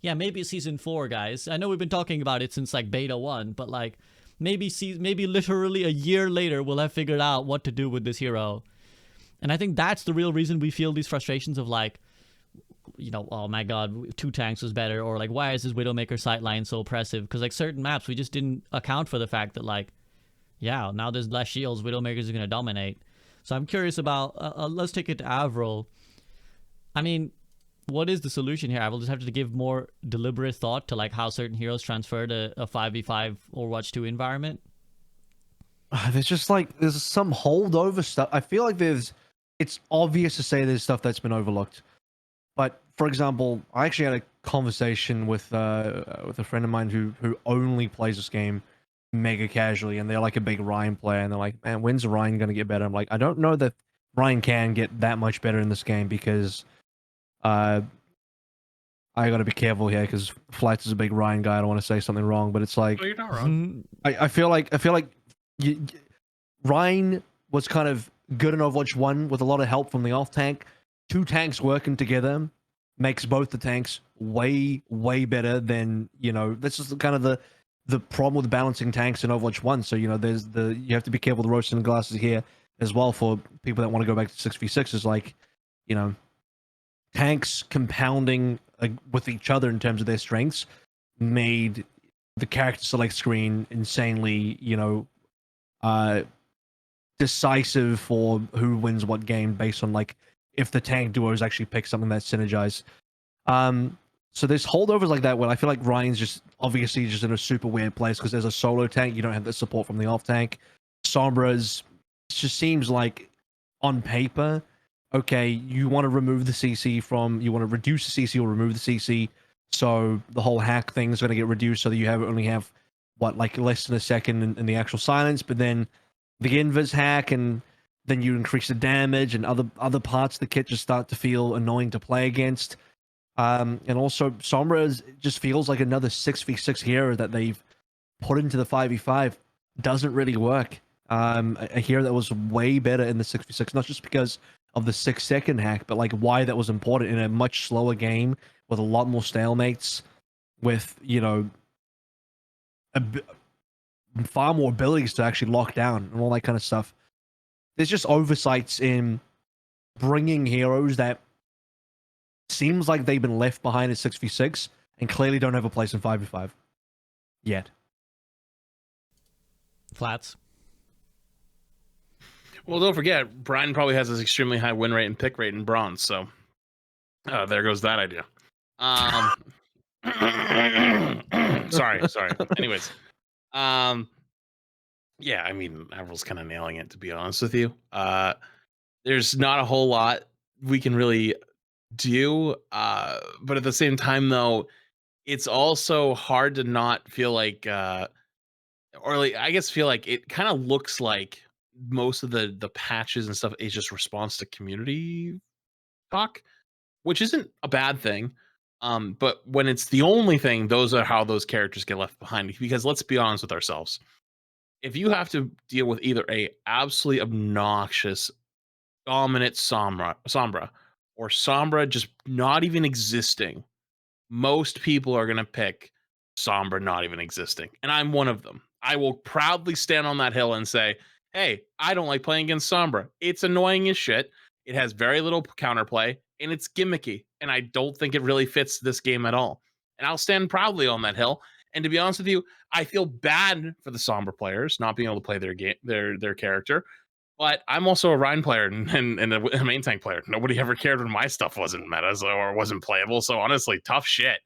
S1: Yeah, maybe it's season 4, guys. I know we've been talking about it since like beta 1, but like, maybe literally a year later, we'll have figured out what to do with this hero. And I think that's the real reason we feel these frustrations of like, oh my god, 2 tanks was better, or like, why is this Widowmaker sightline so oppressive? Because like certain maps, we just didn't account for the fact that like, yeah, now there's less shields, Widowmakers are going to dominate. So I'm curious about, let's take it to AVRL. I mean, what is the solution here? I will just have to give more deliberate thought to like how certain heroes transfer to a 5v5 Overwatch 2 environment.
S4: There's just like there's some holdover stuff. I feel like it's obvious to say there's stuff that's been overlooked. But for example, I actually had a conversation with a friend of mine who only plays this game mega casually, and they're like a big Ryan player, and they're like, man, when's Ryan gonna get better? I'm like, I don't know that Ryan can get that much better in this game because I gotta be careful here because Flats is a big Ryan guy. I don't want to say something wrong, but it's like,
S3: Oh, you're not wrong.
S4: I feel like Ryan was kind of good in Overwatch 1 with a lot of help from the off tank. 2 tanks working together makes both the tanks way better than, this is kind of the problem with balancing tanks in Overwatch 1. So, you have to be careful with the roasting glasses here as well for people that want to go back to 6v6 is like, tanks compounding with each other in terms of their strengths made the character select screen insanely, decisive for who wins what game based on like if the tank duos actually pick something that's synergized. So there's holdovers like that where I feel like Ryan's just obviously just in a super weird place because there's a solo tank, you don't have the support from the off tank. Sombra's just seems like on paper, okay, you want to remove the CC you want to reduce the CC or remove the CC, so the whole hack thing is going to get reduced so that you only have like less than a second in the actual silence, but then the invis hack and then you increase the damage and other parts of the kit just start to feel annoying to play against. And also Sombra just feels like another 6v6 hero that they've put into the 5v5 doesn't really work. A hero that was way better in the 6v6, not just because of the 6-second hack, but like why that was important in a much slower game with a lot more stalemates, with far more abilities to actually lock down and all that kind of stuff. There's just oversights in bringing heroes that seems like they've been left behind at 6v6 and clearly don't have a place in 5v5 yet.
S1: Flats.
S3: Well, don't forget, Brian probably has this extremely high win rate and pick rate in bronze, so there goes that idea. Sorry. Anyways, yeah, I mean, Avril's kind of nailing it, to be honest with you. There's not a whole lot we can really do, but at the same time, though, it's also hard to not feel like, or like, I guess feel like it kind of looks like most of the patches and stuff is just response to community talk, which isn't a bad thing. But when it's the only thing, those are how those characters get left behind. Because let's be honest with ourselves. If you have to deal with either a absolutely obnoxious, dominant Sombra, or Sombra just not even existing, most people are going to pick Sombra not even existing. And I'm one of them. I will proudly stand on that hill and say, hey, I don't like playing against Sombra. It's annoying as shit. It has very little counterplay, and it's gimmicky. And I don't think it really fits this game at all. And I'll stand proudly on that hill. And to be honest with you, I feel bad for the Sombra players not being able to play their game, their character. But I'm also a Rhine player and a main tank player. Nobody ever cared when my stuff wasn't meta or wasn't playable. So honestly, tough shit.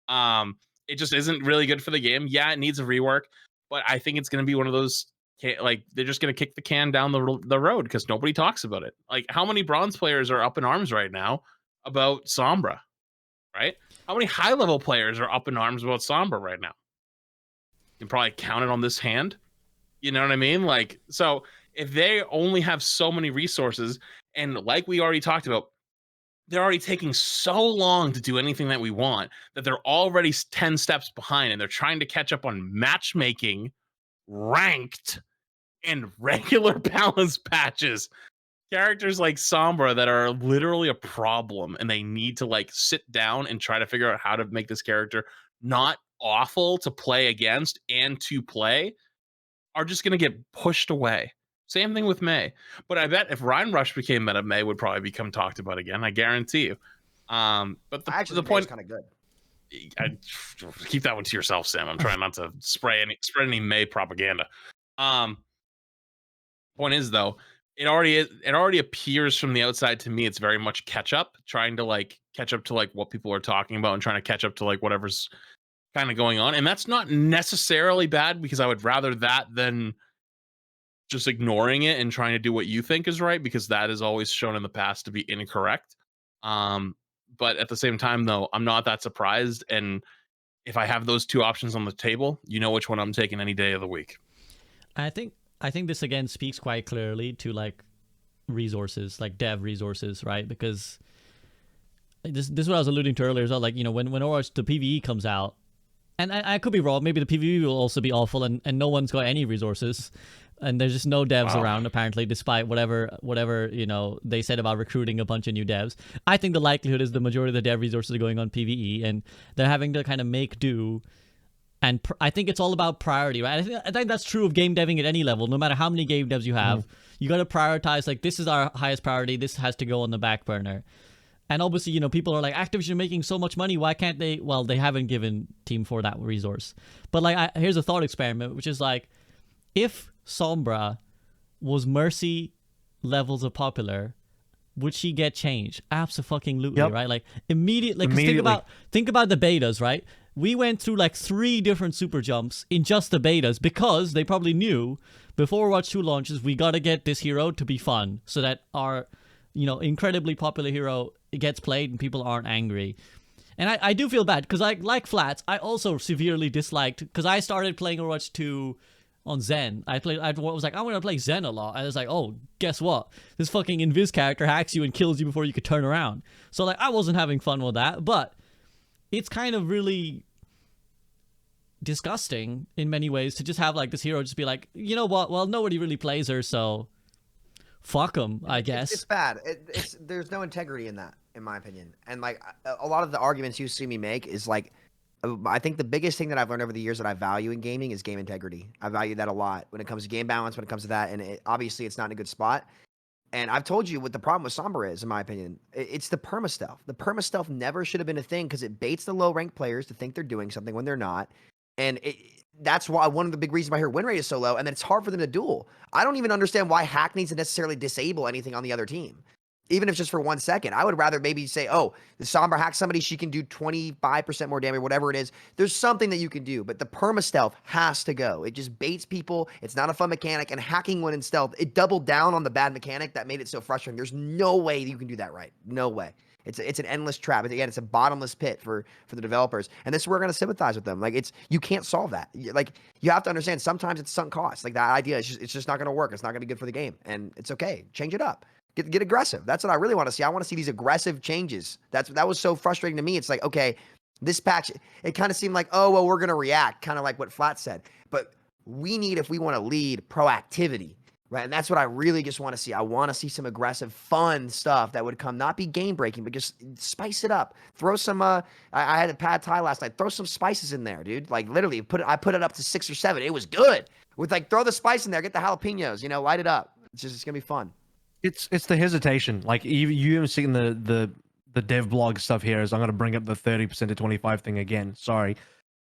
S3: It just isn't really good for the game. Yeah, it needs a rework, but I think it's going to be one of those, like, they're just going to kick the can down the road because nobody talks about it. Like, how many bronze players are up in arms right now about Sombra, right? How many high-level players are up in arms about Sombra right now? You can probably count it on this hand. You know what I mean? Like, so if they only have so many resources, and like we already talked about, they're already taking so long to do anything that we want that they're already 10 steps behind, and they're trying to catch up on matchmaking, ranked, and regular balance patches. Characters like Sombra that are literally a problem, and they need to like sit down and try to figure out how to make this character not awful to play against and to play, are just going to get pushed away. Same thing with May. But I bet if Rhine Rush became meta, May would probably become talked about again. I guarantee you. But
S2: I actually
S3: the
S2: think
S3: point,
S2: kind of good.
S3: I, keep that one to yourself, Sam. I'm trying not to spread any May propaganda. Point is though, it already appears from the outside to me it's very much catch up, trying to like catch up to like what people are talking about and trying to catch up to like whatever's kind of going on. And that's not necessarily bad, because I would rather that than just ignoring it and trying to do what you think is right, because that is always shown in the past to be incorrect. But at the same time though, I'm not that surprised, and if I have those two options on the table, you know which one I'm taking any day of the week.
S1: I think this again speaks quite clearly to like resources, like dev resources, right? Because this is what I was alluding to earlier as well. Like, you know, when Overwatch the PvE comes out, and I could be wrong, maybe the PvE will also be awful, and no one's got any resources, and there's just no devs around apparently, despite whatever you know they said about recruiting a bunch of new devs. I think the likelihood is the majority of the dev resources are going on PvE, and they're having to kind of make do. And I think it's all about priority, right? I think that's true of game deving at any level. No matter how many game devs you have, you got to prioritize, like, this is our highest priority. This has to go on the back burner. And obviously, you know, people are like, Activision making so much money. Why can't they? Well, they haven't given Team 4 that resource. But, like, here's a thought experiment, which is like, if Sombra was Mercy levels of popular, would she get changed? Absolutely, right? Like, immediately. Think about the betas, right? We went through like 3 different super jumps in just the betas, because they probably knew before Overwatch 2 launches, we got to get this hero to be fun so that our, you know, incredibly popular hero gets played and people aren't angry. And I do feel bad, because like Flats, I also severely disliked, because I started playing Overwatch 2 on Zen. I was like, I'm going to play Zen a lot. And I was like, oh, guess what? This fucking Invis character hacks you and kills you before you could turn around. So like, I wasn't having fun with that, but it's kind of really disgusting in many ways to just have like this hero just be like, you know what, well, nobody really plays her, so fuck them, I guess.
S2: It's bad. There's no integrity in that, in my opinion. And like a lot of the arguments you see me make is like, I think the biggest thing that I've learned over the years that I value in gaming is game integrity. I value that a lot when it comes to game balance, when it comes to that, and obviously it's not in a good spot. And I've told you what the problem with Sombra is, in my opinion. It's the perma stealth. The perma stealth never should have been a thing, because it baits the low ranked players to think they're doing something when they're not. And that's why one of the big reasons why her win rate is so low, and then it's hard for them to duel. I don't even understand why Hack needs to necessarily disable anything on the other team, even if it's just for 1 second. I would rather maybe say, oh, the Sombra hacks somebody, she can do 25% more damage, whatever it is. There's something that you can do, but the perma stealth has to go. It just baits people. It's not a fun mechanic, and hacking when in stealth, it doubled down on the bad mechanic that made it so frustrating. There's no way you can do that right. No way. It's an endless trap. Again, it's a bottomless pit for the developers, and this is where we're gonna sympathize with them. Like, you can't solve that. Like, you have to understand sometimes it's sunk cost. Like, that idea is it's just not gonna work. It's not gonna be good for the game, and it's okay. Change it up. Get aggressive. That's what I really want to see. I want to see these aggressive changes. That was so frustrating to me. It's like, okay, this patch, it kind of seemed like, oh well, we're gonna react, kind of like what Flat said. But we need, if we want to lead, proactivity. Right, and that's what I really just want to see. I want to see some aggressive, fun stuff that would come, not be game breaking, but just spice it up. Throw some. I had a pad thai last night. Throw some spices in there, dude. Like, literally, I put it up to 6 or 7. It was good. With like, throw the spice in there, get the jalapenos. You know, light it up. It's gonna be fun.
S4: It's the hesitation. Like, you even seeing the dev blog stuff here. Is I'm gonna bring up the 30% to 25 thing again. Sorry,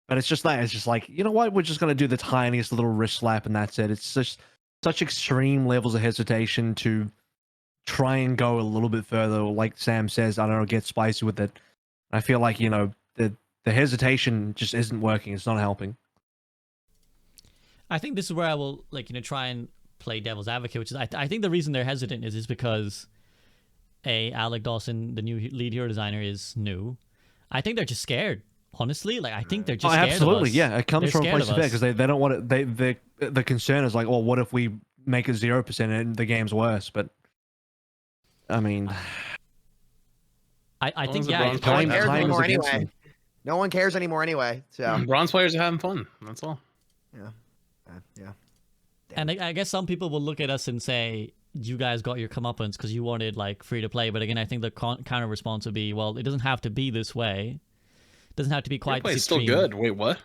S4: but it's just that. It's just like, you know what? We're just gonna do the tiniest little wrist slap, and that's it. It's just such extreme levels of hesitation to try and go a little bit further. Like Sam says, I don't know, get spicy with it. I feel like, you know, the hesitation just isn't working. It's not helping.
S1: I think this is where I will, like, you know, try and play devil's advocate, which is I think the reason they're hesitant is because Alec Dawson, the new lead hero designer, is new. I think they're just scared. Honestly, like, I think they're just scared
S4: absolutely,
S1: of us.
S4: Yeah. It comes
S1: They're
S4: from a place of fear, because they don't want it. The concern is like, well, what if we make it 0% and the game's worse? But I mean,
S1: I think,
S3: No one
S2: cares
S4: time
S2: anymore
S4: is against
S2: anyway.
S4: them.
S2: No one cares anymore anyway. So
S3: Bronze players are having fun. That's all.
S2: yeah.
S1: And I guess some people will look at us and say, you guys got your comeuppance because you wanted, like, free to play. But again, I think the counter response would be, well, it doesn't have to be this way. It doesn't have to be quite this extreme.
S3: It's still good. Wait, what?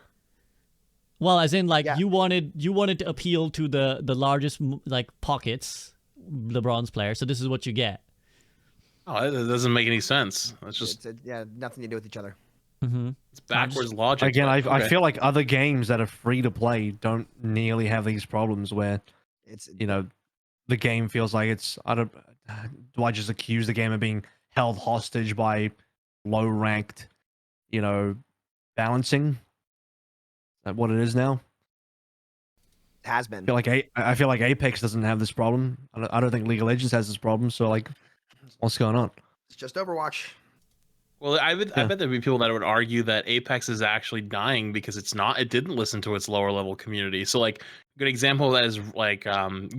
S1: Well, as in, like, you wanted to appeal to the largest, like, pockets, the bronze player. So this is what you get.
S3: Oh, that doesn't make any sense. That's just
S2: Yeah, nothing to do with each other.
S1: Mm-hmm.
S3: it's backwards logic.
S4: Again,
S3: but
S4: I
S3: okay.
S4: feel like other games that are free to play don't nearly have these problems where,
S2: It's
S4: you know, the game feels like it's, do I just accuse the game of being held hostage by low ranked, balancing? Is that what it is now?
S2: has been.
S4: I feel like Apex doesn't have this problem. I don't think League of Legends has this problem. So like, what's going on?
S2: It's just Overwatch.
S3: Well, I
S4: Yeah.
S3: bet there'd be people that would argue that Apex is actually dying because it didn't listen to its lower level community. So like a good example of that is like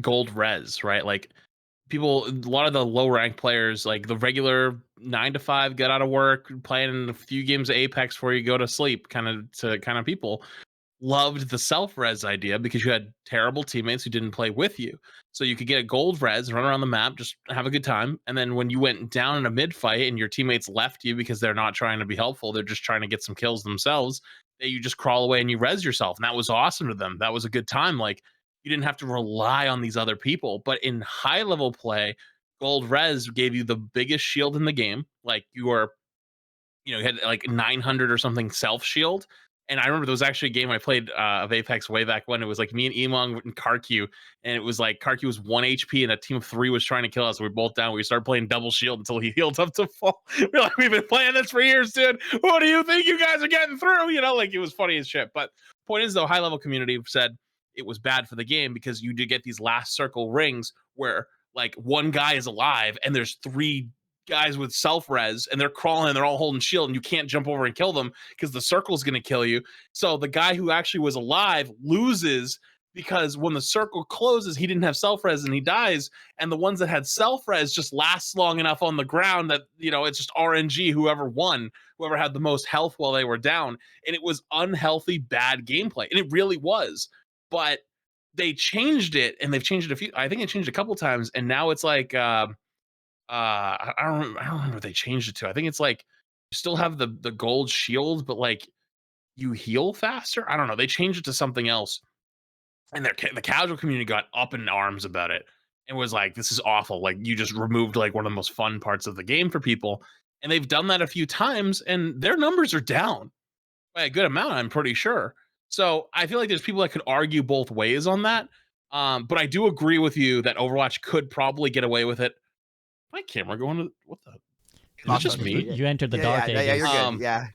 S3: Gold Res, right? Like a lot of the low rank players, like the regular 9 to 5, get out of work, playing a few games of Apex before you go to sleep kind of people loved the self-res idea because you had terrible teammates who didn't play with you. So you could get a gold res, run around the map, just have a good time. And then when you went down in a mid fight and your teammates left you because they're not trying to be helpful, they're just trying to get some kills themselves, you just crawl away and you res yourself. And that was awesome to them. That was a good time. Like you didn't have to rely on these other people. But in high level play, gold res gave you the biggest shield in the game. Like you had like 900 or something self shield. And I remember there was actually a game I played of Apex way back when. It was like me and Emong and Karq, and it was like Karq was 1 HP and a team of 3 was trying to kill us. We were both down. We started playing double shield until he healed up to full. We're like, we've been playing this for years, dude. What do you think you guys are getting through? Like it was funny as shit. But point is, though, high level community said it was bad for the game because you did get these last circle rings where like one guy is alive and there's 3 guys with self-res and they're crawling and they're all holding shield and you can't jump over and kill them because the circle's going to kill you. So the guy who actually was alive loses because when the circle closes, he didn't have self-res and he dies. And the ones that had self-res just lasts long enough on the ground that, it's just RNG, whoever had the most health while they were down. And it was unhealthy, bad gameplay. And it really was. But they changed it, and they've changed it I think it changed a couple times. And now it's like, I don't remember what they changed it to. I think it's like you still have the gold shield, but like you heal faster. I don't know. They changed it to something else, and the casual community got up in arms about it and was like, "This is awful! Like you just removed like one of the most fun parts of the game for people." And they've done that a few times, and their numbers are down by a good amount. I'm pretty sure. So I feel like there's people that could argue both ways on that. But I do agree with you that Overwatch could probably get away with it. My camera going to what the? Is it just me?
S1: You entered the dark ages.
S2: Yeah, you're good. Yeah.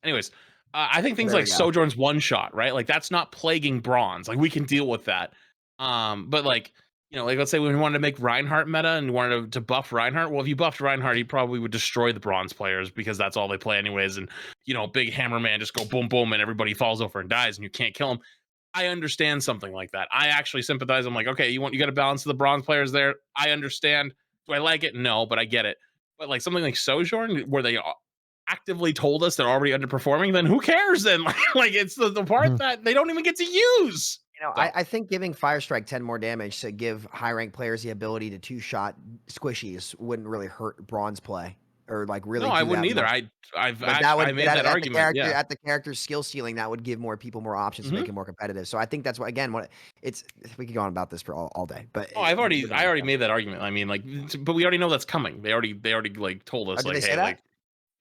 S3: Anyways, I think things
S2: There
S3: like
S2: we go.
S3: Sojourn's one shot, right? Like that's not plaguing bronze. Like we can deal with that. But like like let's say we wanted to make Reinhardt meta and wanted to buff Reinhardt. Well, if you buffed Reinhardt, he probably would destroy the bronze players because that's all they play anyways. And big hammer man just go boom boom and everybody falls over and dies and you can't kill him. I understand something like that. I actually sympathize. I'm like, okay, you got to balance the bronze players there. I understand. Do I like it? No, but I get it. But like something like Sojourn, where they actively told us they're already underperforming, then who cares then? Like it's the part that they don't even get to use. So.
S2: I think giving Firestrike 10 more damage to give high rank players the ability to 2-shot squishies wouldn't really hurt bronze play or like really.
S3: No, I wouldn't either.
S2: Much.
S3: I made that argument.
S2: At the character's skill ceiling, that would give more people more options to make it more competitive. So I think that's we could go on about this for all day. But
S3: I already made that argument. I mean, like, but we already know that's coming. They already like told us like, hey, like,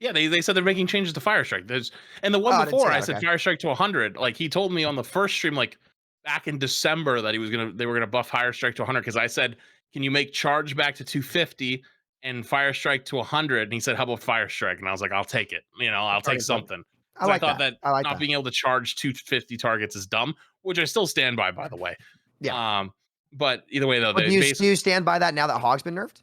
S3: yeah, they said they're making changes to Firestrike. And the one before I said Firestrike to 100. Like he told me on the first stream, like back in December, that they were gonna buff Firestrike to 100 because I said, can you make charge back to 250? And Firestrike to 100, and he said, "How about Firestrike?" And I was like, "I'll take it. I'll take something." I thought that not being able to charge 250 targets is dumb, which I still stand by the way.
S2: Yeah.
S3: But either way, though,
S2: do you stand by that now that Hog's been nerfed?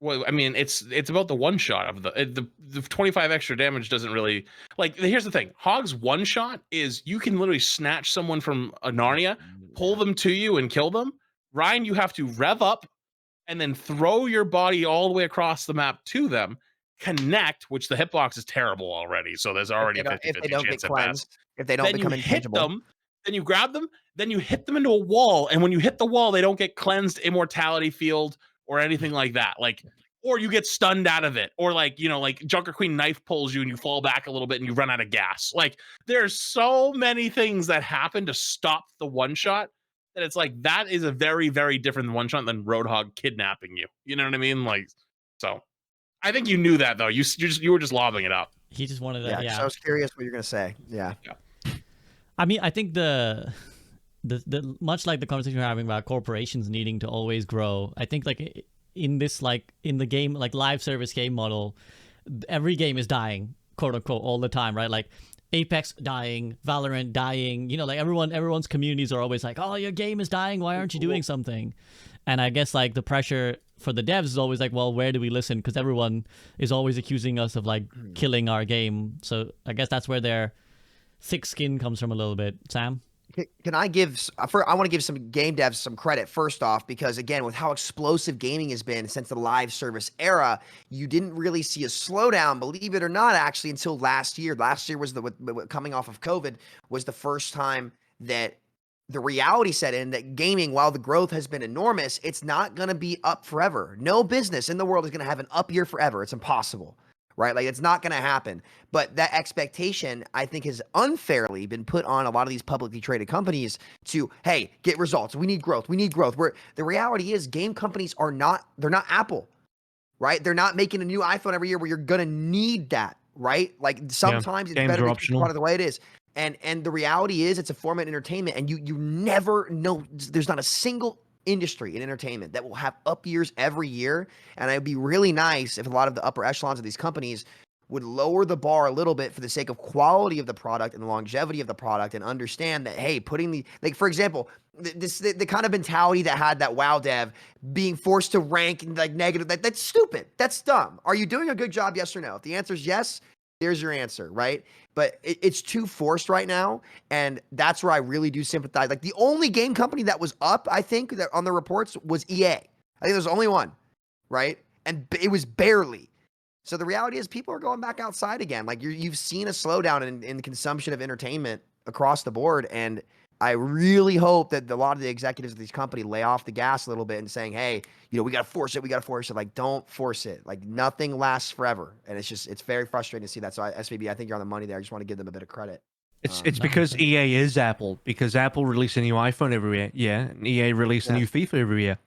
S3: Well, I mean, it's about the one shot of the 25 extra damage doesn't really like. Here's the thing: Hog's one shot is you can literally snatch someone from a Narnia, pull them to you, and kill them. Ryan, you have to rev up and then throw your body all the way across the map to them, connect, which the hitbox is terrible already. So there's already a 50-50 chance at best.
S2: If they don't
S3: then
S2: become
S3: intangible. Hit them, then you grab them, then you hit them into a wall. And when you hit the wall, they don't get cleansed immortality field or anything like that. Like, or you get stunned out of it. Or like, like Junker Queen knife pulls you and you fall back a little bit and you run out of gas. Like there's so many things that happen to stop the one shot. That it's like that is a very, very different one shot than Roadhog kidnapping you. You know what I mean? Like, So I think you knew that though. You were just lobbing it up.
S1: He just wanted to,
S2: Yeah,
S1: yeah.
S2: so I was curious what you're gonna say. Yeah.
S1: I mean, I think the much like the conversation we're having about corporations needing to always grow, I think like in this, like in the game, like live service game model, every game is dying, quote unquote, all the time, right? Like Apex dying, Valorant dying, you know, like everyone's communities are always like, oh, your game is dying, why aren't you doing something? And I guess like the pressure for the devs is always like, well, where do we listen? Because everyone is always accusing us of like killing our game. So I guess that's where their thick skin comes from a little bit. Sam?
S2: Can I give? I want to give some game devs some credit first off, because again, with how explosive gaming has been since the live service era, you didn't really see a slowdown, believe it or not, actually, until last year. Last year was coming off of COVID, was the first time that the reality set in that gaming, while the growth has been enormous, it's not going to be up forever. No business in the world is going to have an up year forever. It's impossible. Right? Like, it's not going to happen. But that expectation, I think, has unfairly been put on a lot of these publicly traded companies to, hey, get results. We need growth. We need growth. Where the reality is game companies they're not Apple, right? They're not making a new iPhone every year where you're going to need that, right? Like, sometimes it's better to keep part of the way it is. And the reality is it's a form of entertainment, and you never know. There's not a single industry in entertainment that will have up years every year. And it'd be really nice if a lot of the upper echelons of these companies would lower the bar a little bit for the sake of quality of the product and the longevity of the product, and understand that, hey, for example, the kind of mentality that had that WoW dev being forced to rank like negative, that's stupid. That's dumb. Are you doing a good job? Yes or no? If the answer is yes, there's your answer, right? But it's too forced right now, and that's where I really do sympathize. Like, the only game company that was up, I think, that on the reports was EA. I think there's only one, right? And it was barely. So the reality is people are going back outside again. Like, you've seen a slowdown in the consumption of entertainment across the board, and I really hope that a lot of the executives of these companies lay off the gas a little bit and saying, hey, we got to force it. We got to force it. Like, don't force it. Like, nothing lasts forever. And it's very frustrating to see that. So SVB, I think you're on the money there. I just want to give them a bit of credit.
S4: It's because EA is Apple, because Apple released a new iPhone every year, and EA released a new FIFA every year.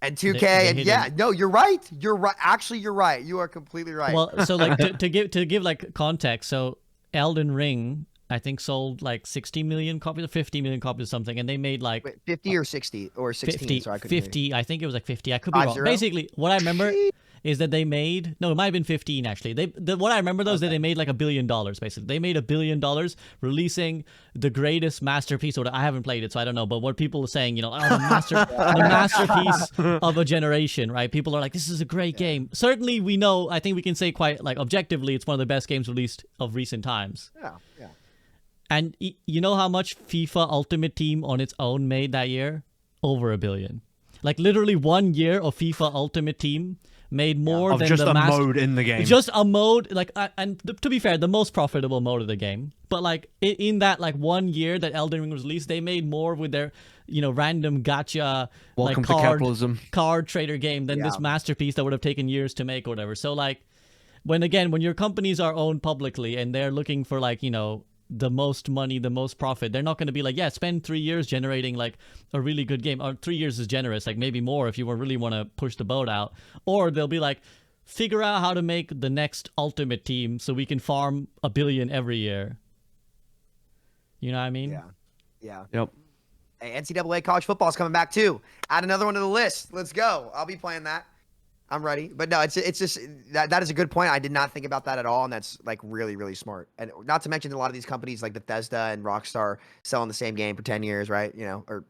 S2: And 2K, no, you're right. You're right. Actually, you're right. You are completely right.
S1: Well, so like to give like context, so Elden Ring, I think, sold like 60 million copies or 50 million copies or something, and they made like
S2: 50 or 60 or 16.
S1: 50,
S2: so I couldn't
S1: 50. I think it was like 50. I could be wrong.
S2: 50?
S1: Basically, what I remember is that they made, no, it might have been 15 actually. What I remember though is that they made like $1 billion basically. They made $1 billion releasing the greatest masterpiece. Or I haven't played it, so I don't know. But what people are saying, the masterpiece of a generation, right? People are like, this is a great game. Certainly, we know. I think we can say quite like objectively, it's one of the best games released of recent times.
S2: Yeah.
S1: And you know how much FIFA Ultimate Team on its own made that year? Over $1 billion. Like, literally 1 year of FIFA Ultimate Team made more than
S4: just
S1: the
S4: mode in the game.
S1: Just a mode, like, and to be fair, the most profitable mode of the game. But like in that like 1 year that Elden Ring was released, they made more with their random gacha
S4: Welcome
S1: like
S4: to capitalism
S1: card trader game than this masterpiece that would have taken years to make or whatever. So like when your companies are owned publicly and they're looking for like the most money, the most profit, they're not going to be like, spend 3 years generating like a really good game. Or 3 years is generous, like maybe more if you really want to push the boat out. Or they'll be like, figure out how to make the next Ultimate Team so we can farm $1 billion every year. You know what I mean?
S2: Yeah.
S4: Yep.
S2: Hey, NCAA college football is coming back too. Add another one to the list. Let's go. I'll be playing that. I'm ready. But no, it's just that is a good point. I did not think about that at all, and that's like really, really smart. And not to mention a lot of these companies like Bethesda and Rockstar selling the same game for 10 years, right? Or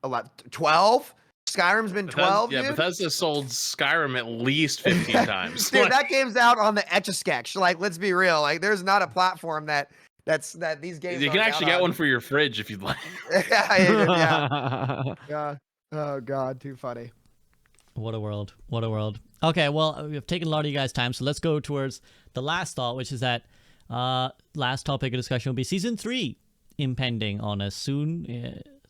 S2: a lot 12? Skyrim's been 12,
S3: Yeah,
S2: dude?
S3: Bethesda sold Skyrim at least 15 times.
S2: Dude, that game's out on the Etch-a-Sketch. Like, let's be real. Like, there's not a platform that these games
S3: You can actually get one for your fridge if you'd like.
S2: Yeah. Oh God, too funny.
S1: What a world. What a world. Okay, well, we've taken a lot of you guys' time, so let's go towards the last thought, which is that last topic of discussion will be Season 3 impending on us soon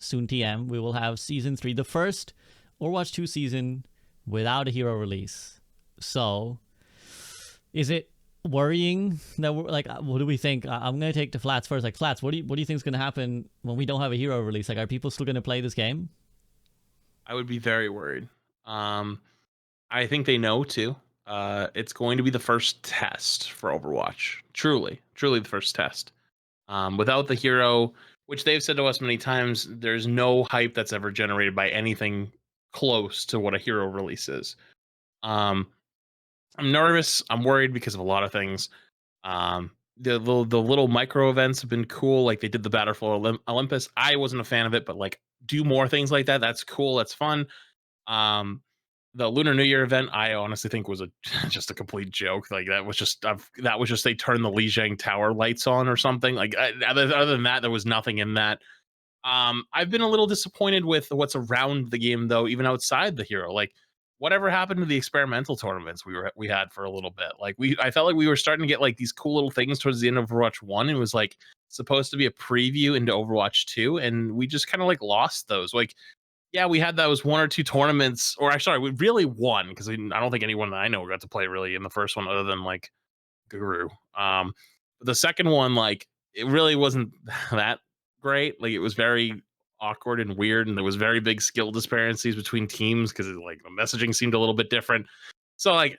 S1: TM. We will have Season 3, the first Overwatch 2 season without a hero release. So, is it worrying that we're like, what do we think? I'm going to take to Flats first. Like, Flats, what do you think is going to happen when we don't have a hero release? Like, are people still going to play this game?
S3: I would be very worried. I think they know too. It's going to be the first test for Overwatch. Truly the first test. Without the hero, which they've said to us many times, there's no hype that's ever generated by anything close to what a hero release is. Um, I'm nervous. I'm worried because of a lot of things. The little micro events have been cool. Like they did the Battlefield Olympus. I wasn't a fan of it, but like do more things like that. That's cool. That's fun. Um, the Lunar New Year event, I honestly think was a just a complete joke. Like that was just they turned the Lijiang Tower lights on or something. Like other than that, there was nothing in that. I've been a little disappointed with what's around the game though, even outside the hero. Like whatever happened to the experimental tournaments we had for a little bit. Like I felt like we were starting to get like these cool little things towards the end of Overwatch 1. It was like supposed to be a preview into Overwatch 2, and we just kind of like lost those. Like yeah, we had those one or two tournaments, or sorry, we really won because I don't think anyone that I know got to play really in the first one other than like Guru. The second one, like, it really wasn't that great. Like, it was very awkward and weird, and there was very big skill disparities between teams because like the messaging seemed a little bit different. So like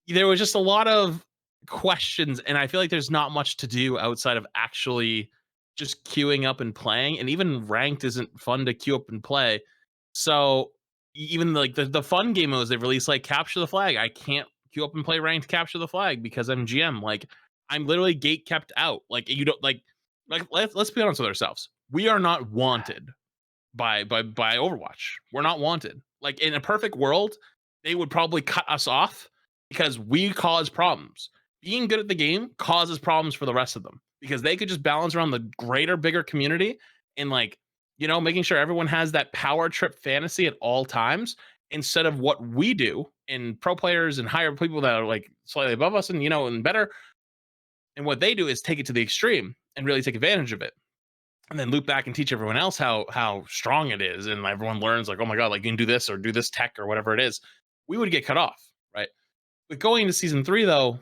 S3: there was just a lot of questions, and I feel like there's not much to do outside of actually just queuing up and playing. And even ranked isn't fun to queue up and play. So even like the fun game modes they've released, like capture the flag, I can't queue up and play ranked capture the flag because I'm GM. Like I'm literally gate kept out. Like you don't like let's be honest with ourselves. We are not wanted by Overwatch. We're not wanted. Like in a perfect world, they would probably cut us off because we cause problems. Being good at the game causes problems for the rest of them because they could just balance around the greater, bigger community and like, making sure everyone has that power trip fantasy at all times instead of what we do in pro players and higher people that are like slightly above us and, and better. And what they do is take it to the extreme and really take advantage of it and then loop back and teach everyone else how strong it is, and everyone learns like, oh my god, like you can do this or do this tech or whatever it is. We would get cut off, right? But going into season 3 though,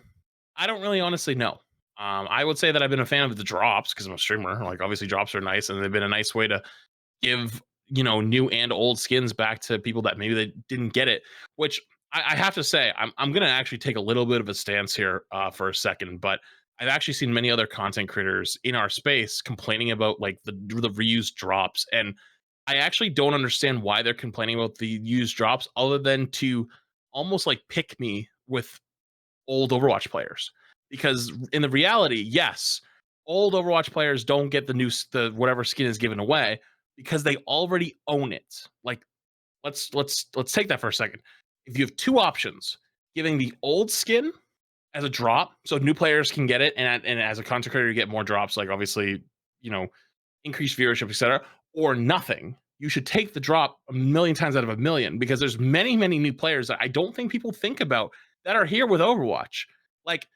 S3: I don't really honestly know. I would say that I've been a fan of the drops because I'm a streamer. Like obviously drops are nice and they've been a nice way to give new and old skins back to people that maybe they didn't get it, which I have to say I'm gonna actually take a little bit of a stance here for a second. But I've actually seen many other content creators in our space complaining about like the reused drops, and I actually don't understand why they're complaining about the used drops other than to almost like pick me with old Overwatch players. Because in the reality, yes, old Overwatch players don't get the whatever skin is given away because they already own it. Like let's take that for a second. If you have two options, giving the old skin as a drop so new players can get it, and as a content creator you get more drops, like obviously, increased viewership, etc., or nothing. You should take the drop a million times out of a million because there's many new players that I don't think people think about that are here with Overwatch. Like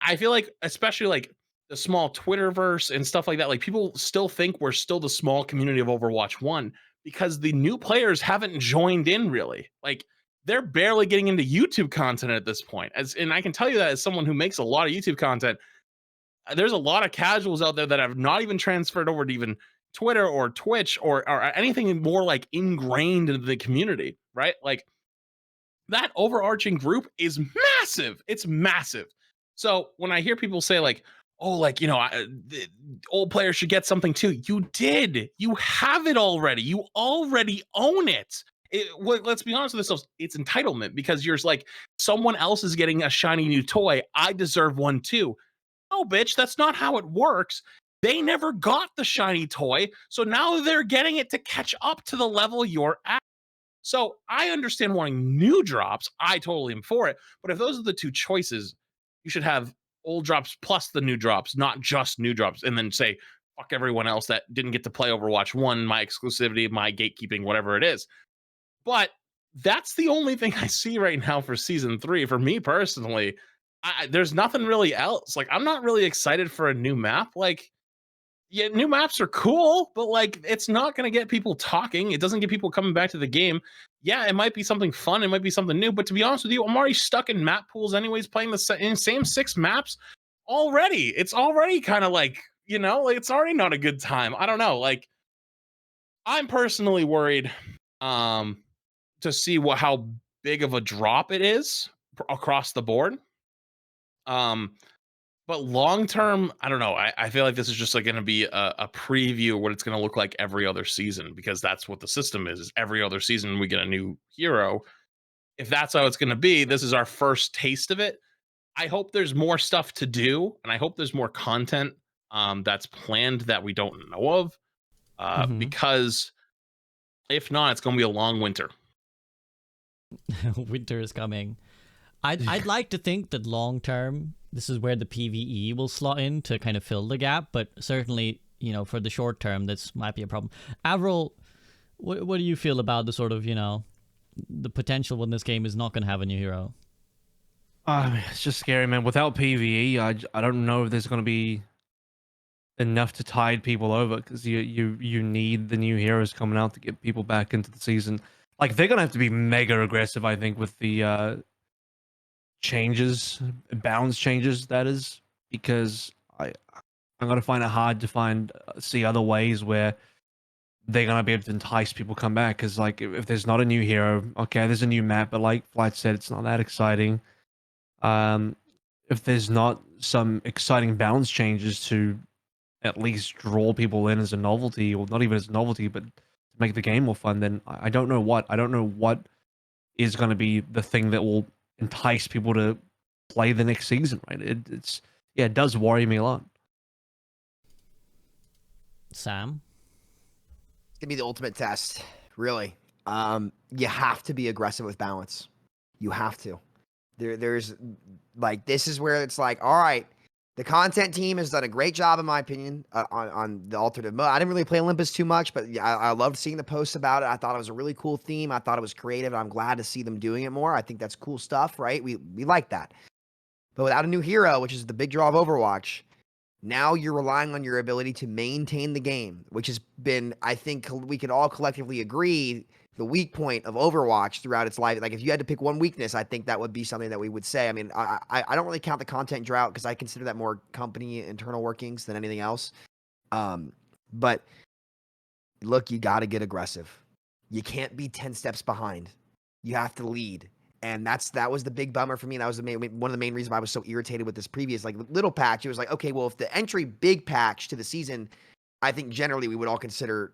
S3: I feel like especially like the small Twitterverse and stuff like that, like people still think we're still the small community of Overwatch 1 because the new players haven't joined in really. Like they're barely getting into YouTube content at this point. And I can tell you that as someone who makes a lot of YouTube content, there's a lot of casuals out there that have not even transferred over to even Twitter or Twitch or anything more like ingrained into the community, right? Like that overarching group is massive. It's massive. So when I hear people say like, oh, like, the old players should get something too. You did. You have it already. You already own it. Let's be honest with ourselves. It's entitlement because you're like, someone else is getting a shiny new toy. I deserve one too. No, bitch, that's not how it works. They never got the shiny toy. So now they're getting it to catch up to the level you're at. So I understand wanting new drops. I totally am for it. But if those are the two choices, you should have old drops plus the new drops, not just new drops, and then say, fuck everyone else that didn't get to play Overwatch 1, my exclusivity, my gatekeeping, whatever it is. But that's the only thing I see right now for season 3. For me personally, there's nothing really else. Like, I'm not really excited for a new map. Like, yeah, new maps are cool, but like it's not going to get people talking. It doesn't get people coming back to the game. Yeah, it might be something fun. It might be something new. But to be honest with you, I'm already stuck in map pools anyways, playing the same 6 maps already. It's already kind of like, like it's already not a good time. I don't know. Like I'm personally worried to see how big of a drop it is across the board. But long term, I don't know. I feel like this is just like going to be a preview of what it's going to look like every other season, because that's what the system is every other season we get a new hero. If that's how it's going to be, this is our first taste of it. I hope there's more stuff to do, and I hope there's more content that's planned that we don't know of, because if not, it's going to be a long winter.
S1: Winter is coming. I'd like to think that long term, this is where the PvE will slot in to kind of fill the gap, but certainly, for the short term, this might be a problem. AVRL, what do you feel about the sort of, the potential when this game is not going to have a new hero?
S4: It's just scary, man. Without PvE, I don't know if there's going to be enough to tide people over, because you need the new heroes coming out to get people back into the season. Like, they're going to have to be mega aggressive, I think, with the balance changes, that is, because I'm going to find it hard to see other ways where they're going to be able to entice people to come back. Because, like, if there's not a new hero, okay, there's a new map, but like Flight said, it's not that exciting. If there's not some exciting balance changes to at least draw people in as a novelty, or not even as a novelty, but to make the game more fun, then I don't know what is going to be the thing that will entice people to play the next season, right? It does worry me a lot.
S1: Sam?
S2: It's gonna be the ultimate test, really. You have to be aggressive with balance. You have to. There's like, this is where it's like, all right, the content team has done a great job, in my opinion, on the alternative mode. I didn't really play Olympus too much, but I loved seeing the posts about it. I thought it was a really cool theme. I thought it was creative. I'm glad to see them doing it more. I think that's cool stuff, right? We like that. But without a new hero, which is the big draw of Overwatch, now you're relying on your ability to maintain the game, which has been, I think we can all collectively agree, the weak point of Overwatch throughout its life. Like, if you had to pick one weakness, I think that would be something that we would say. I mean, I don't really count the content drought, because I consider that more company internal workings than anything else. But look, you got to get aggressive. You can't be 10 steps behind. You have to lead. And that was the big bummer for me. That was one of the main reasons why I was so irritated with this previous, like, little patch. It was like, okay, well, if the entry big patch to the season, I think generally we would all consider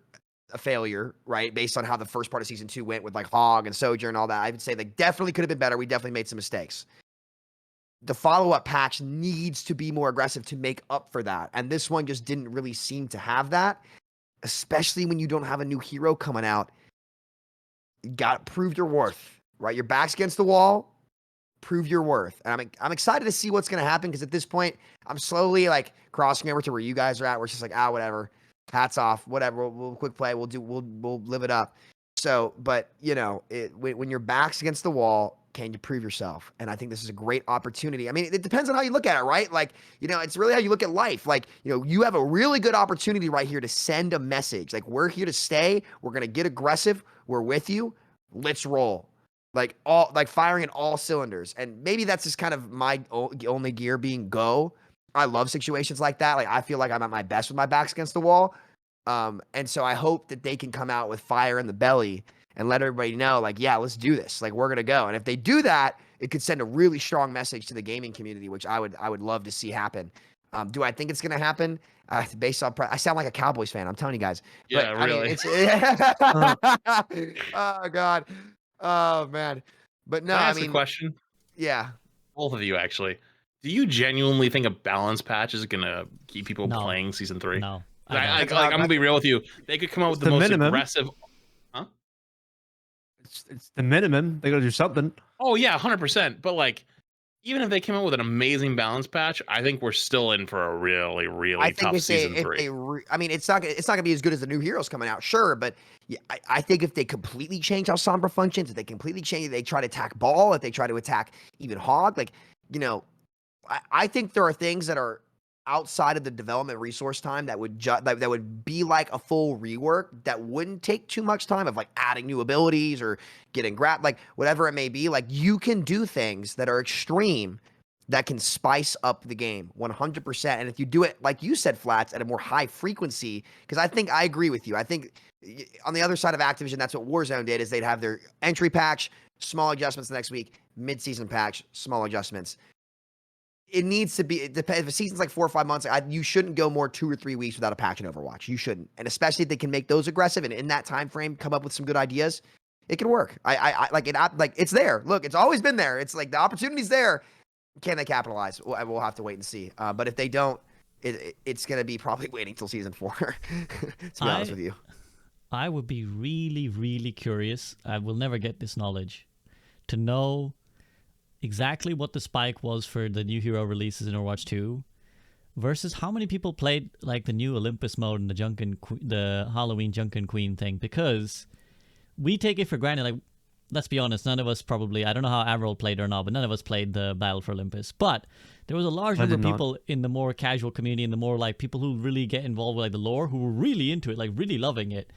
S2: a failure, right? Based on how the first part of season 2 went with like Hog and Sojourn and all that. I would say like definitely could have been better. We definitely made some mistakes. The follow-up patch needs to be more aggressive to make up for that. And this one just didn't really seem to have that, especially when you don't have a new hero coming out. You got to prove your worth, right? Your back's against the wall, prove your worth. And I'm excited to see what's going to happen, because at this point, I'm slowly like crossing over to where you guys are at, where it's just like, whatever. Hats off, whatever. We'll quick play. We'll live it up. So, but when your back's against the wall, can you prove yourself? And I think this is a great opportunity. I mean, it depends on how you look at it, right? Like, it's really how you look at life. Like, you have a really good opportunity right here to send a message. Like, we're here to stay. We're going to get aggressive. We're with you. Let's roll. Like firing in all cylinders. And maybe that's just kind of my only gear being go. I love situations like that. Like, I feel like I'm at my best with my back's against the wall. And so I hope that they can come out with fire in the belly and let everybody know, like, yeah, let's do this. Like, we're going to go. And if they do that, it could send a really strong message to the gaming community, which I would love to see happen. Do I think it's going to happen? Based on I sound like a Cowboys fan. I'm telling you guys.
S3: Yeah,
S2: but,
S3: really.
S2: I mean, oh God. Oh man. But no,
S3: Can I
S2: I
S3: ask a
S2: mean,
S3: question?
S2: yeah.
S3: Both of you, actually. Do you genuinely think a balance patch is gonna keep people
S1: No.
S3: playing season 3?
S1: No.
S3: I'm gonna be real with you. They could come out with the most
S4: minimum.
S3: aggressive. Huh?
S4: It's the minimum. They got to do something.
S3: Oh yeah, 100%. But like, even if they came out with an amazing balance patch, I think we're still in for a really, really tough season 3.
S2: I mean, it's not gonna be as good as the new heroes coming out, sure, but yeah, I think if they completely change how Sombra functions, if they completely change, they try to attack Ball, if they try to attack even Hog, like, I think there are things that are outside of the development resource time that would that would be like a full rework, that wouldn't take too much time, of like adding new abilities or getting like whatever it may be. Like, you can do things that are extreme that can spice up the game 100%. And if you do it, like you said, Flats, at a more high frequency, because I agree with you. I think on the other side of Activision, that's what Warzone did, is they'd have their entry patch, small adjustments next week, mid-season patch, small adjustments. It needs to be. It depends. If a season's like 4 or 5 months, you shouldn't go more 2 or 3 weeks without a patch in Overwatch. You shouldn't, and especially if they can make those aggressive and in that time frame come up with some good ideas, it can work. I like it. Like it's there. Look, it's always been there. It's like the opportunity's there. Can they capitalize? We'll have to wait and see. But if they don't, it's going to be probably waiting till season 4. To be honest with you,
S1: I would be really, really curious. I will never get this knowledge to know exactly what the spike was for the new hero releases in Overwatch 2 versus how many people played like the new Olympus mode and the Halloween Junkin Queen thing, because we take it for granted. Like, let's be honest, none of us probably, I don't know how AVRL played or not, but none of us played the Battle for Olympus. But there was a large number of people in the more casual community and the more like people who really get involved with like the lore, who were really into it, like really loving it.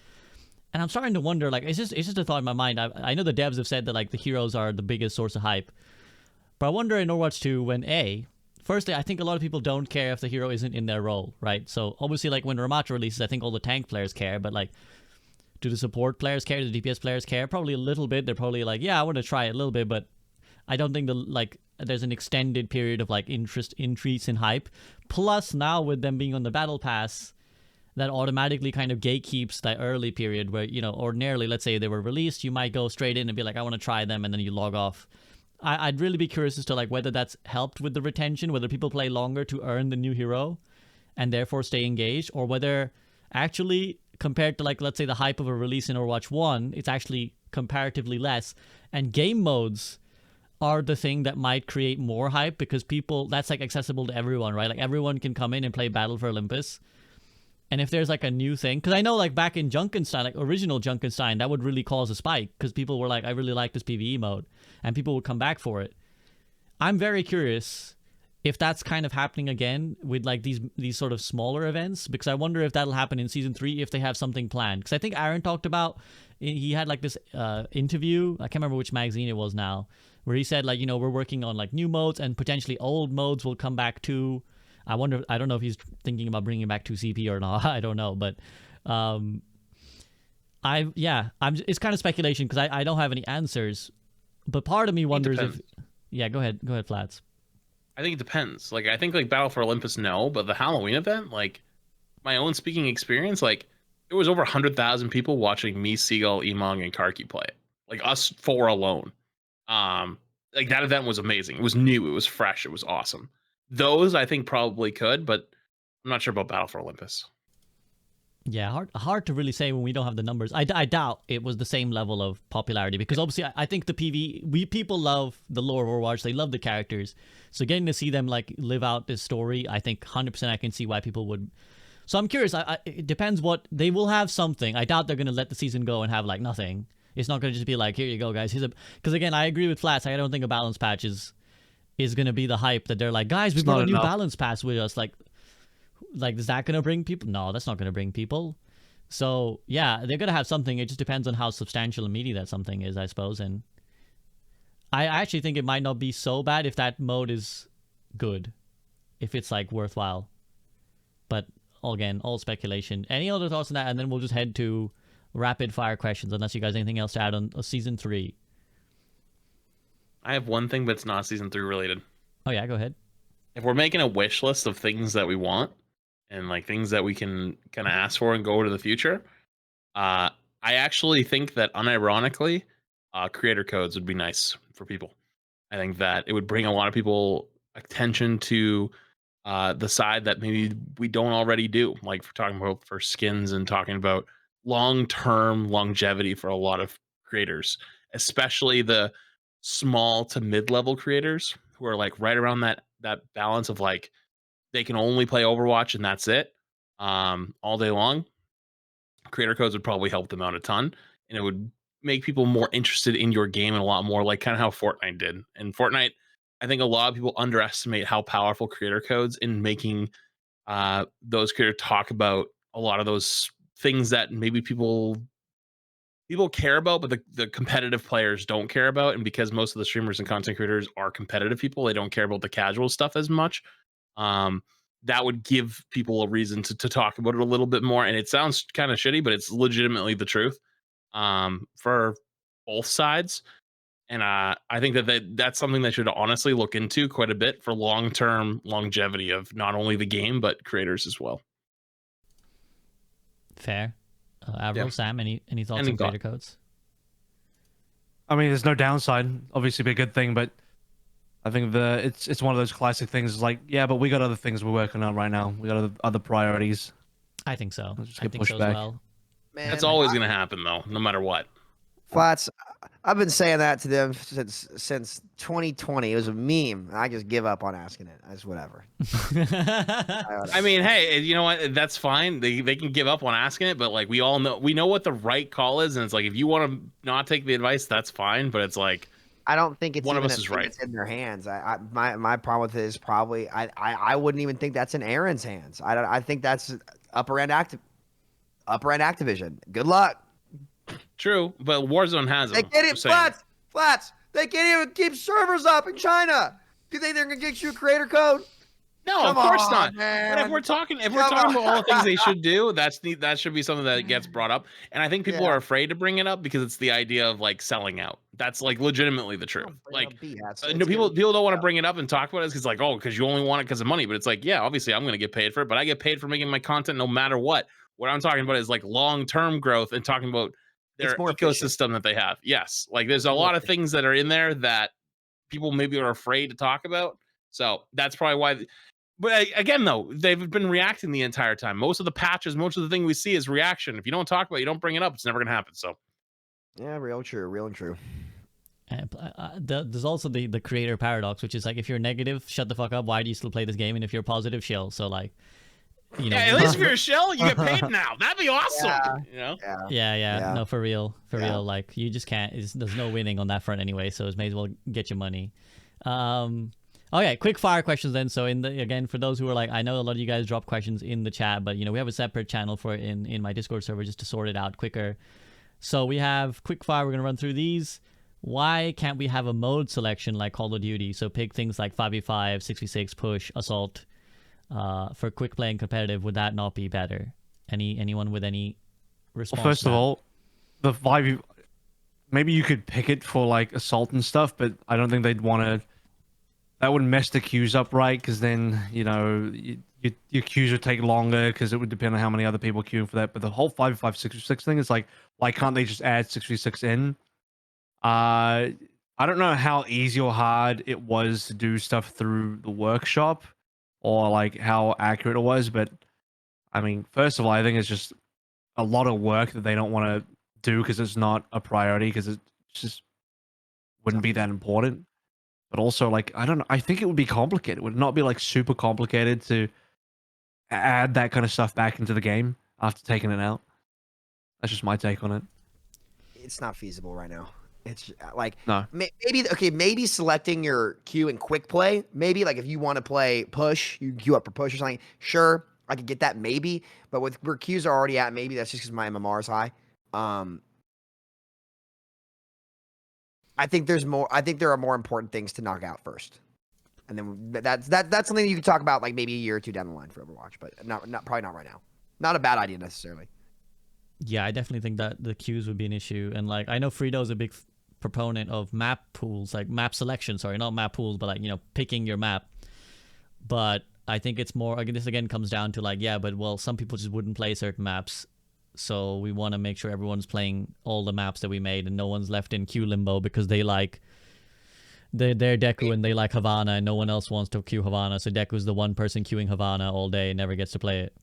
S1: And I'm starting to wonder, like, it's just a thought in my mind. I know the devs have said that like the heroes are the biggest source of hype. But I wonder in Overwatch 2 when firstly, I think a lot of people don't care if the hero isn't in their role, right? So obviously, like when Ramatra releases, I think all the tank players care, but like, do the support players care? Do the DPS players care? Probably a little bit. They're probably like, yeah, I want to try it a little bit, but I don't think there's an extended period of like increase in hype. Plus now with them being on the battle pass, that automatically kind of gatekeeps that early period where, you know, ordinarily, let's say they were released, you might go straight in and be like, I want to try them, and then you log off. I'd really be curious as to like whether that's helped with the retention, whether people play longer to earn the new hero and therefore stay engaged, or whether actually compared to like, let's say the hype of a release in Overwatch 1, it's actually comparatively less. And game modes are the thing that might create more hype because people, that's like accessible to everyone, right? Like everyone can come in and play Battle for Olympus. And if there's like a new thing, because I know like back in Junkenstein, like original Junkenstein, that would really cause a spike because people were like, I really like this PvE mode, and people would come back for it. I'm very curious if that's kind of happening again with like these sort of smaller events, because I wonder if that'll happen in season 3 if they have something planned. Because I think Aaron talked about, he had like this interview, I can't remember which magazine it was now, where he said like, you know, we're working on like new modes and potentially old modes will come back too. I don't know if he's thinking about bringing back 2CP or not. I don't know, but it's kind of speculation because I don't have any answers. But part of me wonders if, yeah, go ahead, Flats.
S3: I think it depends. Like, I think like Battle for Olympus, no, but the Halloween event, like my own speaking experience, like there was over 100,000 people watching me, Seagull, Emong, and Karki play it. Like us 4 alone. Like that event was amazing. It was new. It was fresh. It was awesome. Those I think probably could, but I'm not sure about Battle for Olympus.
S1: Yeah, hard to really say when we don't have the numbers. I doubt it was the same level of popularity because obviously I think the people love the lore of Overwatch. They love the characters. So getting to see them like live out this story, I think 100% I can see why people would. So I'm curious. It depends what they will have something. I doubt they're going to let the season go and have like nothing. It's not going to just be like, here you go, guys. Because again, I agree with Flats. I don't think a balance patch is going to be the hype that they're like, guys, we brought a new balance pass with us. Like, is that going to bring people? No, that's not going to bring people. So, yeah, they're going to have something. It just depends on how substantial and meaty that something is, I suppose. And I actually think it might not be so bad if that mode is good, if it's, like, worthwhile. But, again, all speculation. Any other thoughts on that? And then we'll just head to rapid-fire questions, unless you guys have anything else to add on Season 3.
S3: I have one thing, but it's not Season 3 related.
S1: Oh, yeah, go ahead.
S3: If we're making a wish list of things that we want, and like things that we can kind of ask for and go to the future, I actually think that unironically, creator codes would be nice for people. I think that it would bring a lot of people attention to the side that maybe we don't already do, like for talking about for skins and talking about long-term longevity for a lot of creators, especially the small to mid-level creators who are like right around that balance of like they can only play Overwatch and that's it all day long. Creator codes would probably help them out a ton, and it would make people more interested in your game and a lot more like kind of how Fortnite did. And Fortnite, I think a lot of people underestimate how powerful creator codes in making those creators talk about a lot of those things that maybe people care about, but the competitive players don't care about. And because most of the streamers and content creators are competitive people, they don't care about the casual stuff as much. That would give people a reason to talk about it a little bit more. And it sounds kind of shitty, but it's legitimately the truth for both sides. And I think that's something they should honestly look into quite a bit for long-term longevity of not only the game but creators as well.
S1: Fair. AVRL, Sam, any thoughts
S3: Any
S1: on creator codes?
S4: I mean, there's no downside. Obviously, be a good thing, but I think it's one of those classic things. Like, yeah, but we got other things we're working on right now. We got other priorities.
S1: I think so.
S4: Let's just
S1: I
S4: get
S1: think
S4: pushed
S1: so
S4: back.
S1: as well.
S2: Man,
S3: That's always going to happen though, no matter what.
S2: Flats. I've been saying that to them since 2020. It was a meme. I just give up on asking it. It's whatever.
S3: I mean, hey, you know what? That's fine. They can give up on asking it, but like we know what the right call is, and it's like if you want to not take the advice, that's fine. But it's like
S2: I don't think it's
S3: one of
S2: even
S3: us is right.
S2: It's in their hands. My problem with it is probably I wouldn't even think that's in Aaron's hands. I think that's upper end Activision. Good luck.
S3: True, but Warzone has them.
S2: They can't even flats. They can't even keep servers up in China. Do you think they're gonna get you a creator code?
S3: No,
S2: Come
S3: of course
S2: on,
S3: not.
S2: man.
S3: But if we're talking about all the things they should do, that should be something that gets brought up. And I think people are afraid to bring it up because it's the idea of like selling out. That's like legitimately the truth. Like, no, people don't want to bring it up and talk about it because like, oh, because you only want it because of money. But it's like, yeah, obviously I'm going to get paid for it, but I get paid for making my content no matter what. What I'm talking about is like long-term growth and talking about their ecosystem that they have. Yes, like there's a lot of things that are in there that people maybe are afraid to talk about. So that's probably why. But again, though, they've been reacting the entire time. Most of the patches, most of the thing we see is reaction. If you don't talk about it, you don't bring it up, it's never going to happen. So,
S2: yeah, real and true.
S1: There's also the creator paradox, which is like if you're negative, shut the fuck up. Why do you still play this game? And if you're positive, chill. So like, you know,
S3: at least if you're a shell, you get paid now. That'd be awesome.
S2: Yeah.
S3: You know?
S1: Yeah. No, for real. Like you just can't. There's no winning on that front anyway. So it may as well get your money. Okay, quick fire questions then. So again, for those who are like, I know a lot of you guys drop questions in the chat, but you know we have a separate channel for it in my Discord server just to sort it out quicker. So we have quick fire. We're gonna run through these. Why can't we have a mode selection like Call of Duty? So pick things like 5v5, 6v6, push, assault. For quick play and competitive, would that not be better? Anyone with any response?
S4: Well, first of all, the 5v, maybe you could pick it for like assault and stuff, but I don't think they'd want to. That would mess the queues up, right? Because then, you know, your queues would take longer because it would depend on how many other people are queuing for that. But the whole 5v5, 6v6 thing is like, why can't they just add 6v6 in? I don't know how easy or hard it was to do stuff through the workshop or like how accurate it was. But I mean, first of all, I think it's just a lot of work that they don't want to do because it's not a priority because it just wouldn't be that important. But also, like, I don't know. I think it would be complicated. It would not be like super complicated to add that kind of stuff back into the game after taking it out. That's just my take on it.
S2: It's not feasible right now. It's like
S4: no.
S2: Maybe selecting your queue in quick play. Maybe like if you want to play push, you queue up for push or something. Sure, I could get that maybe. But with where queues are already at, maybe that's just because my MMR is high. I think there are more important things to knock out first, and then that's something you can talk about like maybe a year or two down the line for Overwatch, but probably not right now. Not a bad idea necessarily.
S1: Yeah, I definitely think that the queues would be an issue, and like I know Frito's a big proponent of map pools, like map selection. Sorry, not map pools, but like picking your map. But I think it's more. This again comes down to like some people just wouldn't play certain maps. So we want to make sure everyone's playing all the maps that we made and no one's left in queue limbo because they're Deku and they like Havana and no one else wants to queue Havana. So Deku's the one person queuing Havana all day and never gets to play it.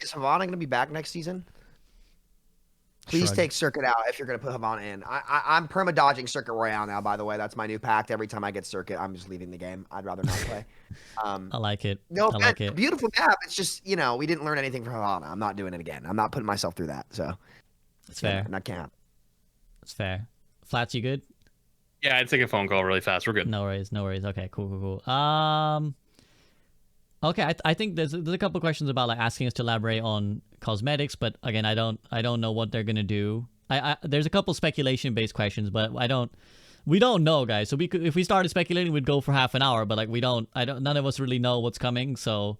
S2: Is Havana going to be back next season? Please take Circuit out if you're going to put Havana in. I'm perma-dodging Circuit Royale now, by the way. That's my new pact. Every time I get Circuit, I'm just leaving the game. I'd rather not play.
S1: I like it.
S2: No,
S1: I like it.
S2: Beautiful map. It's just, we didn't learn anything from Havana. I'm not doing it again. I'm not putting myself through that. So
S1: that's fair.
S2: And I can't.
S1: That's fair. Flats, you good?
S3: Yeah, I'd take a phone call really fast. We're good.
S1: No worries. Okay, cool. Okay, I think there's a couple of questions about like asking us to elaborate on cosmetics, but again, I don't know what they're gonna do. There's a couple speculation based questions, but we don't know, guys. So if we started speculating, we'd go for half an hour, but like none of us really know what's coming, so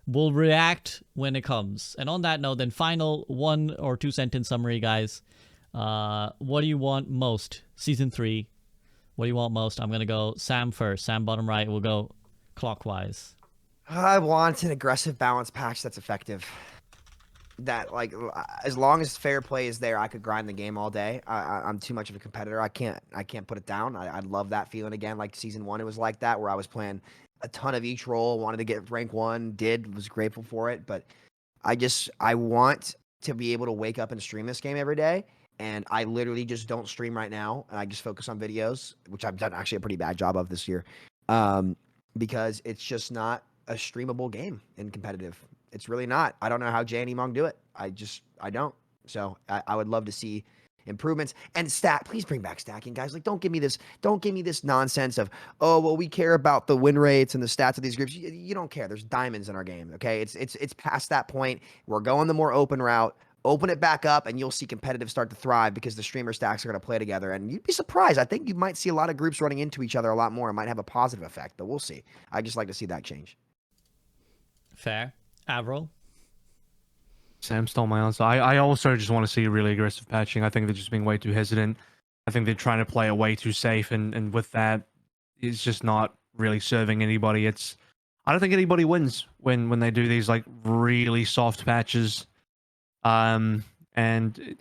S1: we'll react when it comes. And on that note, then final 1 or 2 sentence summary, guys. What do you want most? Season 3, What do you want most? I'm gonna go Sam first. Sam bottom right. We'll go clockwise.
S2: I want an aggressive balance patch that's effective. That like as long as fair play is there, I could grind the game all day. I'm too much of a competitor. I can't put it down. I love that feeling again. Like season 1, it was like that where I was playing a ton of each role, wanted to get rank 1, was grateful for it. But I want to be able to wake up and stream this game every day. And I literally just don't stream right now, and I just focus on videos, which I've done actually a pretty bad job of this year, because it's just not a streamable game in competitive. It's really not. I don't know how Jay and Emong do it. I don't. So I would love to see improvements and please bring back stacking, guys. Like, don't give me this nonsense of, oh, well, we care about the win rates and the stats of these groups. You don't care. There's diamonds in our game. Okay. It's past that point. We're going the more open route. Open it back up and you'll see competitive start to thrive because the streamer stacks are going to play together. And you'd be surprised. I think you might see a lot of groups running into each other a lot more. It might have a positive effect, but we'll see. I just like to see that change.
S1: Fair. AVRL?
S4: Sam stole my answer. I also just want to see really aggressive patching. I think they're just being way too hesitant. I think they're trying to play it way too safe, and with that, it's just not really serving anybody. I don't think anybody wins when they do these like really soft patches. And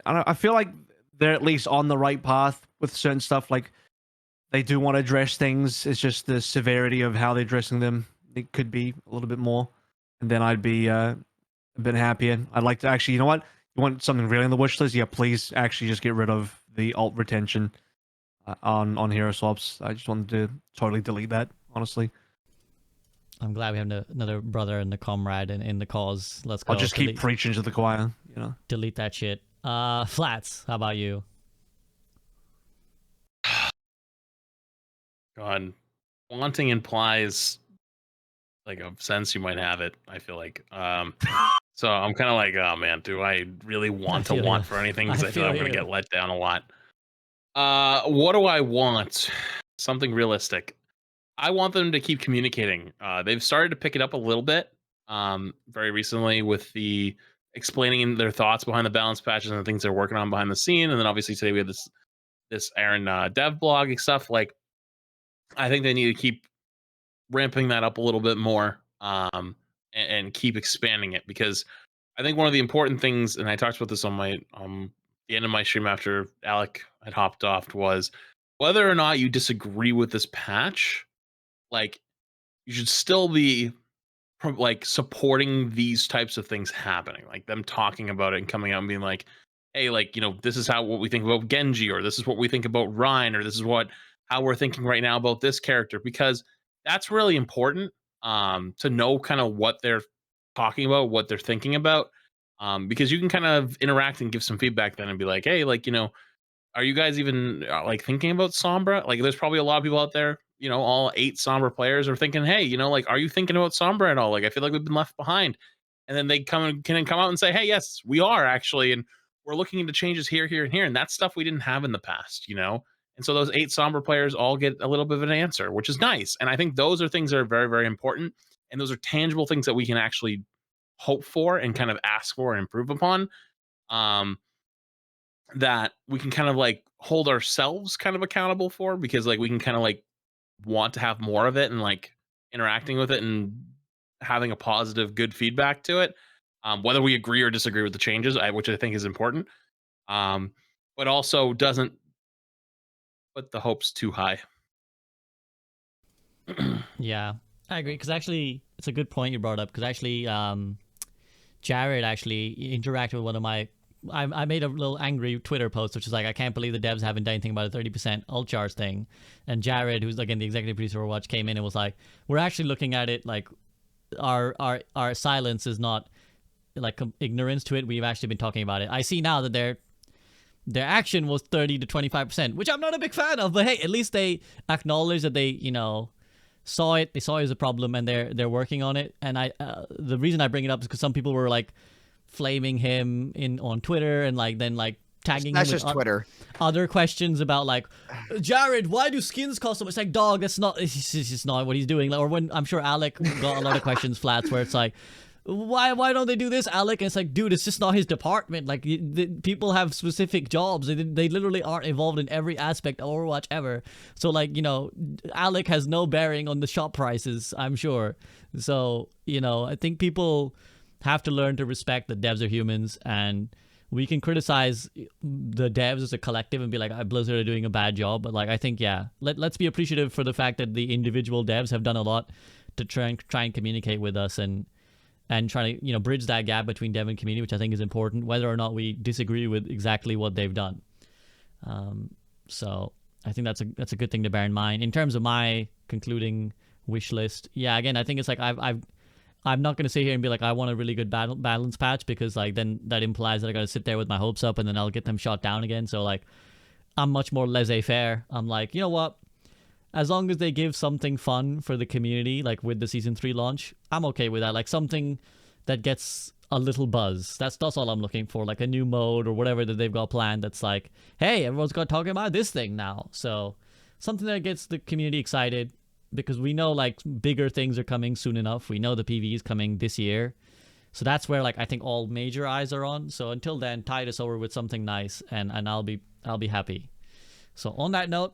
S4: I feel like they're at least on the right path with certain stuff. Like they do want to address things. It's just the severity of how they're addressing them. It could be a little bit more, and then I'd be a bit happier. I'd like to actually, you know what? You want something really on the wish list? Yeah, please actually just get rid of the alt retention on hero swaps. I just wanted to totally delete that, honestly.
S1: I'm glad we have another brother and a comrade in the cause. Let's go.
S4: I'll just keep preaching to the choir, you know.
S1: Delete that shit. Flats, how about you?
S3: God, wanting implies like a sense you might have it. I feel like, so I'm kind of like, oh man, do I really want to want for anything? Because I feel like I'm gonna get let down a lot. What do I want? Something realistic. I want them to keep communicating. They've started to pick it up a little bit very recently with the explaining their thoughts behind the balance patches and the things they're working on behind the scene. And then obviously today we have this Aaron dev blog and stuff. Like, I think they need to keep ramping that up a little bit more and keep expanding it, because I think one of the important things, and I talked about this on my the end of my stream after Alec had hopped off, was whether or not you disagree with this patch, like you should still be like supporting these types of things happening, like them talking about it and coming out and being like, hey, like, you know, this is what we think about Genji, or this is what we think about Ryan, or this is how we're thinking right now about this character, because that's really important to know kind of what they're talking about, what they're thinking about, because you can kind of interact and give some feedback then and be like, hey, like, you know, are you guys even like thinking about Sombra? Like, there's probably a lot of people out there, you know, all 8 Sombra players are thinking, hey, you know, like, are you thinking about Sombra at all? Like, I feel like we've been left behind. And then they can come out and say, hey, yes, we are actually, and we're looking into changes here, here, and here. And that's stuff we didn't have in the past, you know? And so those 8 Sombra players all get a little bit of an answer, which is nice. And I think those are things that are very, very important. And those are tangible things that we can actually hope for and kind of ask for and improve upon. That we can kind of like hold ourselves kind of accountable for, because like we can kind of like want to have more of it and like interacting with it and having a positive, good feedback to it. Whether we agree or disagree with the changes, which I think is important. But also doesn't put the hopes too high.
S1: Yeah, I agree, because actually it's a good point you brought up, because actually Jared actually interacted with one of my I made a little angry Twitter post, which is like, I can't believe the devs haven't done anything about a 30% ult charge thing. And Jared, who's again the executive producer of Overwatch, came in and was like, we're actually looking at it like our silence is not like ignorance to it. We've actually been talking about it. I see now that their action was 30 to 25%, which I'm not a big fan of, but hey, at least they acknowledge that they, you know, saw it as a problem and they're working on it. And the reason I bring it up is because some people were like flaming him on Twitter and like then like tagging
S2: that's
S1: him with
S2: just Twitter.
S1: Other questions about like, Jared, why do skins cost so much? It's like, dog, it's just not what he's doing. Or when I'm sure Alec got a lot of questions flats where it's like, why don't they do this, Alec? And it's like, dude, it's just not his department. Like, people have specific jobs. They literally aren't involved in every aspect of Overwatch ever. So, like, you know, Alec has no bearing on the shop prices, I'm sure. So, you know, I think people have to learn to respect that devs are humans, and we can criticize the devs as a collective and be like, Blizzard are doing a bad job. But, like, I think, yeah, let's be appreciative for the fact that the individual devs have done a lot to try and communicate with us and try to, you know, bridge that gap between dev and community, which I think is important, whether or not we disagree with exactly what they've done. So I think that's a good thing to bear in mind. In terms of my concluding wish list, yeah, again, I think it's like I'm not going to sit here and be like, I want a really good balance patch, because like then that implies that I got to sit there with my hopes up and then I'll get them shot down again. So like I'm much more laissez-faire. I'm like, you know what? As long as they give something fun for the community, like with the Season 3 launch, I'm okay with that. Like something that gets a little buzz. That's all I'm looking for. Like a new mode or whatever that they've got planned that's like, hey, everyone's got talking about this thing now. So something that gets the community excited, because we know like bigger things are coming soon enough. We know the PvE is coming this year. So that's where like I think all major eyes are on. So until then, tide us over with something nice and I'll be happy. So on that note,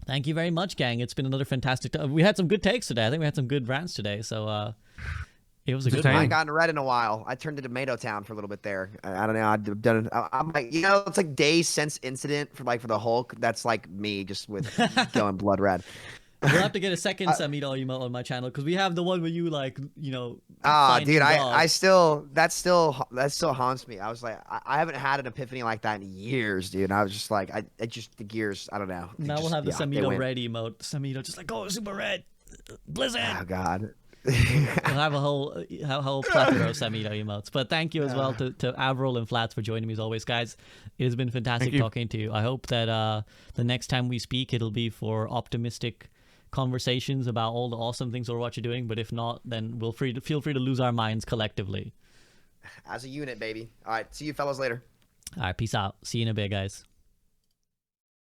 S1: thank you very much, gang. It's been another fantastic time. We had some good takes today. I think we had some good rants today. So it was a good
S2: I
S1: one.
S2: ain't gotten red in a while. I turned to Tomato Town for a little bit there. I don't know. I've done it. I'm like, you know, it's like days since incident for the Hulk. That's like me just with going blood red.
S1: We'll have to get a second Samito emote on my channel, because we have the one where you like, you know.
S2: Dude, I still that still haunts me. I was like, I haven't had an epiphany like that in years, dude. And I was just like, I just the gears. I don't know.
S1: Now we'll have the Samito red emote. Samito just like, oh, super red, Blizzard.
S2: Oh God.
S1: We'll have a whole plethora of Samito emotes. But thank you as well to AVRL and Flats for joining me as always, guys. It has been fantastic talking to you. I hope that the next time we speak, it'll be for optimistic conversations about all the awesome things Overwatch are doing. But if not, then feel free to lose our minds collectively.
S2: As a unit, baby. All right. See you fellas later.
S1: All right. Peace out. See you in a bit, guys.